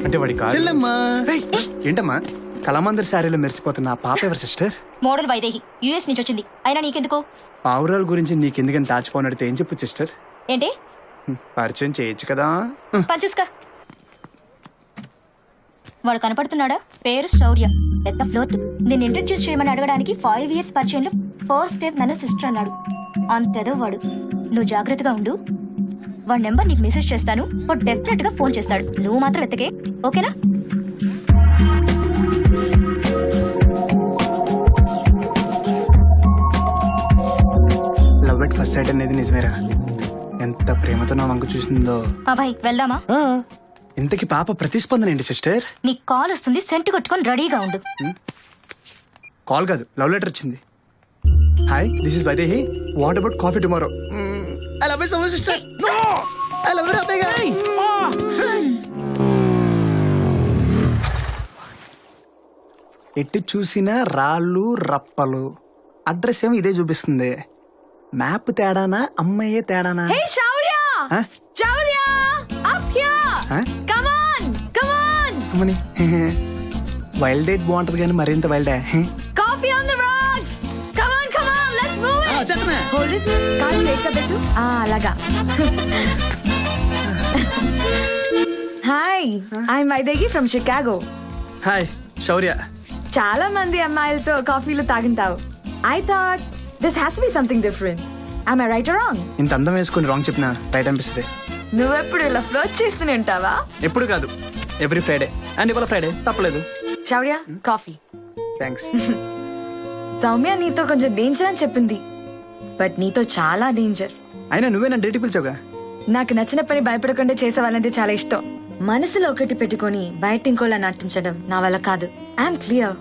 Speaker 2: అంటే వాడి కాదు.
Speaker 12: చెల్లెమ్మా. ఏంటమ్మా కళామందిర్ శారీలో మెరిసిపోతున్న ఆ పాప ఎవరు సిస్టర్?
Speaker 8: మోడల్ వైదేహి, యుఎస్ నుంచి వచ్చింది. అయినా నీకెందుకు?
Speaker 12: పావురాల గురించి నీకెందుకని దాచిపోనడితే ఏం చెప్పు సిస్టర్?
Speaker 8: ఏంటి?
Speaker 12: పరిచయం చేయొచ్చు కదా.
Speaker 8: పంచుస్కా. వాడు కనపడుతున్నాడా? పేరు శౌర్య, పెద్ద ఫ్లోట్. నేను ఇంట్రడ్యూస్ చేయమని అడగడానికి 5 years పరిచయంలో ఫస్ట్ స్టెప్ నన్ను సిస్టర్ అన్నాడు. అంతేదో వాడు. నువ్వు జాగ్రత్తగా ఉండు. వాడి నెంబర్ నీకు మెసేజ్ చేస్తాను. వాడు డెఫినెట్ గా ఫోన్ చేస్తాడు. నువ్వు మాత్రం ఎత్తకే, ఓకేనా?
Speaker 12: లవ్ ఎట్ ఫస్ట్ సైట్ అనేది నిజమేరా. ఎంత ప్రేమతో నా వంక చూసిందో.
Speaker 8: అబ్బాయి వెళ్దామా?
Speaker 12: ఇంతకి పాప ప్రతిస్పందన ఏంటి సిస్టర్?
Speaker 8: నీకు కాల్ వస్తుంది, సెంటు కొట్టుకొని రెడీగా ఉండు.
Speaker 12: కాల్ కాదు, లవ్ లెటర్ వచ్చింది. Hi, this is Vaidehi. What about coffee tomorrow? I love you so much, sister. No! I love you, Rabega. ఎట్టి చూసినా రాళ్ళు రప్పలు. అడ్రస్ ఏమో ఇదే చూపిస్తుంది. మ్యాప్ తేడానా అమ్మాయే తేడానా?
Speaker 17: Hey, Shaurya!
Speaker 12: Huh?
Speaker 17: Shaurya! Up here!
Speaker 12: Huh?
Speaker 17: Come on! Come on!
Speaker 12: అమ్మని wild date బాగుంటది కానీ మరింత వైల్డే.
Speaker 17: Coffee on the rocks! Come on, come on! Let's move it!
Speaker 14: Hold it. కాలు లేక పెట్టు. అలాగా.
Speaker 17: Hi, I'm Vaidegi from Chicago.
Speaker 12: Hi Shaurya.
Speaker 17: చాలా మంది అమ్మాయిలతో కాఫీలు తాగుంటావు. I thought this has to be something different. Am I right or wrong?
Speaker 12: ఇంత అందం వేసుకుని రాంగ్ చెప్పిన రైట్ అనిపిస్తుంది.
Speaker 17: నువ్వెప్పుడు ఇలా ఫ్లోట్ చేస్తూనే ఉంటావా?
Speaker 12: ఎప్పుడు కాదు, ఎవ్రీ ఫ్రైడే. అండ్ ఇవాళ ఫ్రైడే తప్పలేదు.
Speaker 17: శౌర్య, కాఫీ.
Speaker 12: థ్యాంక్స్.
Speaker 17: సౌమ్య నీతో కొంచెం డేంజర్ అని చెప్పింది, బట్ నీతో చాలా డేంజర్.
Speaker 12: అయినా నువ్వే నా డేట్ పిలిచావుగా.
Speaker 17: నాకు నచ్చిన పని భయపడకుండా చేసేవాళ్ళంటే చాలా ఇష్టం. మనసులో ఒకటి పెట్టుకొని బయట ఇంకోలా నటించడం నా వల్ల కాదు. I'm clear.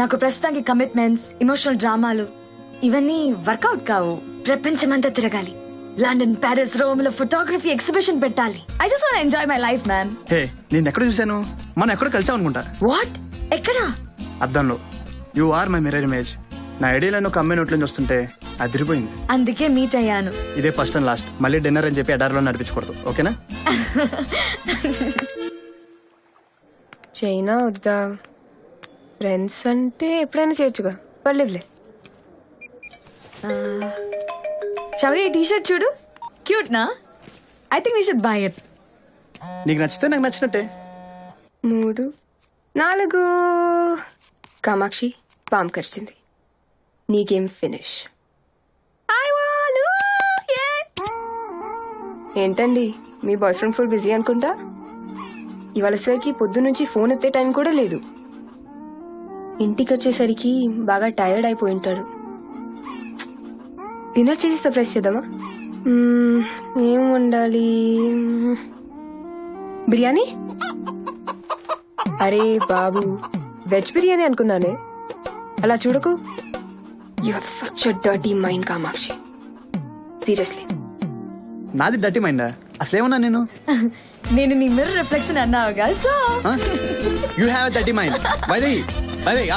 Speaker 17: నాకు ప్రస్తుతానికి కమిట్మెంట్స్, ఎమోషనల్ డ్రామాలు ఇవన్నీ వర్కౌట్ కావు. ప్రపంచమంతా తిరగాలి. లండన్, ప్యారిస్, రోమ్ లో ఫోటోగ్రఫీ ఎగ్జిబిషన్ పెట్టాలి. I just want enjoy my life man.
Speaker 12: Hey, నేను ఎక్కడ చూసాను? మనం ఎక్కడ కలిసాం అనుకుంటా.
Speaker 17: వాట్? ఎక్కడ?
Speaker 12: అద్దంలో. You are my mirror image. నా ఐడియాలను ఒక అమ్మాయి నోట్ల నుంచి వస్తుంటే అదిరిపోయింది.
Speaker 17: అందుకే మీట్ అయ్యాను.
Speaker 12: ఇదే ఫస్ట్ అండ్ లాస్ట్. మళ్ళీ డిన్నర్ అని చెప్పి ఎడార్లో నడిపించకూడదు, ఓకేనా?
Speaker 14: చైనా వద్దా? ఫ్రెండ్స్ అంటే ఎప్పుడైనా చేయొచ్చుగా, పర్లేదులే.
Speaker 17: శౌర్య, ఈ టీషర్ట్ చూడు, క్యూట్ నా? I think we should buy it.
Speaker 12: నీకు నచ్చితే నాకు నచ్చినట్టే.
Speaker 14: 3, 4. కామాక్షి పాము కరిచింది. నీకేం ఫినిష్? ఏంటండి మీ బాయ్ ఫ్రెండ్ ఫుల్ బిజీ అనుకుంటా. ఇవాళ సరికి పొద్దు నుంచి ఫోన్ ఎత్తే టైం కూడా లేదు. ఇంటికి వచ్చేసరికి బాగా టైర్డ్ అయిపోయి ఉంటాడు. డిన్నర్ చేసి సర్ప్రైజ్ చేద్దామా? ఏం వండాలి? బిర్యానీ? అరే బాబు, వెజ్ బిర్యానీ అనుకున్నానే. అలా చూడకు. You have such a dirty mind Kamakshi. Seriously.
Speaker 12: నాది డర్టీ మైండా? అసలేమన్నా నేను?
Speaker 17: నేను నీ మిర్రర్ రిఫ్లెక్షన్ అన్నావుగా, so
Speaker 12: you have a dirty mind. Vaidehi, Vaidehi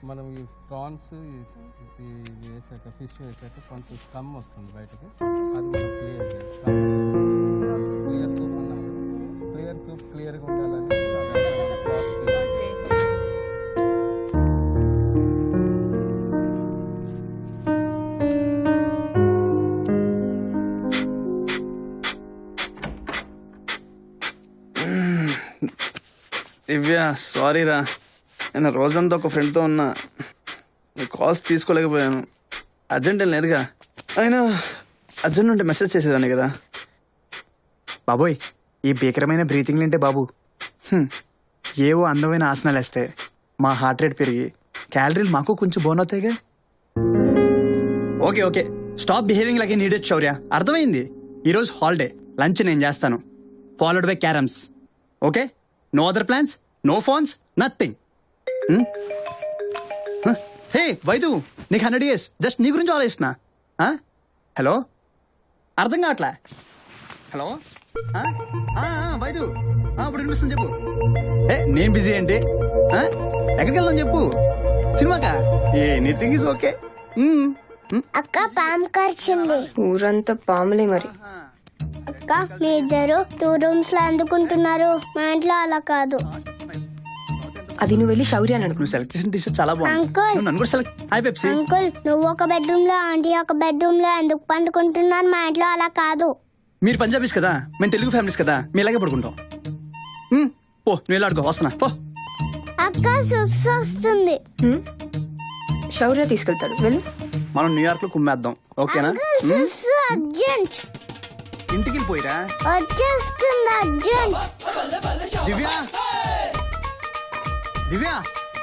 Speaker 19: మనం ఈ ప్రాన్స్ వేసాక ఫిష్ వేసాక కొంచెం స్కమ్ వస్తుంది బయటకి. అది మనం క్లియర్ చేస్తాం. క్లియర్ సూప్ క్లియర్గా ఉండాలని
Speaker 12: దివ్య, సారీ రా. నేను రోజంతా ఒక ఫ్రెండ్తో ఉన్నా. నీ కాల్స్ తీసుకోలేకపోయాను. అర్జెంట్ ఏం లేదుగా. అయినా అర్జెంట్ ఉంటే మెసేజ్ చేసేదాన్ని కదా. బాబోయ్, ఈ భీకరమైన బ్రీతింగ్ ఏంటే బాబు. ఏవో అందమైన ఆసనాలు వేస్తే మా హార్ట్ రేట్ పెరిగి క్యాలరీలు మాకు కొంచెం బోన్ అవుతాయిగా. Okay okay, stop behaving like a needed Shaurya. అర్థమైంది. ఈరోజు హాలిడే, లంచ్ నేను చేస్తాను, followed by carroms. Okay, no other plans, no phones, nothing. Hey Vaidu, నీకు 100 years. జస్ట్ నీ గురించి ఆలోచిస్తున్నా. హలో, అర్థం కావట్లా? హలో వైదు, ఇప్పుడు వినిపిస్తుంది చెప్పు. నేను బిజీ ఏంటి? ఎక్కడికి వెళ్దాం చెప్పు. సినిమాకా? Anything is okay.
Speaker 23: అక్క పాము కరిచింది.
Speaker 14: ఊరంతా పాములే మరి.
Speaker 23: అక్క మీ ఇద్దరు 2 rooms లో ఎందుకుంటున్నారు? మా ఇంట్లో అలా కాదు.
Speaker 14: అది నువ్వు వెళ్ళి శౌర్య అని అడుగు.
Speaker 12: నువ్వు సెలెక్ట్ చేసిన టీషర్ట్ చాలా బాగుంది.
Speaker 23: అంకుల్,
Speaker 12: నువ్వు నన్ను కూడా సెలెక్ట్. Hi Pepsi.
Speaker 23: అంకుల్, నువ్వు ఒక బెడ్రూమ్ లో, ఆంటీ ఒక బెడ్రూమ్ లో ఎందుకు పండుకుంటున్నారు? మా ఇంట్లో అలా కాదు.
Speaker 12: మీరు పంజాబీస్ కదా, మేము తెలుగు ఫ్యామిలీస్ కదా, మీ ఇలాగే పడుకుంటాం. ఓ నువ్వు వెళ్ళి ఆడుకో, వస్తున్నా.
Speaker 23: అక్క సుస్సు వస్తుంది.
Speaker 14: శౌర్య తీసుకెళ్తాడు, వెళ్ళు.
Speaker 12: మనం న్యూయార్క్ లో కుమ్మేద్దాం, ఓకేనా?
Speaker 23: సుస్సు అర్జెంట్.
Speaker 12: ఇంటికి వెళ్ళిపోయిరా.
Speaker 23: వచ్చేస్తుంది అర్జెంట్.
Speaker 12: దివ్య, దివ్య,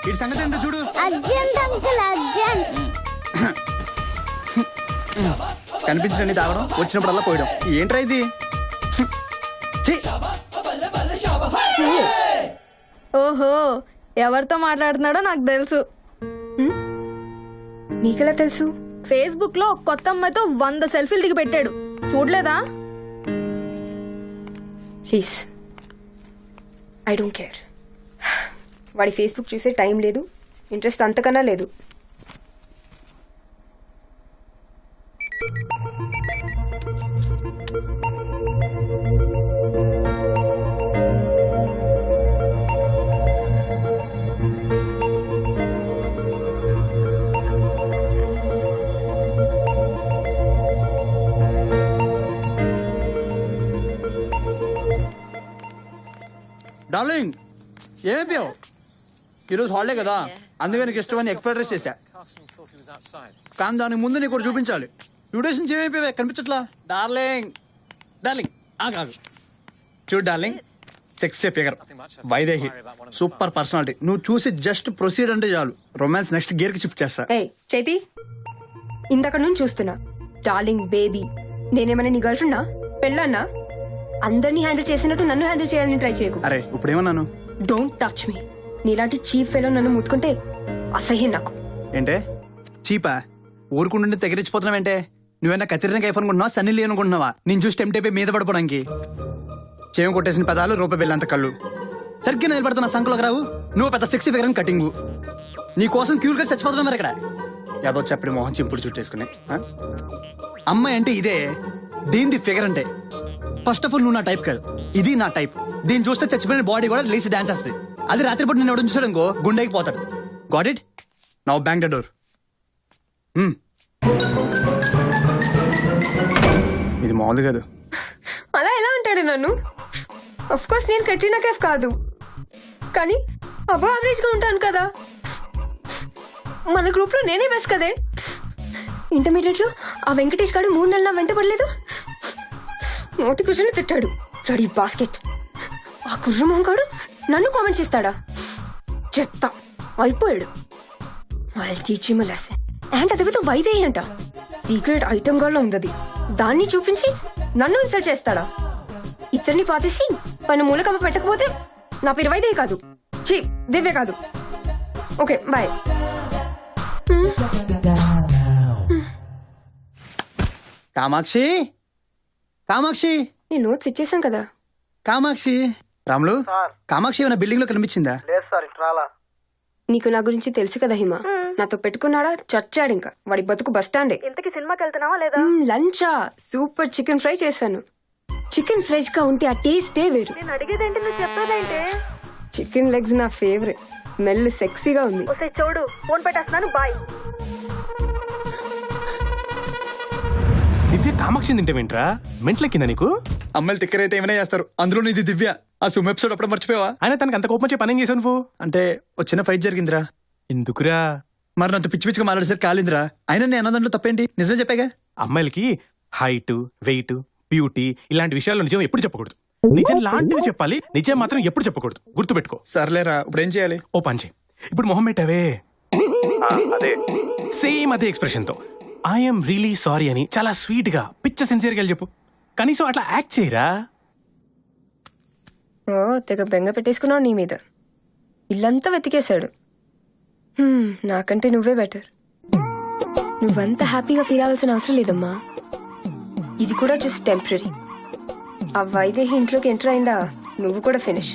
Speaker 12: ఈ సంగతి ఏంటో చూడు.
Speaker 23: Urgent uncle, urgent.
Speaker 12: కనిపించండి తాగడం, వచ్చినప్పుడల్లా పోయడం. ఏంట్రా ఇది?
Speaker 21: ఓహో, ఎవరితో మాట్లాడుతున్నాడో నాకు తెలుసు.
Speaker 14: నీకెలా తెలుసు?
Speaker 21: ఫేస్బుక్ లో కొత్త అమ్మాయితో 100 సెల్ఫీలు దిగి పెట్టాడు, చూడలేదా?
Speaker 14: Please, I don't care. వాడి ఫేస్బుక్ చూసే టైం లేదు, ఇంట్రెస్ట్ అంతకన్నా లేదు.
Speaker 12: డార్లింగ్ ఏమైపోయావు? ఈరోజు హాలిడే కదా, అందుకే నీకు ఇష్టమని ఎగ్ ఫ్రైడ్ రైస్ చేశా. కానీ దానికి ముందు నీకు ఒకటి చూపించాలి. 2 days నుంచి ఏమైపోయావే, కనిపించట్లా? డార్లింగ్ డార్లింగ్ ఆగు. చూడు darling, sexy figure, Vaidehi, super personality. నువ్వు చూసి జస్ట్ ప్రొసీడ్ అంటే చాలు, రొమాన్స్ నెక్స్ట్ గేర్ కి షిఫ్ట్ చేస్తా.
Speaker 14: ఏ చైతి, ఇందాక నుంచి చూస్తున్నా. డార్లింగ్, బేబీ, నేనేమన్నా నీ గర్ల్ ఫ్రెండా, పెళ్ళన్నా? అందరినీ హ్యాండిల్ చేసినట్టు నన్ను హ్యాండిల్ చేయాలని ట్రై చేయకు.
Speaker 12: అరే ఇప్పుడు ఏమన్నాను?
Speaker 14: Don't touch me. నీలాంటి చీప్ ఫెలో నన్ను ముట్టుకుంటే అసహ్యం నాకు.
Speaker 12: ఏంటే చీపా? ఊరుకుంటుంటే తెగరించిపోతున్నావేంటే? నువ్వేనా కత్తిరిన కైఫ్ అనుకుంటున్నావా, సన్నీ లీ అనుకుంటున్నావా? నేను చూసి టెంప్ట్ మీద పడిపోవడానికి. చేమ కొట్టేసిన పదాలు, రూపాయి బిల్లంత కళ్ళు. సరిగ్గా నిలబడుతున్న సంకలోకి రావు. నువ్వు పెద్ద సెక్సీ ఫిగర్ అని కటింగు. నీ కోసం క్యూర్ గా చచ్చిపోతున్నావు మరి ఇక్కడ. యాదో చెప్పడి మొహం చింపుడు చుట్టేసుకుని. అమ్మాయి అంటే ఇదే, దీనిది ఫిగర్ అంటే. ఫస్ట్ ఆఫ్ ఆల్ నువ్వు నా టైప్ కాదు, ఇది నా టైప్. దీన్ని చూస్తే చచ్చిపోయిన బాడీ కూడా లేచి డాన్స్ వస్తుంది. అది రాత్రిపూట నేను ఎవడో చూసాడు ఇంకో గుండెకి పోతాడు. Got it? Now bank the door. ఇది మామూలు కాదు.
Speaker 14: అలా ఎలా అంటాడు నన్ను? అఫ్ కోర్స్ నేను కట్రినా కైఫ్ కాదు, కానీ అబో యావరేజ్ గా ఉంటాను కదా. మన గ్రూప్ లో నేనే బెస్ట్ కదే. ఇంటర్మీడియట్ లో ఆ వెంకటేష్ గారు 3 నెలలు నా వెంట పడలేదు. నోటి కూర్చొని తిట్టాడు, రెడీ బాస్కెట్. ఆ కుర్రమోహంగాడు నన్ను కామెంట్ చేస్తాడా? చెప్తా, అయిపోయాడు. వాళ్ళ టీచింగ్ లెసన్ అండ్ అదితో వైదేహి అంట, సీక్రెట్ ఐటమ్ గా ఉంది. దాన్ని చూపించి నన్ను ఇన్సల్ట్ చేస్తాడా? ఇద్దరిని పాతేసి పైన మూలకమ్మ పెట్టకపోతే నా పేరు వైదేహి కాదు, చీ దివ్య కాదు. Okay bye.
Speaker 12: కామాక్షి, కామాక్షి,
Speaker 14: నేను నోట్స్ ఇచ్చేసాను కదా.
Speaker 12: కామాక్షి. రాములు, కామాక్షి ఏమైనా బిల్డింగ్ లో కనిపించిందా?
Speaker 19: లేదు సార్, ఇట్లా రాలా.
Speaker 14: నీకు నా గురించి తెలుసు కదా హిమ. నాతో పెట్టుకున్నాడా చచ్చాడు. ఇంకా వాడి బతుకు బస్ స్టాండే.
Speaker 21: ఇంతకి సినిమాకి వెళ్తున్నావా లేదా?
Speaker 14: లంచా? సూపర్ చికెన్ ఫ్రై చేశాను. చికెన్ ఫ్రెష్ గా ఉంటే ఆ టేస్టే వేరు.
Speaker 21: నేను అడిగేదేంటి, నువ్వు చెప్పేదేంటి?
Speaker 14: చికెన్ లెగ్స్ నా ఫేవరెట్. స్మెల్ సెక్సీగా ఉంది.
Speaker 21: ఒకసారి చూడు, ఫోన్ పెట్టేస్తున్నాను, బాయ్.
Speaker 2: దివ్య కామాక్షి తింటావేంట్రా? మెంట్ల కింద నీకు?
Speaker 12: అమ్మాయిలు తిక్కరైతే ఏమైనా చేస్తారు, అందులో ఇది దివ్య. ఆ సుమ్ ఎపిసోడ్ అప్పుడు మర్చిపోయావా?
Speaker 2: ఆయన తనకి అంత కోపం వచ్చే పని ఏం చేసావు నువ్వు?
Speaker 12: అంటే ఒక చిన్న ఫైట్ జరిగిందిరా.
Speaker 2: ఎందుకురా?
Speaker 12: మరి నాతో పిచ్చి పిచ్చిగా మాట్లాడేసరికి కాలిందిరా. అయినా నేను అన్న దాంట్లో తప్పేంటి? నిజమే చెప్పాగా.
Speaker 2: అమ్మాయిలకి హైట్, వెయిట్, బ్యూటీ ఇలాంటి విషయాల్లో నిజం ఎప్పుడు చెప్పకూడదు. నిజం లాంటిది చెప్పాలి, నిజం మాత్రం ఎప్పుడు చెప్పకూడదు. గుర్తుపెట్టుకో.
Speaker 12: సర్లేరా, ఇప్పుడు ఏం చేయాలి?
Speaker 2: ఓ పని చేయి, ఇప్పుడు మొహం పెట్టావే, అదే సేమ్ అదే ఎక్స్ప్రెషన్ తో ఐఎమ్ రియలీ సారీ అని చాలా స్వీట్ గా పిచ్చ సిన్సియర్ గా చెప్పు. కనీసం అట్లా యాక్ట్ చేయరా.
Speaker 14: ఓ తెగ బెంగ పెట్టేసుకున్నావు నీ మీద. ఇల్లంతా వెతికేశాడు. నాకంటే నువ్వే బెటర్. నువ్వంతా హ్యాపీగా ఫీల్ అవ్వాల్సిన అవసరం లేదమ్మా. ఇది కూడా జస్ట్ టెంపరీ. ఆ వైదేహి ఇంట్లోకి ఎంటర్ అయిందా, నువ్వు కూడా ఫినిష్.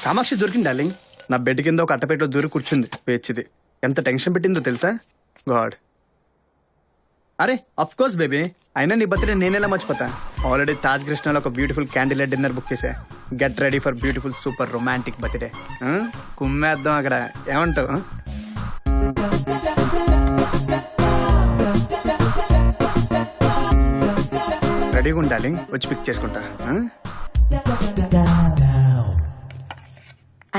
Speaker 12: కామాక్షి దొరికింది డార్లింగ్. నా బెడ్ కింద ఒక అట్టపెట్టలో దూరి కూర్చుంది పేర్చిది. ఎంత టెన్షన్ పెట్టిందో తెలుసా? గాడ్. అరే అఫ్ కోర్స్ బేబీ, అయినా నీ బర్త్డే నేనేలా మర్చిపోతా. ఆల్రెడీ తాజ్ కృష్ణలో ఒక బ్యూటిఫుల్ క్యాండిల్ డిన్నర్ బుక్ చేశా. Get ready for beautiful super romantic birthday. కుమ్మేద్దాం అక్కడ, ఏమంటావు? రెడీగా ఉండాలి, వచ్చి పిక్ చేసుకుంటా.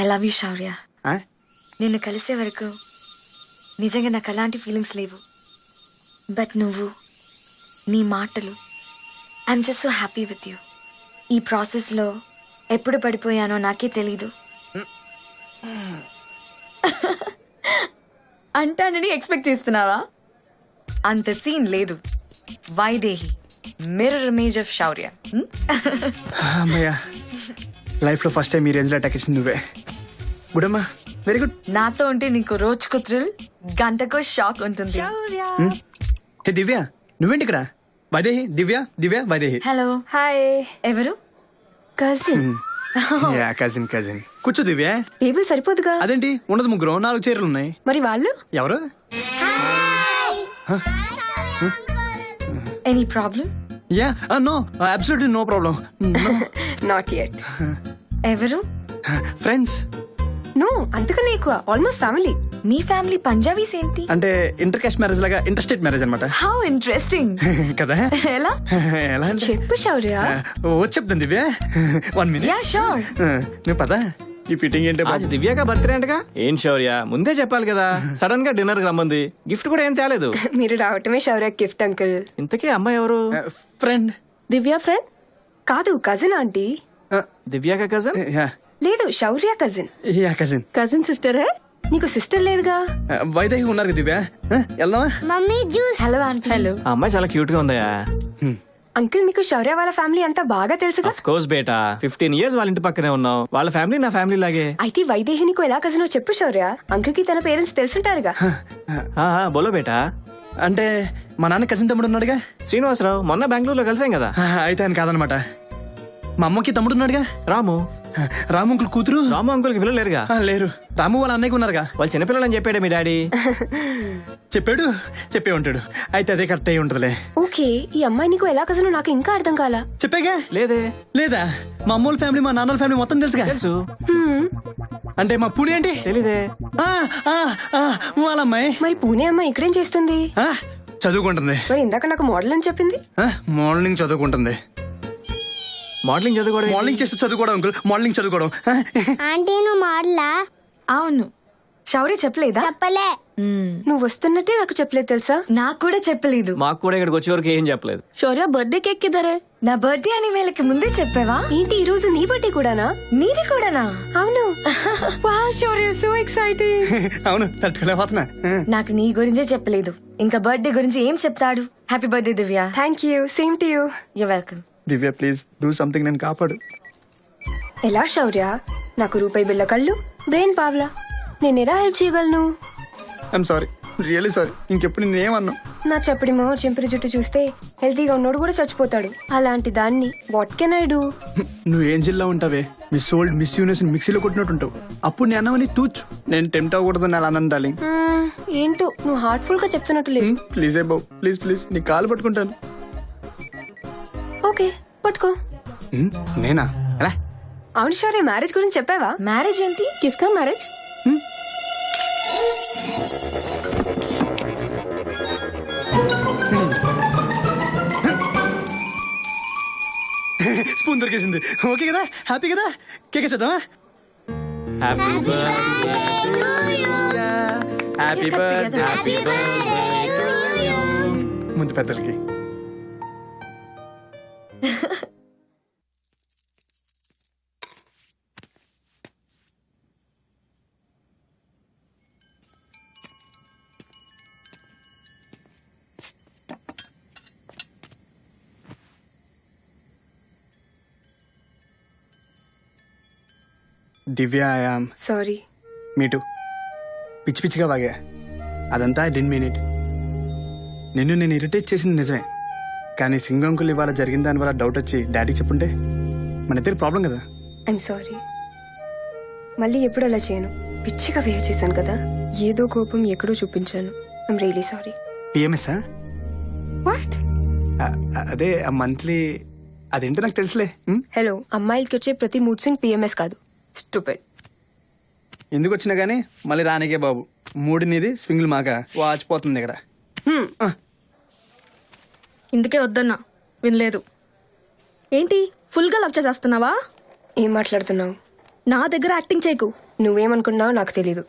Speaker 17: I love you Shaurya. నిన్ను కలిసే వరకు నిజంగా నాకు అలాంటి ఫీలింగ్స్ లేవు. బట్ నువ్వు, నీ మాటలు, I'm just so happy with you. ఈ ప్రాసెస్లో ఎప్పుడు పడిపోయానో నాకే తెలీదు. అంటానని ఎక్స్పెక్ట్ చేస్తున్నావా? అంత సీన్ లేదు. వైదేహి, మిర్రర్ ఇమేజ్ ఆఫ్ శౌర్య.
Speaker 12: అమ్మయ్యా, లైఫ్ లో ఫస్ట్ టైం ఈ రేంజ్ లో అటాక్ ఇచ్చింది నువ్వే. గుడ్ అమ్మా, వెరీ గుడ్.
Speaker 17: నాతో ఉంటే నీకు రోజుకు థ్రిల్, గంటకు షాక్ ఉంటుంది.
Speaker 12: హే దివ్య, నువ్వేంటి ఇక్కడ? వైదేహి, దివ్య, దివ్య, వైదేహి.
Speaker 17: హలో.
Speaker 14: హాయ్.
Speaker 17: ఎవరు?
Speaker 14: కజిన్.
Speaker 12: యా కజిన్ కజిన్ కూర్చో దివ్య.
Speaker 14: టేబుల్ సరిపోదుగా.
Speaker 12: అదేంటి ఉండదు, ముగ్గురు 4 చీరలు ఉన్నాయి.
Speaker 14: మరి వాళ్ళు
Speaker 12: ఎవరు?
Speaker 17: Any problem?
Speaker 12: Yeah no absolutely no problem.
Speaker 14: Not yet.
Speaker 17: ఎవరు?
Speaker 12: ఫ్రెండ్స్.
Speaker 14: నో అంతకన్నా ఎక్కువ, ఆల్మోస్ట్ ఫ్యామిలీ.
Speaker 17: మీ ఫ్యామిలీ పంజాబీస్ ఏంటి?
Speaker 12: అంటే ఇంటర్ కాస్ట్ మ్యారేజ్ లాగా ఇంటర్స్టేట్ మ్యారేజ్ అనమాట.
Speaker 17: How interesting.
Speaker 12: కదా
Speaker 17: ఎలా?
Speaker 12: ఎలా అంటే
Speaker 14: చెప్పు శౌర్య.
Speaker 12: వచ్చి చెప్తాను దివ్య. 1 minute.
Speaker 17: Yeah sure.
Speaker 12: నువ్వు పదా ఈ ఫిట్టింగ్ ఏంటి?
Speaker 4: దివ్యాక బర్త్డే అంటగా. ఏం శౌర్య ముందే చెప్పాలి కదా. సడన్ గా డిన్నర్ కి రమ్మంది. గిఫ్ట్ కూడా ఏం తేలేదు.
Speaker 14: మీరు రావటమే శౌర్య గిఫ్ట్ అంకుల్.
Speaker 4: ఇంతకీ అమ్మాయి ఎవరు?
Speaker 12: ఫ్రెండ్.
Speaker 14: దివ్య ఫ్రెండ్ కాదు, కజిన్ ఆంటీ.
Speaker 4: దివ్యాక కజిన్?
Speaker 14: లేదు, Shaurya cousin.
Speaker 12: Ya cousin.
Speaker 14: Cousin sister. నీకు సిస్టర్ లేదుగా.
Speaker 12: వైదేహి ఉన్నారు దివ్య. వెళ్దామా?
Speaker 23: Mummy juice.
Speaker 17: Hello aunty.
Speaker 14: Hello.
Speaker 4: ఆ అమ్మాయి చాలా క్యూట్ గా ఉందయా.
Speaker 14: అంకుల్ మీకు శౌర్య వాళ్ళ ఫ్యామిలీ అంతా బాగా తెలుసుగా.
Speaker 4: ఆఫ్ కోర్స్ బేటా, 15 years వాళ్ళ ఇంటి పక్కనే ఉన్నాం. వాళ్ళ ఫ్యామిలీ నా ఫ్యామిలీ లాగే.
Speaker 14: అయితే వైదేహి నీకు ఎలా కజినో చెప్పు శౌర్య. అంకుల్ కి తన పేరెంట్స్ తెలుసుంటారుగా.
Speaker 4: బోలో బేటా.
Speaker 12: అంటే మా నాన్న కజిన్ తమ్ముడు ఉన్నాడుగా,
Speaker 4: శ్రీనివాసరావు. మొన్న బెంగళూరులో కలిసాం కదా.
Speaker 12: అయితే ఆయన కాదనమాట. మా అమ్మకి తమ్ముడు ఉన్నాడుగా,
Speaker 4: రాము.
Speaker 12: రాము అంకుల్ కూతురు.
Speaker 4: రాము అంకుల్ కి పిల్లలు లేరుగా?
Speaker 12: లేరు. రాము వాళ్ళ అన్నయ్యకి ఉన్నారుగా.
Speaker 4: వాళ్ళు చిన్నపిల్లలని చెప్పాడే మీ డాడీ.
Speaker 12: చెప్పాడు, చెప్పే ఉంటాడు. అయితే అదే కరెక్ట్ అయి ఉంటదిలే.
Speaker 14: ఓకే, ఈ అమ్మాయి నీకు ఎలా కజినో నాకు ఇంకా అర్థం కాలా.
Speaker 12: చెప్పాగా.
Speaker 4: లేదే.
Speaker 12: లేదా? మా అమ్మోళ్ళ ఫ్యామిలీ మా నాన్నోళ్ళ ఫ్యామిలీ మొత్తం తెలుసుగా.
Speaker 4: తెలుసు.
Speaker 12: అంటే మా పూణే ఏంటి?
Speaker 4: తెలీదే.
Speaker 12: వాళ్ళ అమ్మాయి.
Speaker 14: మరి పూణే అమ్మాయి ఇక్కడేం చేస్తుంది?
Speaker 12: చదువుకుంటుంది.
Speaker 14: మరి ఇందాక నాకు మోడల్ అని చెప్పింది.
Speaker 12: మార్నింగ్ చదువుకుంటుంది.
Speaker 4: మోడలింగ్ చదువుకోవడం?
Speaker 12: మోడలింగ్ చేస్తూ చదువుకోవడం అంకుల్. మోడలింగ్ చదువుకోవడం.
Speaker 23: ఆంటీ నువ్వు మాడలా?
Speaker 17: అవును. శౌర్య చెప్పలేదా?
Speaker 23: చెప్పలే.
Speaker 14: నువ్వు వస్తున్నట్టే నాకు చెప్పలేదు తెలుసా.
Speaker 17: నాకు కూడా చెప్పలేదు.
Speaker 4: మాకు కూడా ఇక్కడికి వచ్చే వరకు ఏం చెప్పలేదు.
Speaker 20: శౌర్య బర్త్డే కేక్ కిదరే?
Speaker 17: నా బర్త్డే అని వీళ్ళకి ముందే చెప్పావా?
Speaker 14: ఏంటి ఈ రోజు నీ బర్త్డే కూడానా?
Speaker 17: నీది కూడానా?
Speaker 14: అవును. వావ్ శౌర్య, సో ఎక్సైటింగ్.
Speaker 12: అవును, తట్టుకోలేకపోతున్నా.
Speaker 17: నాకు నీ గురించే చెప్పలేదు, ఇంకా బర్త్డే గురించి ఏం చెప్తాడు? Happy birthday Divya.
Speaker 14: Thank you. Same to you.
Speaker 17: You welcome.
Speaker 12: Divya please do something, నేను కాపాడు.
Speaker 14: ఎలా శౌర్య? నాకు రూపాయి బిళ్ళ కళ్ళు, బ్రెయిన్ పావ్లా. నేను ఎలా హెల్ప్ చేయగలను?
Speaker 12: I'm sorry, really sorry. ఇంకెప్పుడు నేనేమన్నా.
Speaker 14: నా చప్పడి మొహం చింపిరి జుట్టు చూస్తే హెల్తీగా ఉన్నోడు కూడా చచ్చిపోతాడు. అలాంటి దాన్ని వాట్ కెన్ ఐ డూ?
Speaker 12: నువ్వు ఏం జిల్లా ఉంటావే, మిస్ ఓల్డ్ మిస్ యూనివర్స్ మిక్సీలో కొట్టినట్టు ఉంటావు. అప్పుడు నేను అన్నవని తూచు. నేను టెంప్ట్ అవ్వకూడదు అలా అనందాలి.
Speaker 14: ఏంటో నువ్వు హార్ట్ఫుల్ గా చెప్తున్నట్టు లేదు.
Speaker 12: Please A Babu, please please నీ కాలు పట్టుకుంటాను.
Speaker 14: ఓకే పట్టుకో.
Speaker 12: నేనా? ఎలా?
Speaker 14: అవును శౌర్య, మ్యారేజ్ గురించి చెప్పావా?
Speaker 17: మ్యారేజ్ ఏంటి?
Speaker 14: కిస్కా మ్యారేజ్?
Speaker 12: స్పూన్ దొరికేసింది. ఓకే కదా, హ్యాపీ కదా. కేక్ చేద్దామా? హ్యాపీ బర్త్డే ముందు పెద్దలకి. దివ్య, ఐయామ్
Speaker 14: సారీ.
Speaker 12: మీటు పిచ్చి పిచ్చిగా బాగా. అదంతా ఐ డిడ్ంట్ మీన్ ఇట్. నిన్ను నేను ఇరిటేట్ చేసింది నిజమే, కానీ సింగంకులు ఇవాళ జరిగిన దాని వల్ల డౌట్ వచ్చి డాడీకి చెప్పుంటే మన ఇద్దరు ప్రాబ్లం కదా.
Speaker 14: I'm sorry. మళ్ళీ ఎప్పుడు అలా చేయను. పిచ్చిగా వేవ్ చేశాను కదా, ఏదో కోపం ఎక్కడో చూపించాను. I'm really sorry.
Speaker 12: PMS?
Speaker 14: What?
Speaker 12: అదే మంత్లీ. అదేంటో నాకు తెలుసులే.
Speaker 14: హలో, అమ్మాయిలకి వచ్చే ప్రతి మూడ్ స్వింగ్ పిఎంఎస్ కాదు. స్టూపిడ్.
Speaker 12: ఎందుకు వచ్చినా గానీ మళ్ళీ రానికే బాబు. మూడినిది స్వింగ్లు మాక వాచిపోతుంది ఇక్కడ.
Speaker 21: ఇందుకే వద్దన్నా, వినలేదు. ఏంటి ఫుల్ గా లవ్ చేసేస్తున్నావా?
Speaker 14: ఏం మాట్లాడుతున్నావు?
Speaker 21: నా దగ్గర యాక్టింగ్ చేయకు.
Speaker 14: నువ్వేమనుకున్నావు నాకు తెలీదు.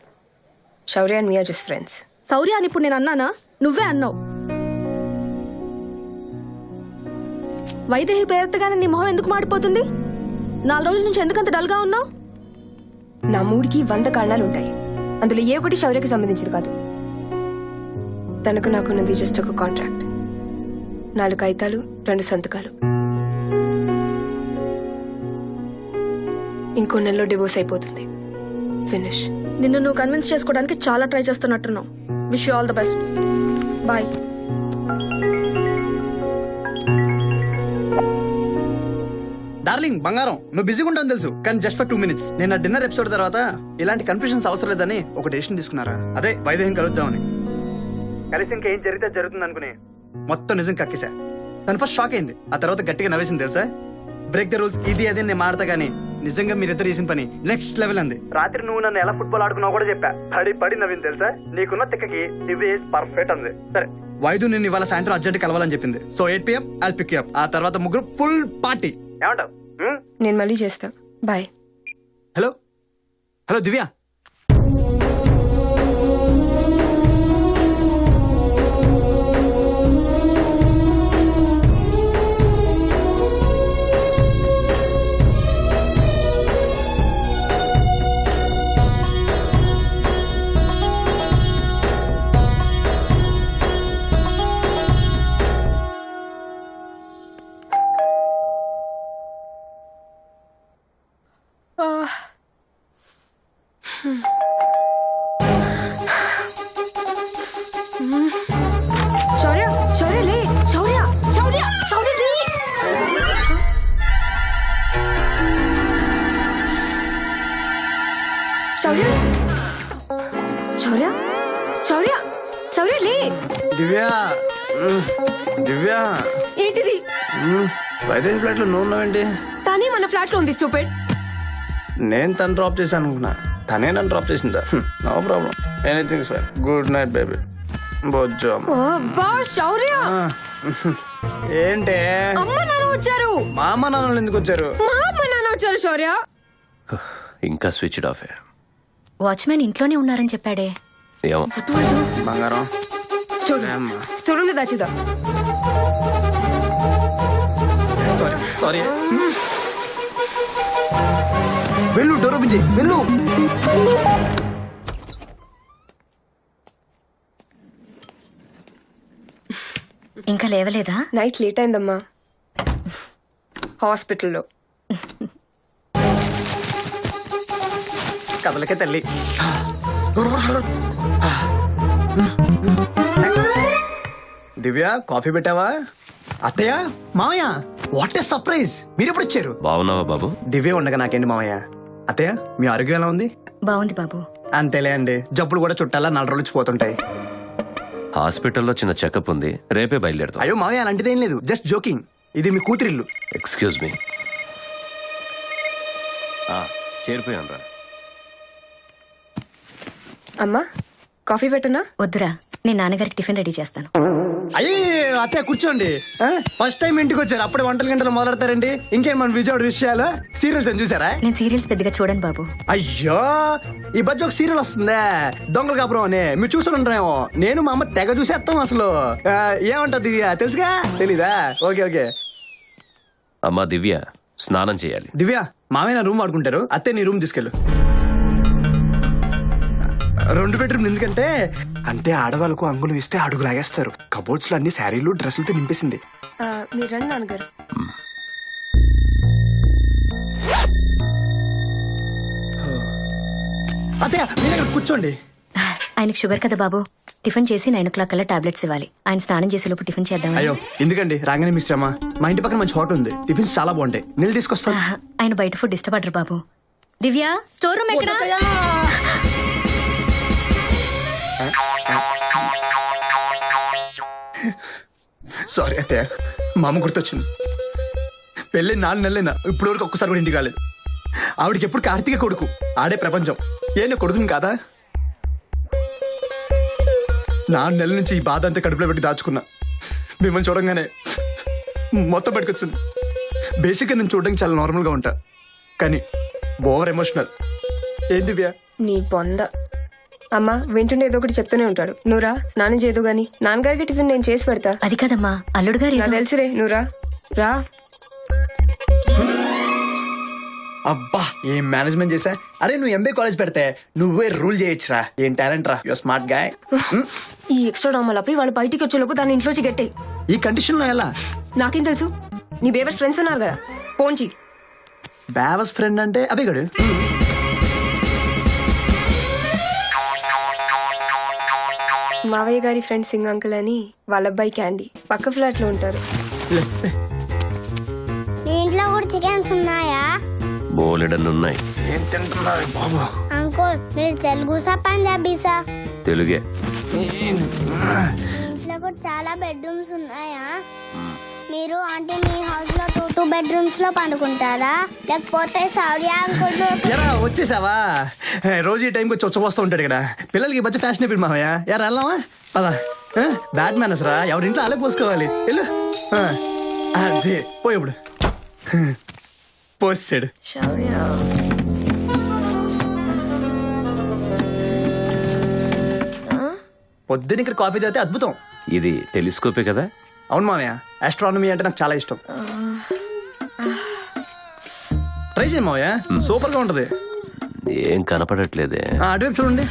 Speaker 14: Shaurya and me are just friends.
Speaker 21: Shaurya అని ఇప్పుడు నేను అన్నానా? నువ్వే అన్నావు. వైదేహి పేరెత్తగానే నీ మొహం ఎందుకు మాడిపోతుంది? 4 రోజుల నుంచి ఎందుకంత డల్ గా ఉన్నావు?
Speaker 14: నా మూడికి 100 కారణాలు ఉంటాయి. అందులో ఏ ఒకటి శౌర్యకి సంబంధించింది కాదు. తనకు నాకున్నది జస్ట్ ఒక కాంట్రాక్ట్. 4 కాగితాలు, 2 సంతకాలు. ఇంకో నెలలో డివోర్స్ అయిపోతుంది. ఫినిష్.
Speaker 21: నిన్ను నువ్వు కన్విన్స్ చేసుకోవడానికి చాలా ట్రై చేస్తున్నట్టున్నావు. Wish you all the best. Bye.
Speaker 12: Darling బంగారం నువ్వు బిజీగా ఉంటావు తెలుసు కానీ జస్ట్ ఫర్ 2 minutes. నేను డిన్నర్ ఎపిసోడ్ తర్వాత ఇలాంటి కన్ఫ్యూజన్స్ అవసరం లేదని ఒక డెసిషన్ తీసుకున్నారా. అదే వైదేహం కలుద్దామని. కలిసి ఇంకేం జరిగితే జరుగుతుంది అనుకుని మొత్తం నిజం కక్కేసా. తను ఫస్ట్ షాక్ అయింది, ఆ తర్వాత గట్టిగా నవ్వేసింది తెలుసా. బ్రేక్ ద రూల్స్ ఇది అదే నేను మాడతా గానీ నిజంగా మీరిద్దరు చేసిన పని నెక్స్ట్ లెవెల్ అంది. రాత్రి నువ్వు నన్ను ఎలా ఫుట్బాల్ ఆడుకున్నావు కూడా చెప్పా. పడి నవ్వింది తెలుసా. నీకున్న తిక్కకి ఇది పర్ఫెక్ట్ అంది. సరే వైద్యు నేను ఇవాళ సాయంత్రం అర్జెంట్ కలవాలని చెప్పింది. So 8 PM I'll pick you up. ఆ తర్వాత ముగ్గురు ఫుల్ పార్టీ. ఏమంటావు?
Speaker 14: నేను మళ్ళీ చేస్తా. బాయ్.
Speaker 12: హలో హలో దివ్య.
Speaker 14: శౌర్య శౌర్య లే శౌర్య శౌర్య శౌర్య లే. శౌర్య శౌర్య శౌర్య శౌర్య లే.
Speaker 12: దివ్య దివ్య
Speaker 14: ఏంటిది?
Speaker 12: వైదేహి ఫ్లాట్ లో నువ్వు ఉన్నావేంటి?
Speaker 14: తనే మన ఫ్లాట్ లో ఉంది స్టూపిడ్.
Speaker 12: నేను తను డ్రాప్ చేశాను అనుకున్నా, తనే నన్ను డ్రాప్ చేసిందా? No problem, anything fine. Good night baby. బొజ్జో
Speaker 14: అబ్బా శౌర్య.
Speaker 12: ఏంటే
Speaker 14: అమ్మ నాన్న వచ్చారు.
Speaker 12: మా అమ్మ నాన్నలు ఎందుకు వచ్చారు?
Speaker 14: మా అమ్మ నాన్న వచ్చారు శౌర్య.
Speaker 11: ఇంకా స్విచ్ ఆఫ్.
Speaker 18: వాచ్మెన్ ఇంట్లోనే ఉన్నారని చెప్పాడే.
Speaker 11: ఏమో
Speaker 12: బంగారం
Speaker 14: స్టోర్ లో దాచిదా.
Speaker 12: సారీ వెళ్ళు, డోర్ ఓపెన్ చేయి, వెళ్ళు.
Speaker 18: ఇంకా లేవలేదా?
Speaker 14: నైట్ లేట్ అయిందమ్మా హాస్పిటల్లో.
Speaker 12: కదలకే తల్లి. దివ్య కాఫీ పెట్టావా? అత్తయ్య మామయ్య వాట్ ఏ సర్ప్రైజ్, మీరు ఎప్పుడు వచ్చారు?
Speaker 11: బాగున్నావా బాబు?
Speaker 12: దివ్య ఉండగా నాకేంటి మామయ్య. అత్తయ్య మీ ఆరోగ్యం ఎలా ఉంది?
Speaker 18: బాగుంది బాబు.
Speaker 12: అంతేలే అండి, జబ్బులు కూడా చుట్టాలా 4 రోజులు పోతుంటాయి.
Speaker 11: హాస్పిటల్లో చిన్న చెకప్ ఉంది, రేపే బయలుదేరుతాం.
Speaker 12: అయ్యో మామయ్య అలాంటిదేం లేదు, జస్ట్ జోకింగ్. ఇది మీ కూతురిల్లు.
Speaker 11: Excuse me. చేరిపోయాను రా.
Speaker 14: అమ్మా కాఫీ పెట్టనా?
Speaker 18: వద్దురా, నేను నాన్నగారికి టిఫిన్ రెడీ చేస్తాను.
Speaker 12: అయ్యే అత్తయ్య కూర్చోండి. ఫస్ట్ టైం ఇంటికి వచ్చారు, అప్పుడే వంటల గంటలు మొదలెడతారండి. ఇంకేం మన విజయవాడ విషయాలు సీరియల్స్ అని చూసారా?
Speaker 18: నేను సీరియల్స్ పెద్దగా చూడను బాబు.
Speaker 12: అయ్యో ఈ మధ్య ఒక సీరియల్ వస్తుందే దొంగల కాపురం అని, మీరు చూసి ఉంటారేమో. నేను మా అమ్మ తెగ చూసేస్తాం అసలు. ఏమంటది తెలుసుగా? తెలీదా? Okay okay.
Speaker 11: అమ్మా దివ్య స్నానం చేయాలి.
Speaker 12: దివ్య మామయ్య నా రూమ్ ఆడుకుంటారు, అత్తే నీ రూమ్ తీసుకెళ్ళు. 2 బెడ్రూమ్ ఎందుకంటే అంటే ఆడవాళ్ళకు అంగులు ఇస్తే అడుగు లాగేస్తారు. కబోర్డ్స్ లో అన్ని శారీలు డ్రెస్సులతో నింపేసింది.
Speaker 14: మీరు రండి నాన్నగారు.
Speaker 12: అత్తయ్య మీరు ఇక్కడ కూర్చోండి.
Speaker 18: ఆయనకు షుగర్ కదా బాబు. టిఫిన్ చేసి 9 o'clock కల్లా టాబ్లెట్స్ ఇవ్వాలి. ఆయన స్నానం చేసే లోపు టిఫిన్ చేద్దాం.
Speaker 12: అయ్యో ఎందుకండి, రాగానే మీ శ్రమ. మా ఇంటి పక్కన మంచి హోటల్ ఉంది, టిఫిన్స్ చాలా బాగుంటాయి. నీళ్ళు తీసుకొస్తా.
Speaker 18: ఆయన బయట ఫుడ్ ఇష్టపడరు బాబు. దివ్య స్టోర్ రూమ్ ఎక్కడ?
Speaker 12: సారీ అత్తయ్య, మా అమ్మ గుర్తొచ్చింది. పెళ్ళి 4 నెలలైనా ఇప్పుడు వరకు ఒక్కసారి కూడా ఇంటికి కాలేదు. ఆవిడకి ఎప్పుడు కార్తీక కొడుకు, ఆడే ప్రపంచం. ఏనా కొడుకుని కాదా? 4 నెలల నుంచి ఈ బాధ అంతా కడుపులో పెట్టి దాచుకున్నా. మిమ్మల్ని చూడంగానే మొత్తం బయటకొచ్చింది. బేసిక్గా నేను చూడడానికి చాలా నార్మల్ గా ఉంటా, కానీ ఓవర్ ఎమోషనల్. ఏం దివ్య?
Speaker 14: నీ బొంద. అమ్మా వింటుండే ఏదో ఒకటి చెప్తూనే ఉంటాడు. నువ్వురా స్నానం చేయదు గాని, నాన్నగారికి టిఫిన్ నేను చేసి పెడతా.
Speaker 18: అది కదమ్మా, అల్లుడు గారు.
Speaker 14: నాకు తెలుసురే, నువ్వురా రా.
Speaker 12: అబ్బా ఏం మేనేజ్మెంట్ చేశా. అరే నువ్వు ఎంబీ కాలేజ్ పెడితే నువ్వే రూల్ చేయొచ్చురా. ఏం టాలెంట్ రా, యువర్ స్మార్ట్ గాయ్.
Speaker 14: ఈ ఎక్స్ట్రా డ్రామాలపై వాళ్ళు బయటికి వచ్చేలోపు దాని ఇంట్లోంచి గట్టాయి.
Speaker 12: ఈ కండిషన్ లో ఎలా?
Speaker 14: నాకేం తెలుసు, నీ బేవర్స్ ఫ్రెండ్స్ ఉన్నారు కదా, ఫోన్ చెయ్యి.
Speaker 12: బేవర్స్ ఫ్రెండ్ అంటే అభిగడు.
Speaker 14: మావయ్య గారి ఫ్రెండ్ సింగ్ అంకుల్ అని వాళ్ళ అబ్బాయి క్యాండీ పక్క ఫ్లాట్ లో ఉంటారు.
Speaker 23: నీ ఇంట్లో కూడా చికెన్స్ ఉన్నాయా?
Speaker 11: బోలెడన్నున్నాయి.
Speaker 12: ఏం తింటున్నారు బాబు?
Speaker 23: అంకుల్ మీరు తెలుగుసా పంజాబీసా?
Speaker 11: తెలుగే.
Speaker 23: ఇంట్లో కూడా చాలా బెడ్రూమ్స్ ఉన్నాయా? మీరు అంటే మీ హౌస్ లో 2 బెడ్రూమ్స్ లో పండుకుంటారా, లేకపోతే సౌర్య అంకుల్
Speaker 12: ఎరా వచ్చేసావా? రోజు ఈ టైంకి వచ్చి వచ్చి ఉంటాడు ఇక్కడ. పిల్లలకి ఈ మధ్య ఫ్యాషన్ అయిపోయింది మావయ్య. ఎరా వెళ్దామా? పదా. బ్యాట్ మ్యానస్ రా, ఎవరింట్లో అలా పోసుకోవాలి. వెళ్ళు. అదే పోయి ఇప్పుడు పోసాడు. పొద్దున ఇక్కడ కాఫీ తాగితే అద్భుతం.
Speaker 11: ఇది టెలిస్కోపే కదా?
Speaker 12: అవును మామయ్య, ఆస్ట్రానమీ అంటే నాకు చాలా ఇష్టం. ట్రై చేయండి మామయ్య, సూపర్ గా ఉంటది.
Speaker 11: ఏం కనపడట్లేదే.
Speaker 12: అటువైపు చూడండి.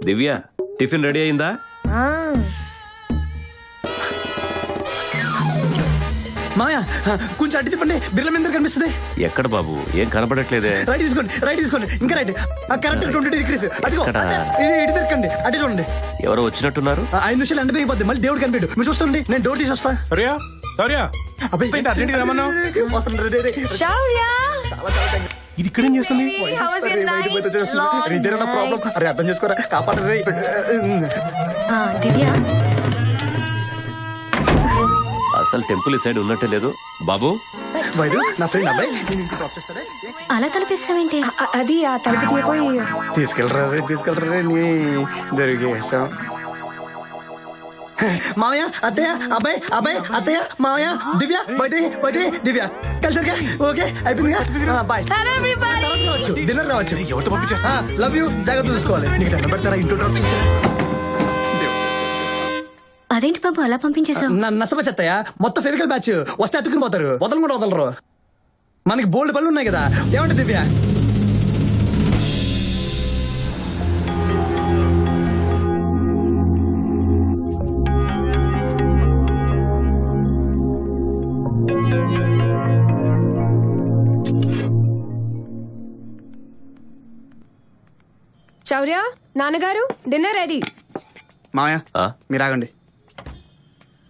Speaker 11: దివ్య, టిఫిన్ రెడీ అయిందా?
Speaker 12: మామయ్య కొంచెం అడ్డు తిప్పండి, బిర్ల మీద కనిపిస్తుంది.
Speaker 11: ఎక్కడ బాబు? ఏం కనపడట్లేదే.
Speaker 12: రైట్ తీసుకోండి, రైట్ తీసుకోండి, ఇంకా రైట్. Correct 20 degrees. అదిగో ఇటు తిరగండి, అటు చూడండి.
Speaker 11: ఎవరో వచ్చినట్టున్నారు.
Speaker 12: 5 నిమిషాలు ఎండ పెరిగిపోద్ది, మళ్ళీ దేవుడు కనిపించడు. మీరు చూస్తుండండి, నేను డోర్ తీసి వస్తా.
Speaker 2: సౌర్య, సౌర్య, అర్జెంట్గా రమ్మన్నావు. ఇది ఇక్కడేం చేస్తుంది?
Speaker 12: ప్రాబ్లం. అరే అర్థం చేసుకోరా, కాపాడరే.
Speaker 18: దివ్య,
Speaker 11: అసలు టెంపుల్ సైడ్ ఉన్నట్టే లేదు. బాబు,
Speaker 12: నా ఫ్రెండ్ అబ్బాయి
Speaker 18: అలా తలపిస్తావేంటి?
Speaker 14: అది ఆ తలుపు తీయపోయి
Speaker 12: తీసుకెళ్ళరా నీ దొరికేసాం. మామయ్య, అత్తయ్య, అబ్బాయి, అబ్బాయి, అత్తయ్య, మామయ్య, దివ్య, వైదే, దివ్య కలిసరిగా ఓకే అయిపోయిందిగా. బాయ్. డిన్నర్ రావచ్చు.
Speaker 2: ఎవరితో పంపించేస్తా?
Speaker 12: Love you. జాగ్రత్త చూసుకోవాలి. నీకు దండం పెడతారా? ఇంట్లో డ్రాప్ చేస్తారా?
Speaker 18: అదేంటి బాబు అలా పంపించేశావు?
Speaker 12: నష్టపచ్చత్తయ్య, మొత్తం ఫెవికల్ బ్యాచ్ వస్తే అతుకుని పోతారు. వదలకుండా వదలరు. మనకి బోల్డ్ పనులు ఉన్నాయి కదా. ఏమంటే దివ్య?
Speaker 14: శౌర్య, నాన్నగారు డిన్నర్ రెడీ.
Speaker 12: మామయ్య మీరు ఆగండి.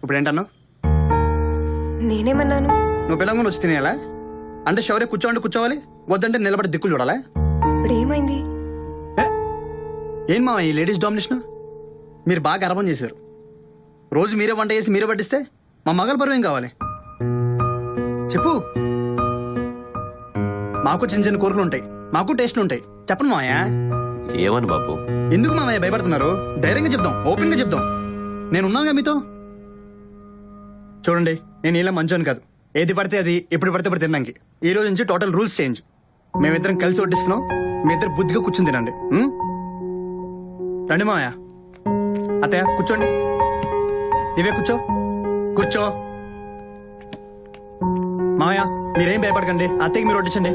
Speaker 12: ఇప్పుడు ఏంటన్నావు?
Speaker 14: నేనేమన్నాను?
Speaker 12: నువ్వు పిల్లలు వచ్చి తినేయాలా? అంటే శౌర్య కూర్చోండి కూర్చోవాలి, వద్దంటే నిలబడి దిక్కులు చూడాలా?
Speaker 14: ఇప్పుడు ఏమైంది?
Speaker 12: ఏం మామ ఈ లేడీస్ డామినేషన్? మీరు బాగా గర్వం చేశారు. రోజు మీరే వంట చేసి మీరే పట్టిస్తే మా మగల పరువు ఏం కావాలి చెప్పు. మాకు చిన్న చిన్న కోరికలు ఉంటాయి, మాకు టేస్ట్లు ఉంటాయి. చెప్పండి మామయ్య.
Speaker 11: ఏమని బాబు?
Speaker 12: ఎందుకు మామయ్య భయపడుతున్నారు? ధైర్యంగా చెప్దాం, ఓపెన్ గా చెప్దాం. నేను ఉన్నానుగా మీతో. చూడండి, నేను ఇలా మంచోని కాదు. ఏది పడితే అది ఎప్పుడు పడితే అప్పుడు తినడానికి. ఈ రోజు నుంచి టోటల్ రూల్స్ చేంజ్. మేమిద్దరం కలిసి వడ్డిస్తున్నాం, మీ ఇద్దరు బుద్ధిగా కూర్చుని తినండి. రండి మామయ్య. అత్తయ్య కూర్చోండి. ఇవే కూర్చో కూర్చో. మామయ్య మీరేం భయపడకండి, అత్తయ్యకి మీరు వడ్డించండి.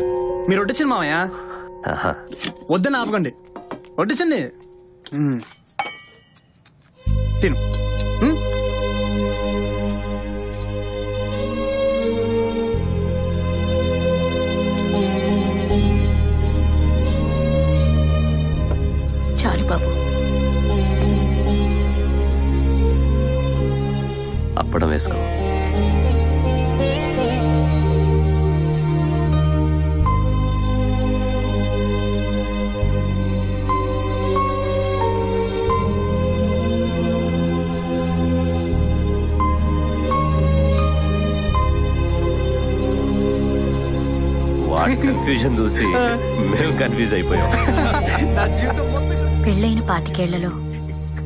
Speaker 12: మీరు వడ్డించండి మామయ్య. వద్దని ఆపకండి, వడ్డించండి. తిను.
Speaker 18: చాలు బాబు.
Speaker 11: అప్పడం వేసుకో. వాడి కన్ఫ్యూజన్ చూసి మేము కన్ఫ్యూజ్ అయిపోయాం.
Speaker 18: పెళ్ళైన 25 ఏళ్లలో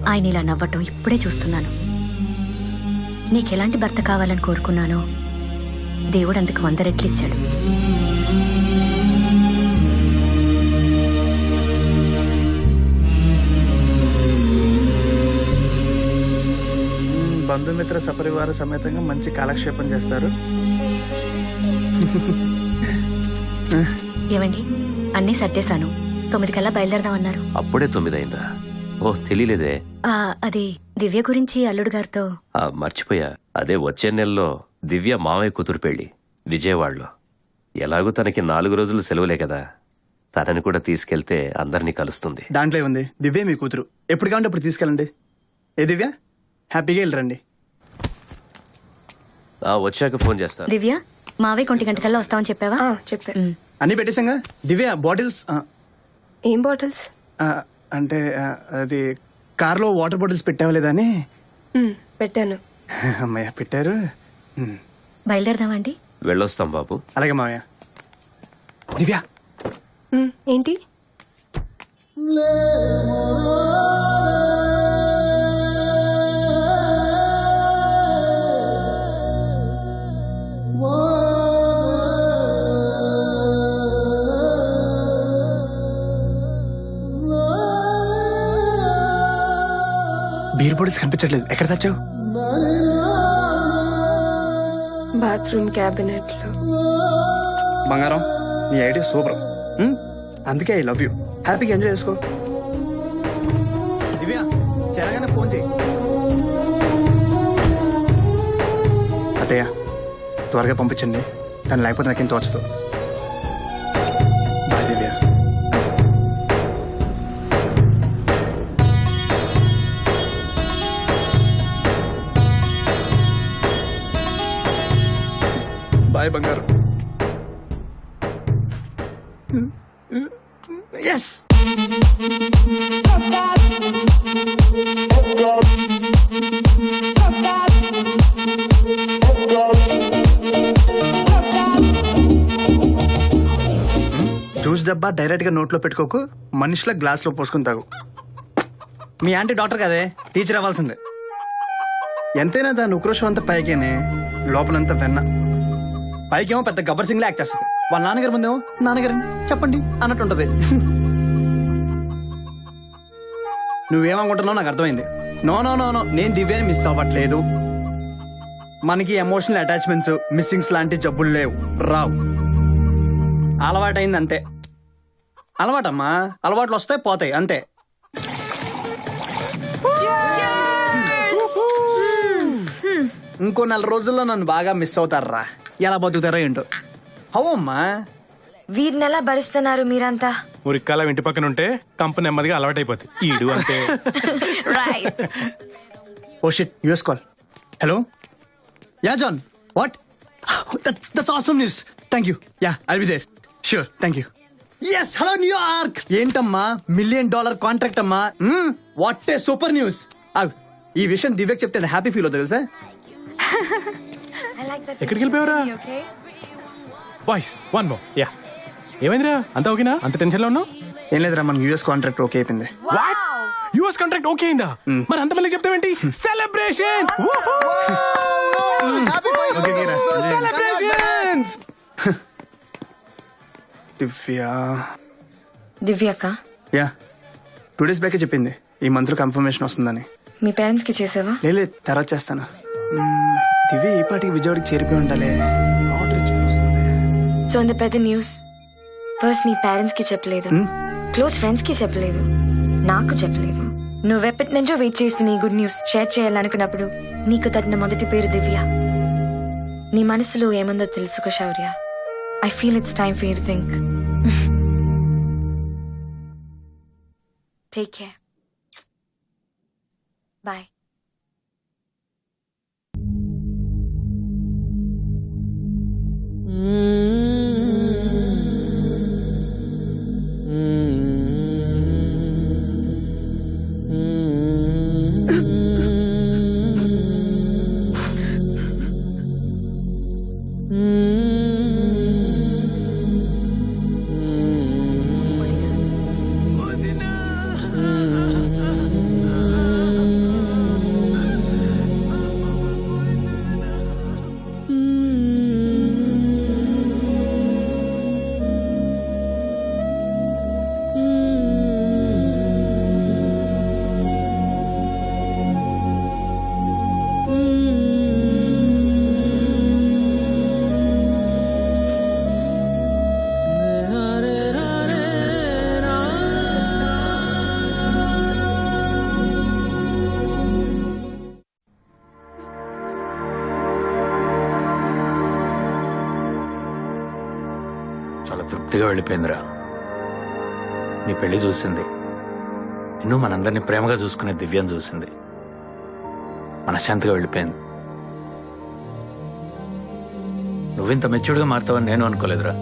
Speaker 18: ఆయన ఇలా నవ్వటం ఇప్పుడే చూస్తున్నాను. నీకెలాంటి భర్త కావాలని కోరుకున్నానో దేవుడు అందుకు 100 రెట్లు ఇచ్చాడు.
Speaker 12: బంధుమిత్ర సపరివార సమేతంగా మంచి కాలక్షేపం చేస్తారు.
Speaker 18: ఏమండి, అన్నీ సర్దేశాను. 9 కల్లా బయలుదేరదామన్నారు.
Speaker 11: అప్పుడే 9 అయిందా? ఓ తెలియలేదే.
Speaker 18: అది దివ్య గురించి అల్లుడు గారితో.
Speaker 11: మర్చిపోయా. అదే వచ్చే నెలలో దివ్య మామయ్య కూతురు పెళ్లి విజయవాడలో. ఎలాగూ తనకి 4 రోజులు సెలవులే కదా, తనని కూడా తీసుకెళ్తే అందరినీ కలుస్తుంది.
Speaker 12: దాంట్లో ఉంది. దివ్య మీ కూతురు, ఎప్పుడు కావాలంటే అప్పుడు తీసుకెళ్ళండి. ఏ దివ్య, హ్యాపీగా వెళ్ళరండి.
Speaker 11: వచ్చాక ఫోన్ చేస్తాను.
Speaker 18: దివ్య మావే 1:00 వస్తామని చెప్పావా?
Speaker 14: చెప్పా.
Speaker 12: అన్ని పెట్టేసాగా. దివ్య బాటిల్స్.
Speaker 14: ఏం బాటిల్స్?
Speaker 12: అంటే అది కార్లో వాటర్ బాటిల్స్ పెట్టావా లేదా అని.
Speaker 14: పెట్టాను.
Speaker 12: అమ్మయ్య పెట్టారు.
Speaker 18: బయలుదేరదామా అండి?
Speaker 11: వెళ్ళొస్తాం బాబు.
Speaker 12: అలాగే మావయ్య. దివ్య
Speaker 14: ఏంటి?
Speaker 12: బీర్ బాటిల్స్ కనిపించట్లేదు. ఎక్కడ తెచ్చావు?
Speaker 14: బాత్రూమ్ క్యాబినెట్ లో.
Speaker 12: బంగారం, నీ ఐడియా సూపర్. అందుకే ఐ లవ్ యూ. హ్యాపీగా ఎంజాయ్ చేసుకో. దివ్య చేరగానే ఫోన్ చేయి. అత్తయ్య త్వరగా పంపించండి. తను లేకపోతే నాకేం తోచదు. బాయ్ దివ్య. బాయ్ బంగారు. ఎస్. జ్యూస్ డబ్బా డైరెక్ట్ గా నోట్లో పెట్టుకోకు. మనిషిలో గ్లాస్ లో పోసుకుని తాగు. మీ ఆంటీ డాక్టర్ కదే, టీచర్ అవ్వాల్సిందే. ఎంతైనా దాని ఉక్రోషం అంతా పైకేనే, లోపలంతా వెన్న. పైకేమో పెద్ద గబ్బర్ సింగ్ లా యాక్ట్ చేస్తుంది. వాళ్ళ నాన్నగారు ముందేమో నాన్నగారు చెప్పండి అన్నట్టు ఉంటది. నువ్వేమనుకుంటున్నావు నాకు అర్థమైంది. నో నో నో నో, నేను దివ్యాని మిస్ అవ్వట్లేదు. మనకి ఎమోషనల్ అటాచ్మెంట్స్, మిస్సింగ్స్ లాంటి జబ్బులు లేవు, రావు. అలవాటైంది అంతే. అలవాటమ్మా, అలవాట్లు వస్తాయి పోతాయి అంతే. ఇంకో 4 రోజుల్లో నన్ను బాగా మిస్ అవుతారా. ఎలా బతుకుతారో ఏంటో. అమ్మా
Speaker 17: వీరిని ఎలా భరిస్తున్నారు మీరంతా?
Speaker 2: మురిక్కాల ఇంటి పక్కన ఉంటే కంపు నెమ్మదిగా అలవాటైపోతుంది. ఈడు అంతే.
Speaker 12: Oh shit, US call. Hello ya John, what? That's awesome news. Thank you. Ya I'll be there. Sure, thank you. Yes, hello New York. ఏంటమ్మా, $1 మిలియన్ కాంట్రాక్ట్ అమ్మా. What a super news. ఈ విషయం దివ్యకి చెప్తే హ్యాపీ ఫీల్ అవుతుంది తెలుసా.
Speaker 2: ఎక్కడికి వెళ్ళిపోయావురా? Boys one more. యా ఏమైందిరా, అంతా ఓకేనా? అంత టెన్షన్ లో ఉన్నావు?
Speaker 12: ఏం లేదురా, మన యూఎస్ కాంట్రాక్ట్ ఓకే అయిపోయింది.
Speaker 2: యూఎస్ కాంట్రాక్ట్ ఓకే అయిందా? మరి అంత మళ్ళీ చెప్తావేంటి? సెలబ్రేషన్. సెలబ్రేషన్స్.
Speaker 17: దివ్యక్క
Speaker 12: యా 2 days బ్యాకే చెప్పింది ఈ మంత్ లో కన్ఫర్మేషన్ వస్తుందని.
Speaker 17: మీ పేరెంట్స్ కి చేసావా?
Speaker 12: లేదు, తర్వాత చేస్తాను. దివ్య ఈ పాటికి విజయవాడకి చేరిపోయి ఉండాలి.
Speaker 17: సో అంత పెద్ద న్యూస్ ఫస్ట్ నీ పేరెంట్స్ కి చెప్పలేదు, క్లోజ్ ఫ్రెండ్స్ కి చెప్పలేదు, నాకు చెప్పలేదు. నువ్వెప్పటి నుంచో వెయిట్ చేసి నీ గుడ్ న్యూస్ షేర్ చేయాలనుకున్నప్పుడు నీకు తట్టిన మొదటి పేరు దివ్య. నీ మనసులో ఏముందో తెలుసుకో శౌర్య. I feel it's time for you to think. Take care. Bye.
Speaker 9: చాలా తృప్తిగా వెళ్ళిపోయిందిరా. నీ పెళ్లి చూసింది, నిన్ను మనందరినీ ప్రేమగా చూసుకునే దివ్యం చూసింది, మనశ్శాంతిగా వెళ్ళిపోయింది. నువ్వింత మెచ్యూర్డ్గా మారుతావని నేను అనుకోలేదురా.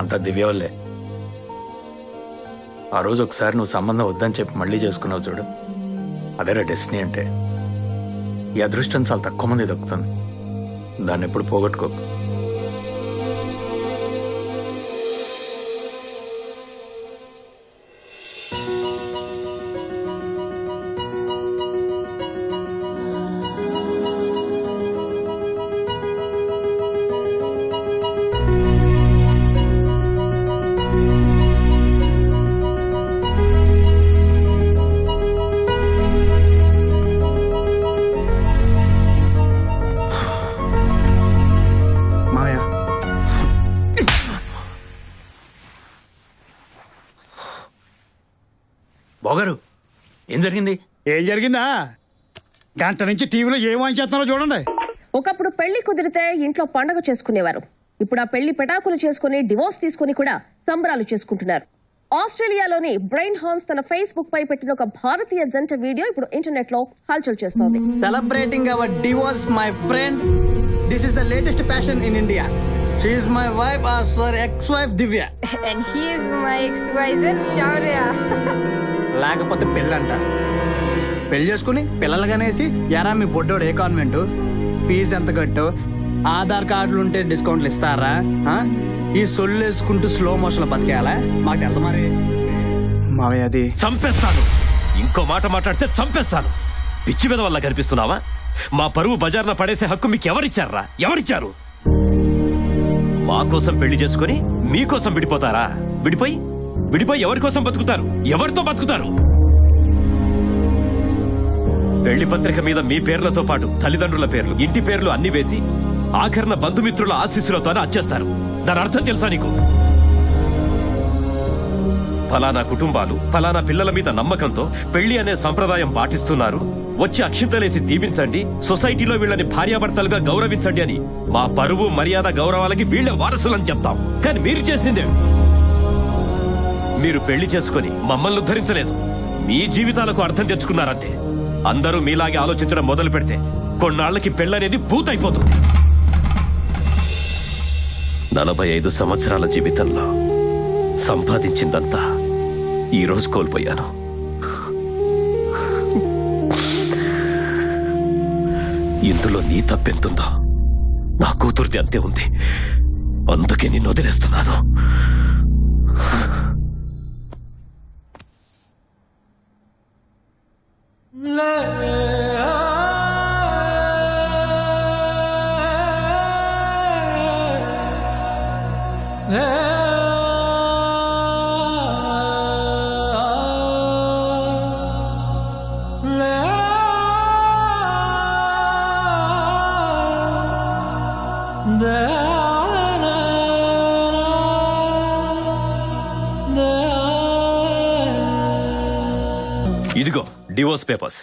Speaker 9: అంత దివ్య వల్లే. ఆ రోజు ఒకసారి నువ్వు సంబంధం వద్దని చెప్పి మళ్ళీ చేసుకున్నావు చూడు, అదేరా డెస్టినీ అంటే. ఈ అదృష్టం చాలా తక్కువ మంది దొక్కుతుంది, దాన్ని ఎప్పుడు పోగొట్టుకోకు. బోగారు, ఏం జరిగింది?
Speaker 16: ఏం జరిగిందా? గంట నుంచి టీవీలో ఏం వాయించేస్తున్నారో చూడండి.
Speaker 1: ఒకప్పుడు పెళ్లి కుదిరితే ఇంట్లో పండగ చేసుకునేవారు. ఇప్పుడు ఆ పెళ్లి పెటాకులు చేసుకుని డివోర్స్ తీసుకుని కూడా సంబరాలు చేసుకుంటున్నారు. ఆస్ట్రేలియాలోని బ్రెయిన్ హాన్స్ తన ఫేస్బుక్ పై పెట్టిన ఒక భారతీయ జంట వీడియో ఇప్పుడు ఇంటర్నెట్ లో హల్చల్ చేస్తోంది.
Speaker 12: Celebrating our divorce my friend. This is the latest fashion in India. She is my wife, sorry ex wife Divya.
Speaker 14: And he is my ex-wife Shaurya.
Speaker 12: లేకపోతే పెళ్ళంట. పెళ్లి చేసుకుని పిల్లలు కనేసి ఎరా మీ బొడ్డోడు ఏ కాన్వెంట్, ఫీజు ఎంత కట్టు, ఆధార్ కార్డులు ఉంటే డిస్కౌంట్లు ఇస్తారా, ఈ సొల్లు వేసుకుంటూ స్లో మోషన్ బతికేయాలా? మాకు ఎంత మరి
Speaker 4: మావయ్య అది
Speaker 7: చంపేస్తాను. ఇంకో మాట మాట్లాడితే చంపేస్తాను. పిచ్చి మీద వల్ల కనిపిస్తున్నావా? మా పరువు బజార్న పడేసే హక్కు మీకు ఎవరిచ్చారా? ఎవరిచ్చారు? మా కోసం పెళ్లి చేసుకుని మీకోసం విడిపోతారా? విడిపోయి ఎవరి కోసం బతుకుతారు? ఎవరితో బతుకుతారు? పెళ్లి పత్రిక మీద మీ పేర్లతో పాటు తల్లిదండ్రుల పేర్లు, ఇంటి పేర్లు అన్ని వేసి ఆఖరణ బంధుమిత్రుల ఆశీస్సులతోనే అచ్చేస్తారు. దాని అర్థం తెలుసా నీకు? ఫలానా కుటుంబాలు ఫలానా పిల్లల మీద నమ్మకంతో పెళ్లి అనే సంప్రదాయం పాటిస్తున్నారు, వచ్చి అక్షింతలేసి దీవించండి, సొసైటీలో వీళ్ళని భార్యాభర్తలుగా గౌరవించండి అని మా పరువు మర్యాద గౌరవాలకి వీళ్లే వారసులని చెప్తాం. కానీ మీరు చేసిందే, మీరు పెళ్లి చేసుకుని మమ్మల్ని ఉద్ధరించలేదు, మీ జీవితాలకు అర్థం తెచ్చుకున్నారంతే. అందరూ మీలాగే ఆలోచించడం మొదలు పెడితే కొన్నాళ్లకి పెళ్ళనేది పూర్తయిపోతుంది.
Speaker 11: 45 సంవత్సరాల జీవితంలో సంపాదించిందంతా ఈ రోజు కోల్పోయాను. ఇందులో నీ తప్పెంతుందో నా కూతురిది అంతే ఉంది. అందుకే నిన్ను వదిలేస్తున్నాను.
Speaker 7: ఇదిగో డివోర్స్ పేపర్స్.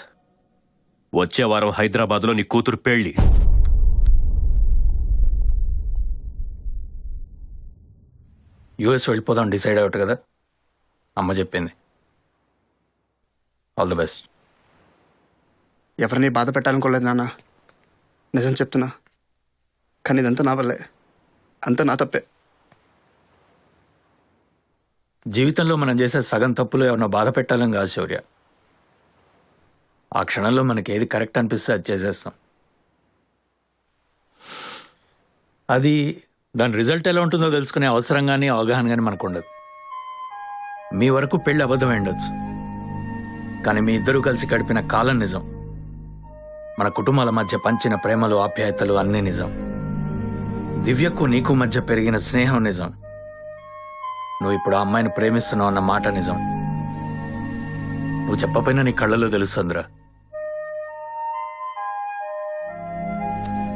Speaker 7: వచ్చే వారం హైదరాబాద్ లో నీ కూతురు పెళ్లి.
Speaker 9: యుఎస్ వెళ్ళిపోదాం డిసైడ్ అవ్వట కదా, అమ్మ చెప్పింది. All the best.
Speaker 12: ఎవరిని బాధ పెట్టాలనుకోలేదు నాన్న, నిజం చెప్తున్నా. కానీ ఇదంతా నా వల్లే, అంతా నా తప్పే.
Speaker 9: జీవితంలో మనం చేసే సగం తప్పులు ఎవరినో బాధ పెట్టాలని కాదు శౌర్య. ఆ క్షణంలో మనకి ఏది కరెక్ట్ అనిపిస్తే అది చేసేస్తాం. అది దాని రిజల్ట్ ఎలా ఉంటుందో తెలుసుకునే అవసరం కానీ అవగాహన కానీ మనకు ఉండదు. మీ వరకు పెళ్లి అబద్ధం ఉండొచ్చు, కానీ మీ ఇద్దరూ కలిసి గడిపిన కాలం నిజం. మన కుటుంబాల మధ్య పంచిన ప్రేమలు ఆప్యాయతలు అన్నీ నిజం. దివ్యకు నీకు మధ్య పెరిగిన స్నేహం నిజం. నువ్వు ఇప్పుడు ఆ అమ్మాయిని ప్రేమిస్తున్నావు అన్న మాట నిజం. నువ్వు చెప్పపోయినా నీ కళ్ళలో తెలుస్తుందిరా.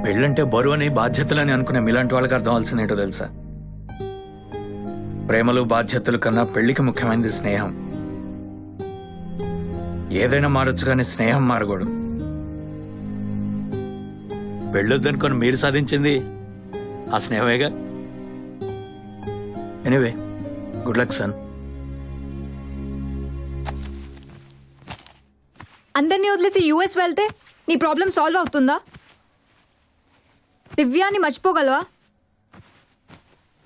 Speaker 9: పెళ్ళంటే బరువు అని బాధ్యతలని అనుకునే మీలాంటి వాళ్ళకి అర్థం అవ్వాల్సిందేంటో తెలుసా? ప్రేమలు బాధ్యతలు కన్నా పెళ్లికి ముఖ్యమైనది స్నేహం. ఏదైనా మారొచ్చు కానీ స్నేహం మారకూడదు. పెళ్ళొద్దనుకొని మీరు సాధించింది ఆ స్నేహమేగా. Anyway, good luck son.
Speaker 13: అందరినీ వదిలేసి యూఎస్ వెళ్తే నీ ప్రాబ్లం సాల్వ్ అవుతుందా? దివ్యాని మర్చిపోగలవా?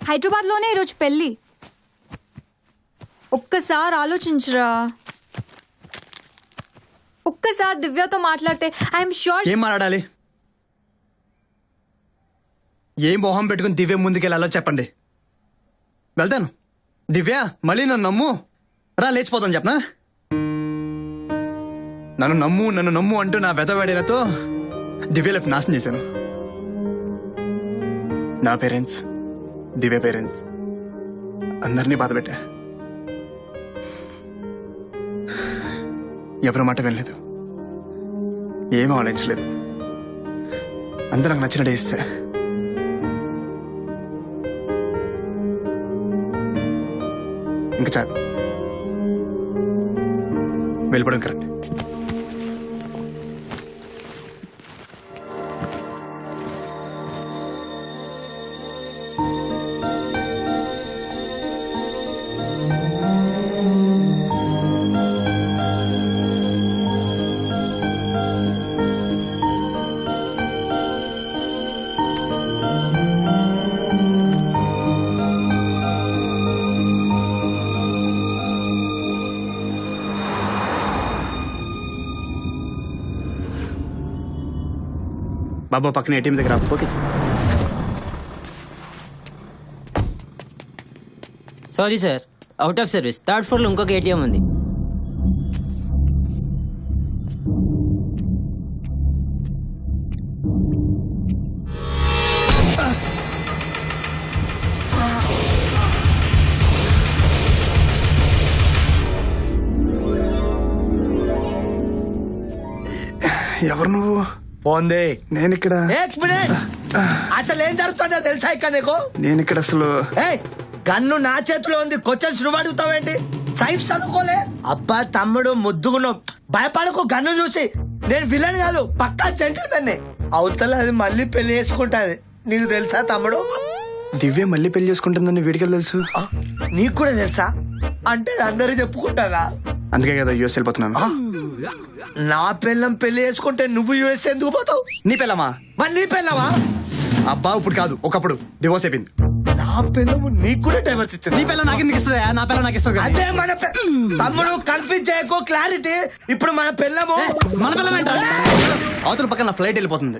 Speaker 13: హైదరాబాద్లోనే ఈరోజు పెళ్ళి. ఒక్కసారి ఆలోచించరా. ఒక్కసారి దివ్యతో మాట్లాడితే ఐఎమ్ షూర్.
Speaker 12: ఏం మాట్లాడాలి? ఏ మొహం పెట్టుకుని దివ్య ముందుకెళ్ళాలో చెప్పండి, వెళ్తాను. దివ్య మళ్ళీ నన్ను నమ్ము, రా లేచిపోతాను చెప్పనా. నన్ను నమ్ము అంటూ నా వెతవేడేలతో దివ్య లైఫ్ నాశనం చేశాను. నా పేరెంట్స్, దివ్య పేరెంట్స్ అందరినీ బాధ పెట్టా. ఎవరి మాట వినలేదు, ఏమీ ఆలోచించలేదు. అందరూ నాకు నచ్చినట్టే ఇస్తా. ఇంకా చాలు, వెళ్ళిపోవడం కరెక్ట్. బాబా పక్కన ఏటీఎం దగ్గర. Okay sir.
Speaker 5: Sorry sir, out of service. Third floor లో ఇంకొక ఏటీఎం ఉంది.
Speaker 12: ఎవరు నువ్వు?
Speaker 6: పోందే.
Speaker 12: నేను ఇక్కడ.
Speaker 6: అసలు ఏం జరుగుతుందో తెలుసా ఇక్కడ నీకు?
Speaker 12: నేను ఇక్కడ అసలు.
Speaker 6: గన్ను నా చేతిలో ఉంది, క్వశ్చన్స్ నువ్వు అడుగుతావేంటి? సైన్స్ చదువుకోలే? అబ్బా తమ్ముడు ముద్దుగున్నావు, భయపడకు. గన్ను చూసి నేను విలన్ కాదు, పక్కా జెంటిల్మెన్. అవతల అది మళ్ళీ పెళ్లి చేసుకుంటాది, నీకు తెలుసా తమ్ముడు?
Speaker 12: దివ్య మళ్ళీ పెళ్లి చేసుకుంటుందని వీడికి తెలుసు.
Speaker 6: నీకు కూడా తెలుసా? అంటే అందరూ చెప్పుకుంటారా?
Speaker 12: అందుకే కదా యూఎస్ వెళ్ళిపోతున్నాను.
Speaker 6: నా పిల్లం పెళ్లి చేసుకుంటే నువ్వు యూఎస్ ఎందుకు పోతావు?
Speaker 12: నీ పిల్లమా?
Speaker 6: మరి నీ పిల్లమా?
Speaker 12: అబ్బా ఇప్పుడు కాదు, ఒకప్పుడు డివోర్స్ అయిపోయింది.
Speaker 6: నా పిల్లము నీకు కూడా డైవర్స్ ఇస్తుంది.
Speaker 12: నీ పిల్ల నాకు ఎందుకు ఇస్తుంది? నా పిల్ల నాకు ఇస్తుంది.
Speaker 6: అదే మన తమ్ముడు, కన్ఫ్యూజ్ చేయకు, క్లారిటీ. ఇప్పుడు మన పిల్లము
Speaker 12: మన పిల్లం ఏంట? అవతల పక్కన ఫ్లైట్ వెళ్ళిపోతుంది.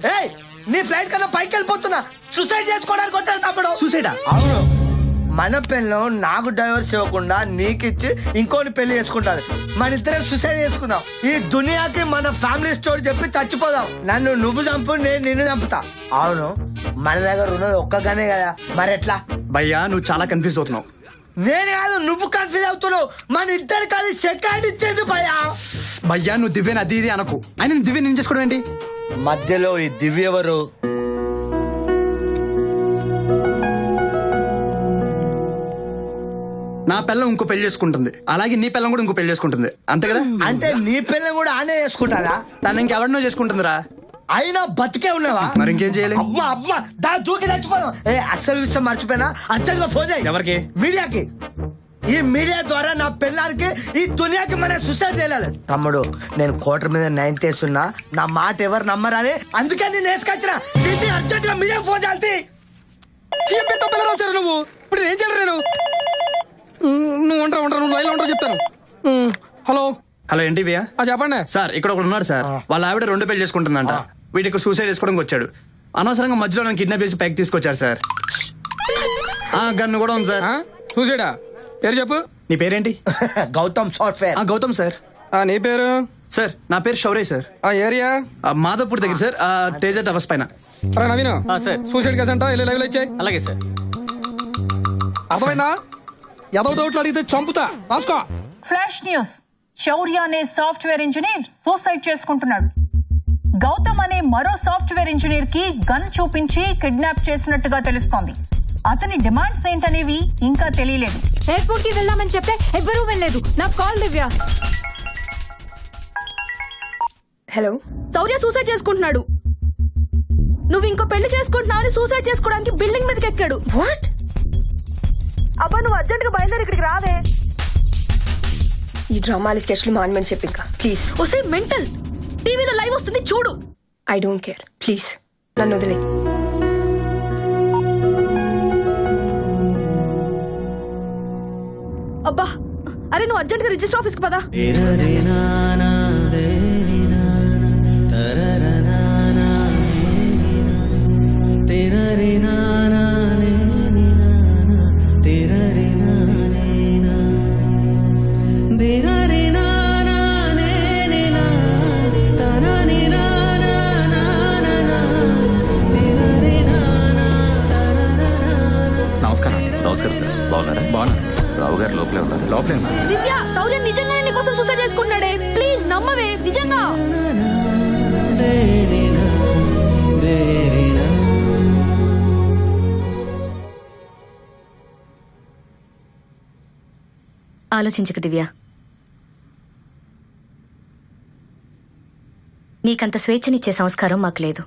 Speaker 6: నీ ఫ్లైట్ కన్నా పైకి వెళ్ళిపోతున్నా, సూసైడ్ చేసుకోవడానికి వచ్చాడు తమ్ముడు.
Speaker 12: సూసైడా?
Speaker 6: అవును. మన పిల్లం నాకు డైవర్స్ ఇవ్వకుండా నీకిచ్చి ఇంకోని పెళ్లి చేసుకుంటారు. మన ఇద్దరం సూసైడ్ చేసుకుందాం. ఈ దునియాకి మన ఫ్యామిలీ స్టోరీ చెప్పి చచ్చిపోదాం. నన్ను నువ్వు చంపు, నేను నిన్ను చంపుతా. అవును, మన దగ్గర ఉన్నది ఒక్కగానే కదా, మరి ఎట్లా?
Speaker 12: భయ్యా నువ్వు చాలా కన్ఫ్యూజ్ అవుతున్నావు.
Speaker 6: నేను కాదు, నువ్వు కన్ఫ్యూజ్ అవుతున్నావు. మన ఇద్దరు కాదు సెకండ్ ఇచ్చేది భయ్యా.
Speaker 12: భయ్యా నువ్వు దివ్యని అది ఇది అనకు. ఆయన నువ్వు దివ్య నేను చేసుకోవడం ఏంటి?
Speaker 6: మధ్యలో ఈ దివ్య ఎవరు?
Speaker 12: నా పిల్లం ఇంకో పెళ్లి చేసుకుంటుంది, అలాగే నీ పిల్లం కూడా ఇంకో పెళ్లి చేసుకుంటుంది, అంతే కదా?
Speaker 6: అంటే నీ పిల్లం కూడా ఆనే చేసుకుంటారా?
Speaker 12: తను ఇంకెవరినో చేసుకుంటుందిరా.
Speaker 6: అయినా బతికే ఉన్నావా?
Speaker 12: మరి ఇంకేం చేయాలి?
Speaker 6: అవ్వా అవ్వా దా దూకి చచ్చిపోదాం. అస్సలు విషయం మర్చిపోయినా, అర్జెంట్ గా ఫోన్ చేయి.
Speaker 12: ఎవరికి?
Speaker 6: మీడియాకి. ఈ మీడియా ద్వారా నా పిల్లానికి, ఈ దునియాకి మన సూసైడ్ చేయాలి. తమ్ముడు నేను కోటర్ మీద 9 వేస్తున్నా, నా మాట ఎవరు నమ్మరని, అందుకే నేను వేసుకొచ్చిన. అర్జెంట్ గా మీడియా ఫోన్ చేయాలి.
Speaker 12: నువ్వు ఇప్పుడు ఏం చేయాలి? నేను నువ్వు ఉంటావు నువ్వు లైన్ ఉంటావు చెప్తాను. హలో హలో ఏంటి చెప్పండి సార్. ఇక్కడ ఒకడు ఉన్నాడు సార్, వాళ్ళ ఆవిడ 2 పెళ్లి చేసుకుంటుందంట. వీడికి సూసైడ్ చేసుకోవడానికి వచ్చాడు. అనవసరంగా మధ్యలో నన్ను కిడ్నాప్ చేసి పైకి తీసుకొచ్చారు సార్. గన్ను కూడా ఉంది సార్. సూసైడా? పేరు చెప్పు. నీ పేరేంటి?
Speaker 6: గౌతమ్ సాఫ్ట్వేర్.
Speaker 12: గౌతమ్ సార్. నీ పేరు? సార్ నా పేరు శౌర్య సార్. ఏరియా మాధవపూర్ దగ్గర సార్, టేజర్ టవర్స్ పైన. నవీన్ సార్, సూసైడ్ కేసు అంట, లైవ్ ఇచ్చాయి. అలాగే సార్. అర్థమైందా? ఏదో డౌట్లు అడిగితే చంపుతా, రాసుకో.
Speaker 10: Flash news. శౌర్య అనే సాఫ్ట్వేర్ ఇంజనీర్ సూసైడ్ చేసుకుంటున్నాడు. గౌతమ్ అనే మరో సాఫ్ట్వేర్ ఇంజనీర్ కి గన్ చూపించి కిడ్నాప్ చేసినట్టుగా తెలుస్తోంది. అతని డిమాండ్స్ ఏంటనేవి ఇంకా తెలియలేదు.
Speaker 13: ఎయిర్పోర్ట్ కి వెళ్దామని చెప్తే ఎవ్వరూ వెళ్ళలేదు. నాకు కాల్ దివ్య.
Speaker 14: హలో.
Speaker 21: శౌర్య సూసైడ్ చేసుకుంటున్నాడు. నువ్వు ఇంకో పెళ్లి చేసుకుంటున్నావు అని సూసైడ్ చేసుకోవడానికి బిల్డింగ్ మీదకి ఎక్కాడు. వాట్? అబ్బా నువ్వు అర్జెంట్ గా బయలుదేరి ఇక్కడికి రావే.
Speaker 14: ఈ డ్రామాలు స్కెచ్లు మానమని చెప్పి ఇంకా ప్లీజ్.
Speaker 21: ఒసే మెంటల్, టీవీలో లైవ్ వస్తుంది చూడు.
Speaker 14: ఐ డోంట్ కేర్, ప్లీజ్ నన్ను వదిలే.
Speaker 21: అబ్బా అరే నువ్వు అర్జెంట్ గా రిజిస్టర్ ఆఫీస్ కి పదా.
Speaker 4: నమస్కారం.
Speaker 7: నమస్కారం సార్, బాగున్నారా?
Speaker 4: బాగున్నా.
Speaker 7: రావు గారు లోపలే ఉన్నారు.
Speaker 4: లోపలే ఉన్నారు.
Speaker 21: దివ్య శౌర్య నిజంగానే నీకోసం సూసైడ్ చేసుకుంటున్నాడే. ప్లీజ్ నమ్మవే, నిజంగా.
Speaker 8: ఆలోచించకు దివ్య. నీకంత స్వేచ్ఛనిచ్చే సంస్కారం మాకు లేదు.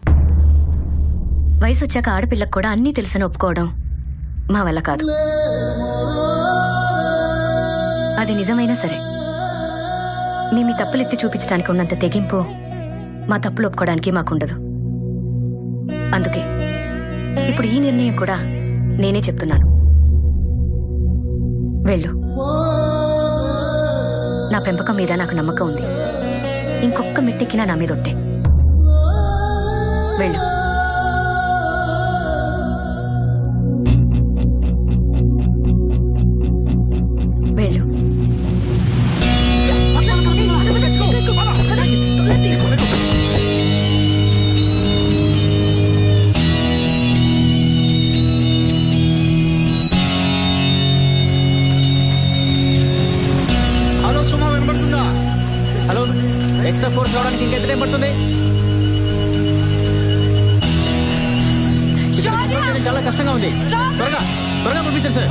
Speaker 8: వయసు వచ్చాక ఆడపిల్లకు కూడా అన్నీ తెలుసని ఒప్పుకోవడం మా వల్ల కాదు. అది నిజమైనా సరే మీ తప్పులు ఎత్తి చూపించడానికి ఉన్నంత తెగింపు మా తప్పులు ఒప్పుకోవడానికి మాకుండదు. అందుకే ఇప్పుడు ఈ నిర్ణయం కూడా నేనే చెప్తున్నాను. వెళ్ళు. నా పెంపకం మీద నాకు నమ్మకం ఉంది. ఇంకొక్క మెట్టెక్కినా నా మీద ఒట్టే. వెళ్ళు. వెళ్ళు.
Speaker 12: హలో సుమా, వినపడుతుందా? హలో, ఎక్స్ట్రా ఫోర్స్ రావడానికి ఇంకెంత టైం పడుతుంది? చాలా కష్టంగా ఉంది. త్వరగా త్వరగా పంపించండి sir.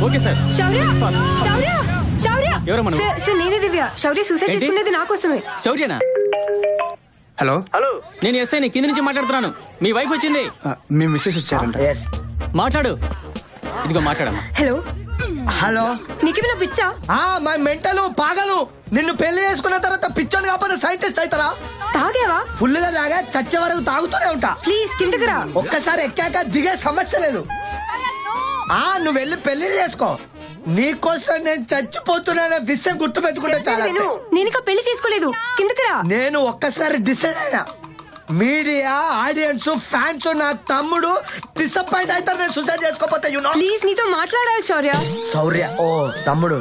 Speaker 12: Okay sir.
Speaker 14: Shaurya Shaurya Shaurya
Speaker 12: ఎవరమ్మా నువ్వు?
Speaker 14: సార్ నేనే దివ్య. శౌర్య సూసైడ్
Speaker 12: ఏంటి?
Speaker 14: చేసుకునేది నా కోసమే.
Speaker 12: శౌర్యనా? హలో హలో, నేను ఎస్ఐని కింద నుంచి మాట్లాడుతున్నాను. మీ వైఫ్ వచ్చింది.
Speaker 3: మీ మిస్సెస్ వచ్చారంట.
Speaker 12: మాట్లాడు. ఇదిగో మాట్లాడమ్మా.
Speaker 14: హలో
Speaker 3: హలో,
Speaker 14: నీకేమైనా పిచ్చా?
Speaker 3: మా మెంటలు పాగలు. నిన్ను పెళ్లి చేసుకున్న తర్వాత పిచ్చోని కాకపోతే సైంటిస్ట్ అవుతారా?
Speaker 14: తాగేవా?
Speaker 3: ఫుల్ గా తాగా చచ్చే వరకు తాగుతూనే ఉంటా.
Speaker 14: ప్లీజ్ కిందకి రా.
Speaker 3: ఒక్కసారి ఎక్కాక దిగే సమస్య లేదు. నువ్వు వెళ్ళి పెళ్లి చేసుకో. నీకోసం నేను చచ్చిపోతున్నా విషయం గుర్తు పెట్టుకుంటే చాలా.
Speaker 14: నేను ఇంకా పెళ్లి చేసుకోలేదు. కిందకి రా.
Speaker 3: నేను ఒక్కసారి డిసైడ్ అయినా. మీడియా, ఆడియన్స్, ఫ్యాన్స్, నా తమ్ముడు డిసప్పాయింట్ అవుతారు నేను సూసైడ్ చేసుకోపోతే.
Speaker 14: ప్లీజ్ నీతో మాట్లాడాలి శౌర్య.
Speaker 3: శౌర్య, ఓ తమ్ముడు.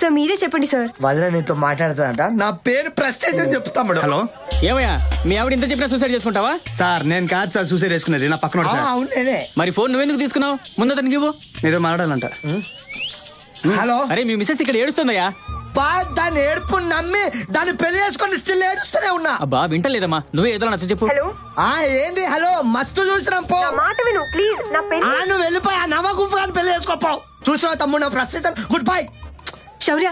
Speaker 14: సార్ మీరే చెప్పండి సార్.
Speaker 3: వదిన నీతో మాట్లాడతాదంట. నా పేరు ప్రెస్టేజ్ అని చెప్పు తమ్ముడు.
Speaker 12: హలో, ఏమయ్యా మీ ఆవిడ ఇంత చెప్పినా సూసైడ్ చేసుకుంటావా?
Speaker 3: సార్ నేను కాదు సార్ సూసైడ్ చేసుకునేది, నా పక్కన. అవును నేనే.
Speaker 12: మరి ఫోన్ నువ్వెందుకు తీసుకున్నావు? ముందు అతనికి ఇవ్వు.
Speaker 3: మీతో మాట్లాడాలంట. హలో.
Speaker 12: అరే మీ మిస్సెస్ ఇక్కడ ఏడుస్తుందయ్యా.
Speaker 3: దాన్ని ఏడుపు నమ్మి దాన్ని పెళ్లి చేసుకుని స్టిల్ ఏడుస్తూనే ఉన్నా.
Speaker 12: అబ్బా వింటలేదమ్మా, నువ్వే ఏదో నచ్చ చెప్పు.
Speaker 3: ఏంది? హలో, మస్తు చూసినాం పో.
Speaker 14: మాట విను ప్లీజ్. నా పెళ్లి
Speaker 3: నువ్వు వెళ్ళిపోయి ఆ నవగుఫ్ గాని పెళ్లి చేసుకోపోవు. చూసావా తమ్ముడు, నా ప్రస్తుతం గుడ్ బై.
Speaker 14: శౌర్య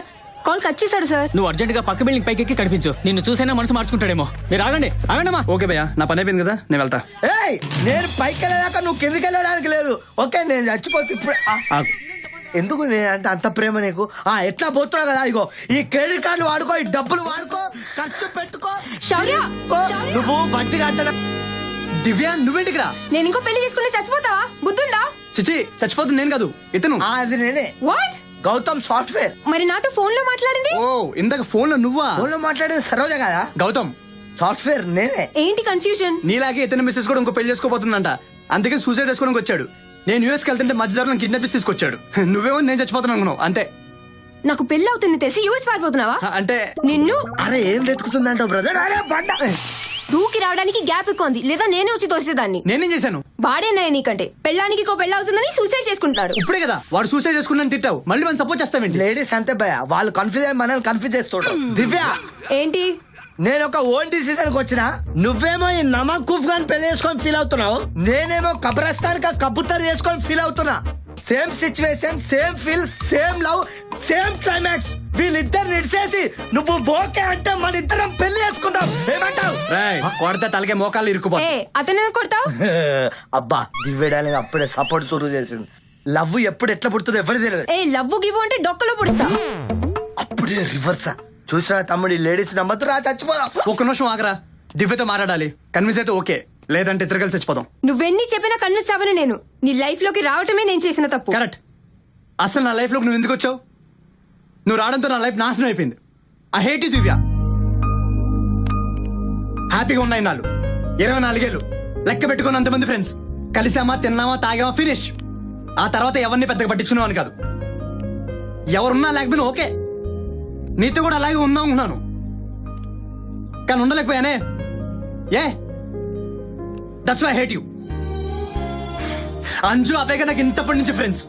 Speaker 14: కాల్ కట్ చేశాడు సార్.
Speaker 12: నువ్వు అర్జెంట్ గా పక్క బిల్డింగ్ పైకి ఎక్కి కనిపించు. నిన్ను చూసైనా మనసు మార్చుకుంటాడేమో. మీరు ఆగండి ఆగండమ్మా.
Speaker 3: ఓకే భయ్యా, నా పని అయిపోయింది కదా, నేను వెళ్తా. నేను పైకి వెళ్ళాక నువ్వు కిందికి వెళ్ళడానికి లేదు. ఓకే, నేను చచ్చిపోతే ఇప్పుడే. ఎందుకు నేనంటే అంత ప్రేమ నీకు? ఎట్లా పోతున్నావు కదా, ఇగో ఈ క్రెడిట్ కార్డులు వాడుకో, ఈ డబ్బులు వాడుకో, ఖర్చు పెట్టుకో.
Speaker 14: శౌర్య
Speaker 3: నువ్వు బట్టి కట్ట. దివ్య నువ్వేంటికి రా.
Speaker 14: నేను ఇంకో పెళ్లి చేసుకుని చచ్చిపోతావా? బుద్ధుందా?
Speaker 3: చిచి, చచ్చిపోతుంది నేను కాదు, ఇతను. అది నేనే.
Speaker 14: వాట్?
Speaker 3: గౌతమ్ సాఫ్ట్వేర్.
Speaker 14: మరి నాతో ఫోన్ లో మాట్లాడింది?
Speaker 3: ఓ ఇందాక ఫోన్ లో నువ్వా? ఫోన్ లో మాట్లాడేది సరోజ కదా. గౌతమ్ సాఫ్ట్వేర్ నేనే.
Speaker 14: ఏంటి కన్ఫ్యూజన్?
Speaker 3: నీలాగే ఇతను మిస్సెస్ కూడా ఇంకో పెళ్లి చేసుకోబోతుందంట. అందుకే సూసైడ్ చేసుకోవడానికి వచ్చాడు. నేను యూఎస్ కి వెళ్తుంటే మధ్యదారులను కిడ్నాప్ చేసి తీసుకొచ్చాడు. నువ్వేమో నేను చచ్చిపోతాను అనుకున్నావు అంతే.
Speaker 14: నాకు పెళ్లి అవుతుంది తెలిసి యూఎస్ పారిపోతున్నావా?
Speaker 3: అంటే
Speaker 14: నిన్ను.
Speaker 3: అరే ఏం వెతుకుతుందంట బ్రదర్? అరే బండ
Speaker 14: దూకి రావడానికి గ్యాప్ ఎక్కువ ఉంది, లేదా నేనే వచ్చి తోసేదాన్ని.
Speaker 3: నేనేం చేశాను?
Speaker 14: వాడేనాయ నీకంటే పెళ్ళానికి ఇంకో పెళ్ళి అవుతుందని సూసైడ్ చేసుకుంటాడు.
Speaker 3: ఇప్పుడే కదా వాడు సూసైడ్ చేసుకున్నాను తిట్టావు, మళ్ళీ మనం సపోర్ట్ చేస్తావేంటి? లేడీస్ అంతే భయ, వాళ్ళు కన్ఫ్యూజ్ అయ్యి మనల్ని కన్ఫ్యూజ్ చేస్తుంటారు. దివ్య
Speaker 14: ఏంటి?
Speaker 3: నేను ఒక ఓన్ డిసిజన్ కి వచ్చిన. నువ్వేమో ఈ నమకూఫ్ గాని పెళ్లి చేసుకొని ఫీల్ అవుతున్నావు, నేనేమో కబ్రస్తాన్ కా కబూతర్ చేసుకొని ఫీల్ అవుతున్నా. Same situation, same feel, same love, same climax. వీళ్ళిద్దరు నిడిసేసి నువ్వు ఓకే అంటే మన ఇద్దరం పెళ్లి చేసుకుందాం. ఏమంటావు? కొడితే తలకే మోకాళ్ళు ఇరుక్కుపో.
Speaker 14: అతను కొడతావు?
Speaker 3: అబ్బా దివ్యడాలి అప్పుడే సపోర్ట్ చురు చేసింది. లవ్ ఎప్పుడు ఎట్లా పుడుతుందో ఎవరు తెలియదు.
Speaker 14: లవ్ గివ్ అంటే డొక్కలో పుడతా.
Speaker 3: అప్పుడే రివర్సా. చూసినా తమ్ముడు, ఈ లేడీస్ నమ్మద్దు రా, చచ్చిపోదా. ఒక నిమిషం ఆగరా, దివ్యతో మాట్లాడాలి. కన్విన్స్ అయితే ఓకే, లేదంటే ఇద్దరు కలిసి చచ్చిపోతాం.
Speaker 14: నువ్వెన్ని చెప్పినా కన్విన్స్ అవ్వను నేను. నీ లైఫ్ లోకి రావటమే నేను చేసిన తప్పు.
Speaker 3: కరెక్ట్.
Speaker 12: అసలు నా లైఫ్లోకి నువ్వు ఎందుకు వచ్చావు? నువ్వు రావడంతో నా లైఫ్ నాశనం అయిపోయింది. ఐ హేట్ యు దివ్య. హ్యాపీగా ఉన్నాయి నాళ్ళు 24 ఏళ్ళు లెక్క పెట్టుకుని అంతమంది ఫ్రెండ్స్ కలిసామా, తిన్నామా, తాగామా, ఫినిష్. ఆ తర్వాత ఎవరిని పెద్దగా పట్టించుకున్నావు అని కాదు. ఎవరున్నా లేకపోయినా ఓకే, నీతో కూడా అలాగే ఉందాం అనుకున్నాను, కానీ ఉండలేకపోయానే. ఏ that's why I hate you. Anju అవేగా నాకు ఇంతప్పటి నుంచి ఫ్రెండ్స్.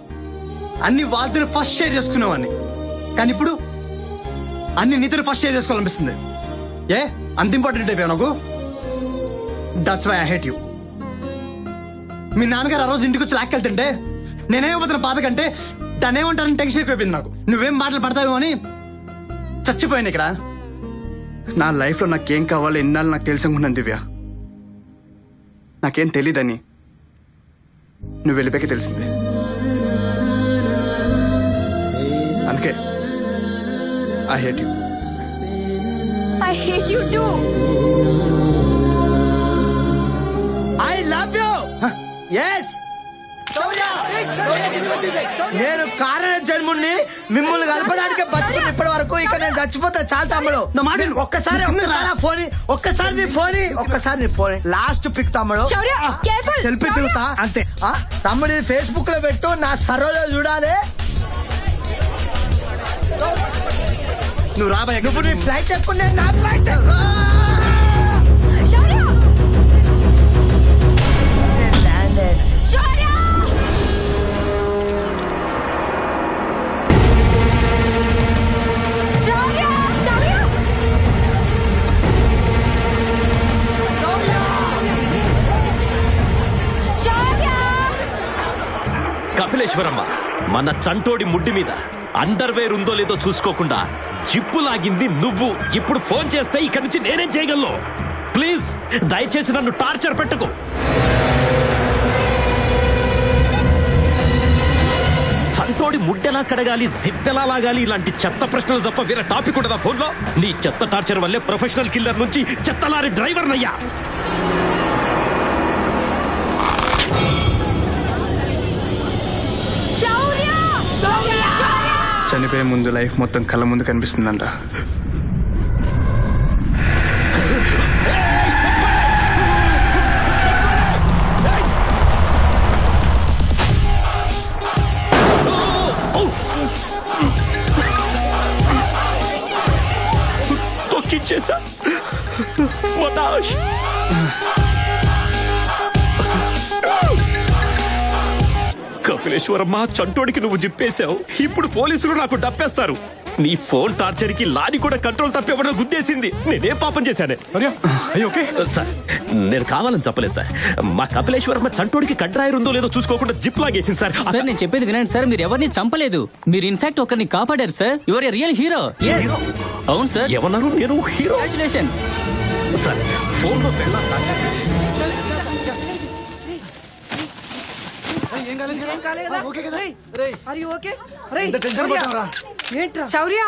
Speaker 12: అన్ని వాళ్ళతో ఫస్ట్ షేర్ చేసుకునేవాడిని, కానీ ఇప్పుడు అన్ని నీతో ఫస్ట్ షేర్ చేసుకోవాలనిపిస్తుంది. ఏ అంత ఇంపార్టెంట్ అయిపోయావు నాకు. That's why I hate you. మీ నాన్నగారు ఆ రోజు ఇంటికి వచ్చి లాక్కెళ్తుంటే నేనేమవుతున్న బాధ కంటే దాన్ని ఏమంటారని టెన్షన్ ఎక్కువైపోయింది నాకు. నువ్వేం మాటలు పడతావేమో అని చచ్చిపోయాను ఇక్కడ. నా లైఫ్లో నాకేం కావాలో ఎన్నాళ్ళు నాకు తెలిసి అనుకున్నాను దివ్య. నాకేం తెలీదని నువ్వు వెళ్ళిపోయాక తెలిసింది. అందుకే I hate you.
Speaker 13: I hate you too.
Speaker 3: I love you. Yes నేను కారణ జన్ముడిని మిమ్మల్ని కలపడానికి బతుకుని ఇప్పటి వరకు. ఇక నేను చచ్చిపోతా చాలు తమ్ముడు. ఒక్కసారి ఒక్కసారి నీ ఫోన్ లాస్ట్ పిక్ తమ్ముడు. సెల్ఫీ దిగుతా అంతే. తమ్ముడు ఫేస్బుక్ లో పెట్టు, నా సర్వలో చూడాలి.
Speaker 12: నువ్వు రాబాయ్.
Speaker 3: నువ్వు నీ ఫ్లైట్ ఎక్కువ, నేను నా ఫ్లైట్
Speaker 7: కపిలేశ్వరమ్మ, మన చంటోడి ముడ్డి మీద అండర్వేర్ ఉందో లేదో చూసుకోకుండా జిప్పు లాగింది నువ్వు. ఇప్పుడు ఫోన్ చేస్తే ఇక్కడి నుంచి నేనేం చేయగలను? ప్లీజ్ దయచేసి నన్ను టార్చర్ పెట్టుకో. చంటోడి ముడ్డెలా కడగాలి, జిప్పెలా లాగాలి, ఇలాంటి చెత్త ప్రశ్నలు తప్ప వేరే టాపిక్ ఉండదా ఫోన్లో? నీ చెత్త టార్చర్ వల్లే ప్రొఫెషనల్ కిల్లర్ నుంచి చెత్తలారి డ్రైవర్ నయ్యా.
Speaker 12: చనిపోయే ముందు లైఫ్ మొత్తం కళ్ళ ముందు కనిపిస్తుందంట.
Speaker 7: తొక్కించేసా. కపిలేశ్వరమ్మ, చంటోడికి నువ్వు జిప్పేశావు. ఇప్పుడు పోలీసులు నాకు డప్పేస్తారు. నీ ఫోన్ టార్చర్ కి లారీ కూడా కంట్రోల్ తప్పివ్వడం గుద్దేసింది. నేనే పాపం చేశానే. సార్, నేను కావాలని చెప్పలేదు సార్. మా కపిలేశ్వరమ్మ చంటోడికి కడ్రాయర్ ఉందో లేదో చూసుకోకుండా జిప్ లాగేసింది సార్.
Speaker 5: సార్ నేను చెప్పేది వినండి సార్, మీరు ఎవరిని చంపలేదు. మీరు ఇన్ఫాక్ట్ ఒకరిని కాపాడారు sir. Your A real hero. అవును సార్.
Speaker 7: ఏమన్నారు? నేను హీరో?
Speaker 5: Congratulations
Speaker 7: sir. ఫోన్ లో
Speaker 6: శౌర్య